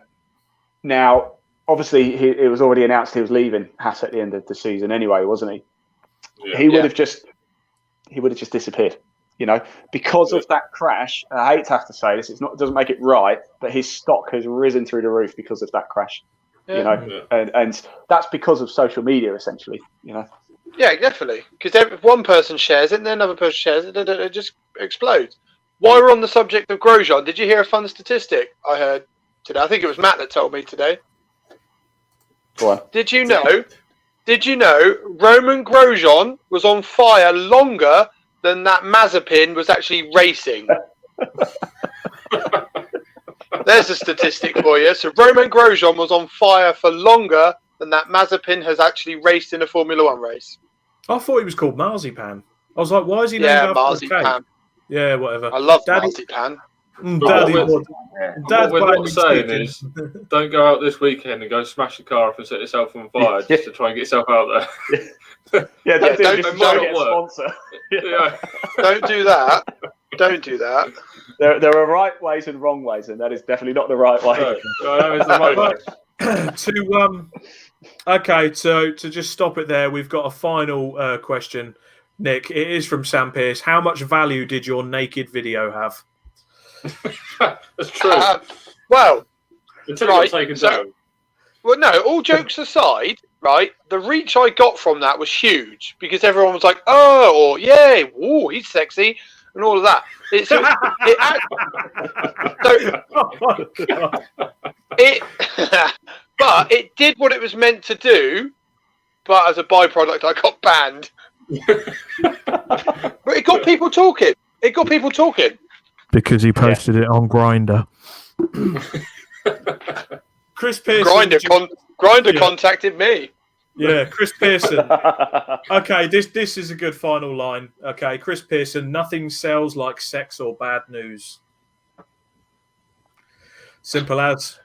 Now, obviously, it was already announced he was leaving Haas at the end of the season anyway, wasn't he? Yeah. He would have just disappeared. Because of that crash. I hate to have to say this; it doesn't make it right, but his stock has risen through the roof because of that crash. And that's because of social media, essentially. Yeah, definitely. Because if one person shares it, and then another person shares it, it just explodes. While we're on the subject of Grosjean, did you hear a fun statistic I heard today? I think it was Matt that told me today. What? Did you know Roman Grosjean was on fire longer than that Mazepin was actually racing? There's a statistic for you. So Roman Grosjean was on fire for longer than that Mazepin has actually raced in a Formula One race. I thought he was called Marzipan. I was like, why is he named after Marzipan? Yeah, whatever. I love Marzipan. What we're not saying is, don't go out this weekend and go smash the car up and set yourself on fire just to try and get yourself out there. Don't get a sponsor. Don't do that. Don't do that. There are right ways and wrong ways, and that is definitely not the right way. No, that is the right way. To just stop it there, we've got a final question, Nick. It is from Sam Pierce. How much value did your naked video have? That's true. Until it was taken down. Well, no, all jokes aside, right, the reach I got from that was huge because everyone was like, oh, or yay, whoa, he's sexy, and all of that. But it did what it was meant to do, but as a byproduct, I got banned. But it got people talking. Because he posted it on Grindr. Chris Pearson. Grindr contacted me. Yeah, Chris Pearson. Okay, this is a good final line. Okay, Chris Pearson. Nothing sells like sex or bad news. Simple as.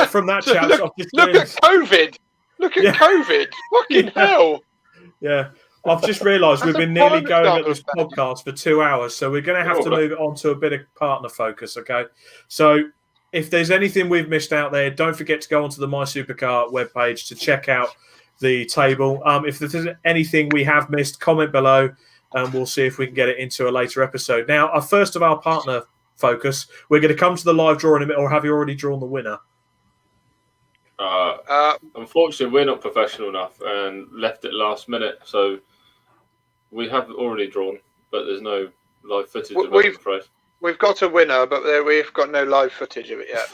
From that chat, look at COVID. Look at COVID. Fucking hell. Yeah. I've just realised we've That's a been nearly prime going at example this of that. podcast for 2 hours, so we're going to have to move it on to a bit of partner focus, okay? So if there's anything we've missed out there, don't forget to go onto the My Supercar webpage to check out the table. If there's anything we have missed, comment below, and we'll see if we can get it into a later episode. Now, our first of our partner focus, we're going to come to the live draw in a minute, or have you already drawn the winner? Unfortunately, we're not professional enough and left it last minute, so we have already drawn, but there's no live footage of it, I'm afraid. We've got a winner, but we've got no live footage of it yet.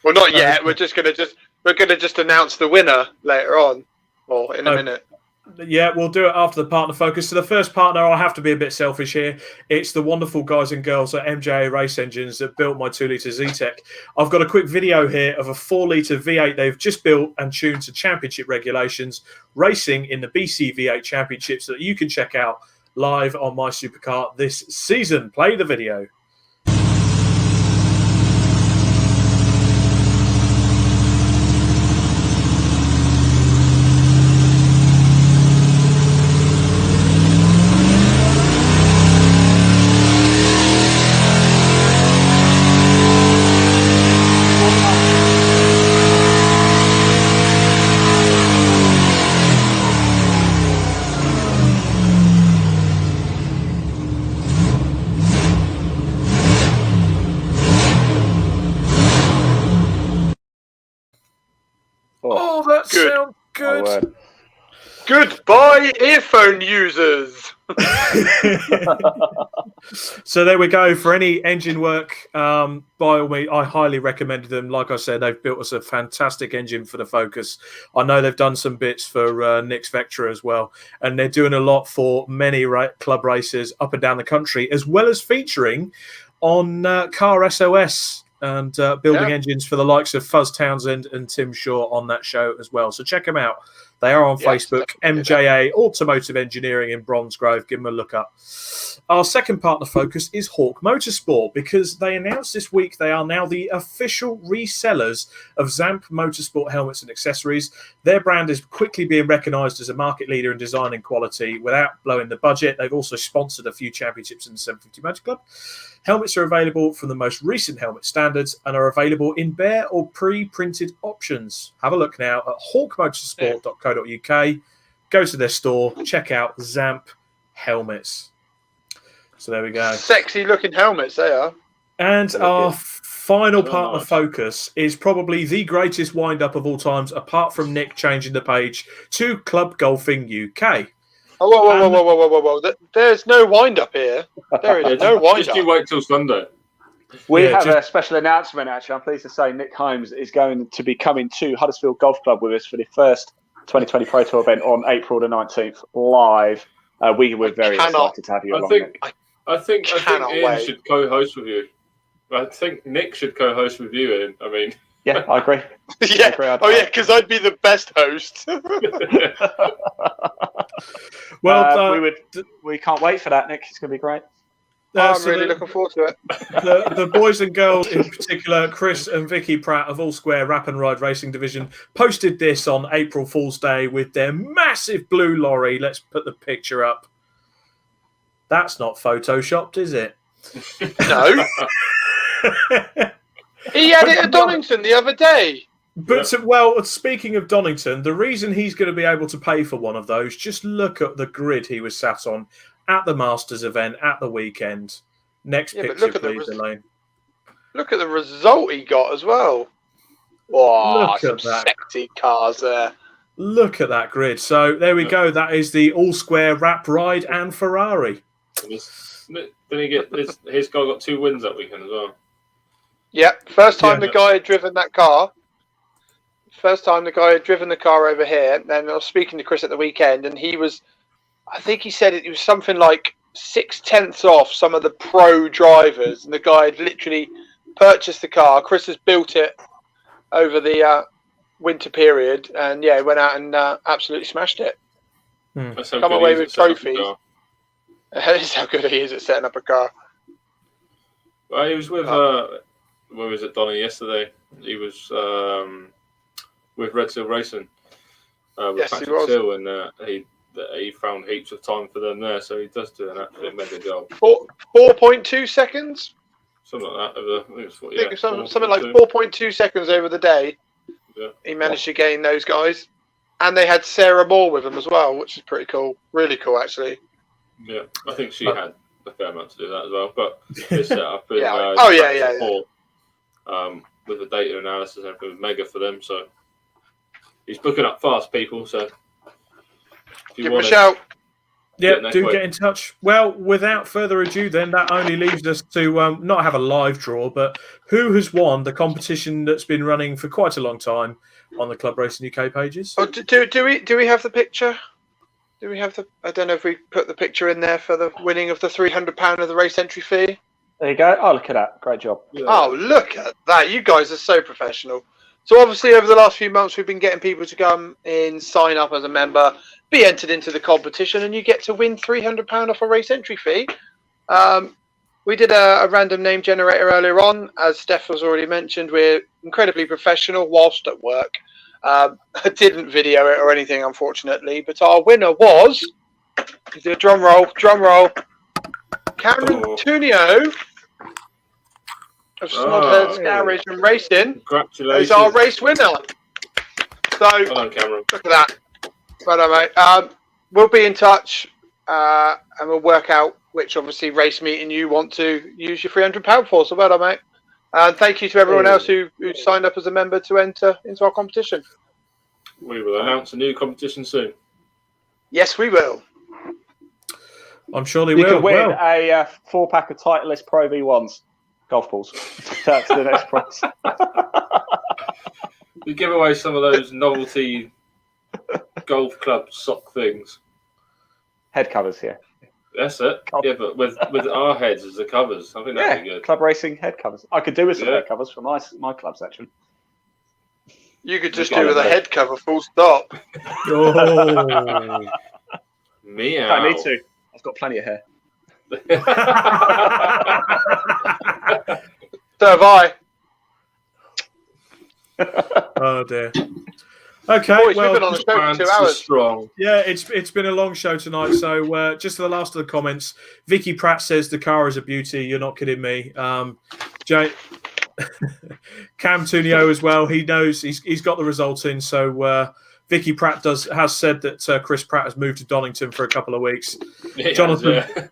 Well, not yet. We're gonna just announce the winner later on, or in a minute. Yeah, we'll do it after the partner focus. So the first partner, I'll have to be a bit selfish here. It's the wonderful guys and girls at MJA Race Engines that built my 2-litre Z-Tech. I've got a quick video here of a 4-litre V8 they've just built and tuned to championship regulations, racing in the BC V8 Championships that you can check out live on My Supercar this season. Play the video. Oh, that sounds good. Goodbye, earphone users. So there we go. For any engine work, by all means, I highly recommend them. Like I said, they've built us a fantastic engine for the Focus. I know they've done some bits for Nick's Vectra as well, and they're doing a lot for many club races up and down the country, as well as featuring on Car SOS and building engines for the likes of Fuzz Townsend and Tim Shaw on that show as well. So check them out. They are on Facebook, MJA Automotive Engineering in Bromsgrove. Give them a look up. Our second partner focus is Hawk Motorsport, because they announced this week they are now the official resellers of Zamp Motorsport helmets and accessories. Their brand is quickly being recognised as a market leader in design and quality without blowing the budget. They've also sponsored a few championships in the 750 Motor Club. Helmets are available from the most recent helmet standards and are available in bare or pre-printed options. Have a look now at hawkmotorsport.co.uk. Go to their store, check out Zamp helmets. So there we go. Sexy looking helmets they are. And our final partner focus is probably the greatest wind-up of all times, apart from Nick changing the page to Club Golfing UK. Oh, whoa. There's no wind-up here. There is no wind-up. Just you wait till Sunday. We have a special announcement, actually. I'm pleased to say Nick Holmes is going to be coming to Huddersfield Golf Club with us for the first 2020 Pro Tour event on April the 19th, live. We're very excited to have you along, Nick. I think Ian should co-host with you. I think Nick should co-host with you, Ian. I mean... Yeah, I agree. Because I'd be the best host. Well, we can't wait for that, Nick. It's going to be great. I'm really looking forward to it. The boys and girls in particular, Chris and Vicky Pratt of All Square Rap and Ride Racing Division, posted this on April Fool's Day with their massive blue lorry. Let's put the picture up. That's not photoshopped, is it? No. He had it at Donington the other day. But speaking of Donington, the reason he's going to be able to pay for one of those, just look at the grid he was sat on at the Masters event at the weekend. Next picture, please, Elaine. Look at the result he got as well. Wow, some sexy cars there. Look at that grid. So there we go. That is the All Square Rap Ride and Ferrari. Didn't he get his guy got 2 wins that weekend as well? Yeah, first time the guy had driven that car. First time the guy had driven the car over here. Then I was speaking to Chris at the weekend, and he was, I think he said it was something like 0.6 off some of the pro drivers, and the guy had literally purchased the car. Chris has built it over the winter period, and went out and absolutely smashed it. Come away with trophies. That is how good he is at setting up a car. Well, he was with where was it, Donny, yesterday? He was with Red Seal Racing with Patrick Seal, and that he found heaps of time for them there, so he does do an absolute mega job. 4.2 seconds. Something like that. I think it's I think something like 4.2 seconds over the day. Yeah. He managed to gain those guys, and they had Sarah Moore with them as well, which is pretty cool. Really cool, actually. Yeah, I think she had a fair amount to do that as well. But it's set up in support, with the data analysis and everything was mega for them. So he's booking up fast, people. So if you give him a shout. Yeah, do get in touch. Well, without further ado, then that only leaves us to not have a live draw, but who has won the competition that's been running for quite a long time on the Club Racing UK pages? Oh, do we have the picture? Do we have the? I don't know if we put the picture in there for the winning of the £300 of the race entry fee. There you go. Oh, look at that! Great job. Yeah. Oh, look at that! You guys are so professional. So obviously, over the last few months, we've been getting people to come in, sign up as a member, be entered into the competition, and you get to win £300 off a race entry fee. We did a random name generator earlier on. As Steph has already mentioned, we're incredibly professional whilst at work. I didn't video it or anything, unfortunately, but our winner was, the drum roll, Cameron Tunio of Snodheads Garage and Racing. Congratulations. Is our race winner. So, Well done, Cameron. look at that. Well done, mate. We'll be in touch and we'll work out which, obviously, race meeting you want to use your £300 for. So, well done, mate. And thank you to everyone else who signed up as a member to enter into our competition. We will announce a new competition soon. Yes, we will. I'm sure they You will. can win a 4-pack of Titleist Pro V1s golf balls. That's the next prize. We give away some of those novelty golf club sock things. Head covers here. That's it. Yeah, but with our heads as the covers, I think that'd be good. Club Racing head covers. I could do with some head covers for my clubs, actually. You could just do with a head cover, full stop. Oh. Meow. I need to. I've got plenty of hair. So have I. Oh dear. Okay, Boys, well, we've been on the show for 2 hours. Strong. yeah, it's been a long show tonight. So just to the last of the comments, Vicky Pratt says the car is a beauty. You're not kidding me. Cam Tunio as well. He knows he's got the results in. So Vicky Pratt has said that Chris Pratt has moved to Donington for a couple of weeks. Jonathan.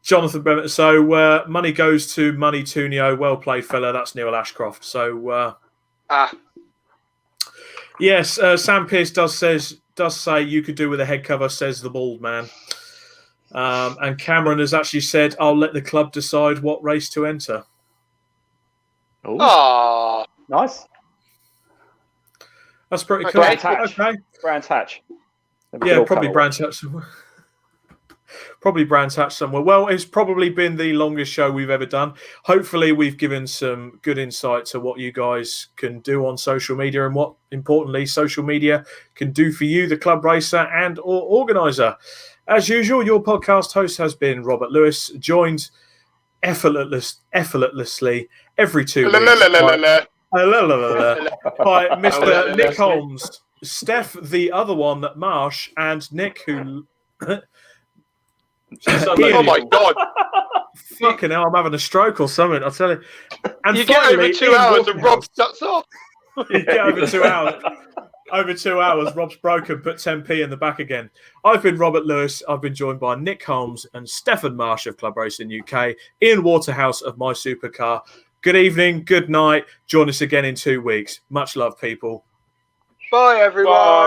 Jonathan Bennett. So money goes to Money Tunio. Well played, fella. That's Neil Ashcroft. So yes, Sam Pearce does say you could do with a head cover, says the bald man. And Cameron has actually said, I'll let the club decide what race to enter. Oh, Nice. That's pretty cool. Brands Hatch. Okay. Brands Hatch. Yeah, probably Brands Hatch somewhere. Probably Brands Hatch somewhere. Well, it's probably been the longest show we've ever done. Hopefully, we've given some good insight to what you guys can do on social media and what, importantly, social media can do for you, the club racer and or organizer. As usual, your podcast host has been Robert Lewis, joined effortlessly every 2 weeks by Mr. Nick Holmes, Steph, the other one, Marsh, and Nick, who... oh my God. Fucking hell, I'm having a stroke or something, I'll tell you. And You get over 2 hours and Rob shuts off. You get over 2 hours. Over 2 hours, Rob's broken, put 10p in the back again. I've been Robert Lewis. I've been joined by Nick Holmes and Stefan Marsh of Club Racing UK, Ian Waterhouse of My Supercar. Good evening, good night. Join us again in 2 weeks. Much love, people. Bye, everyone. Bye.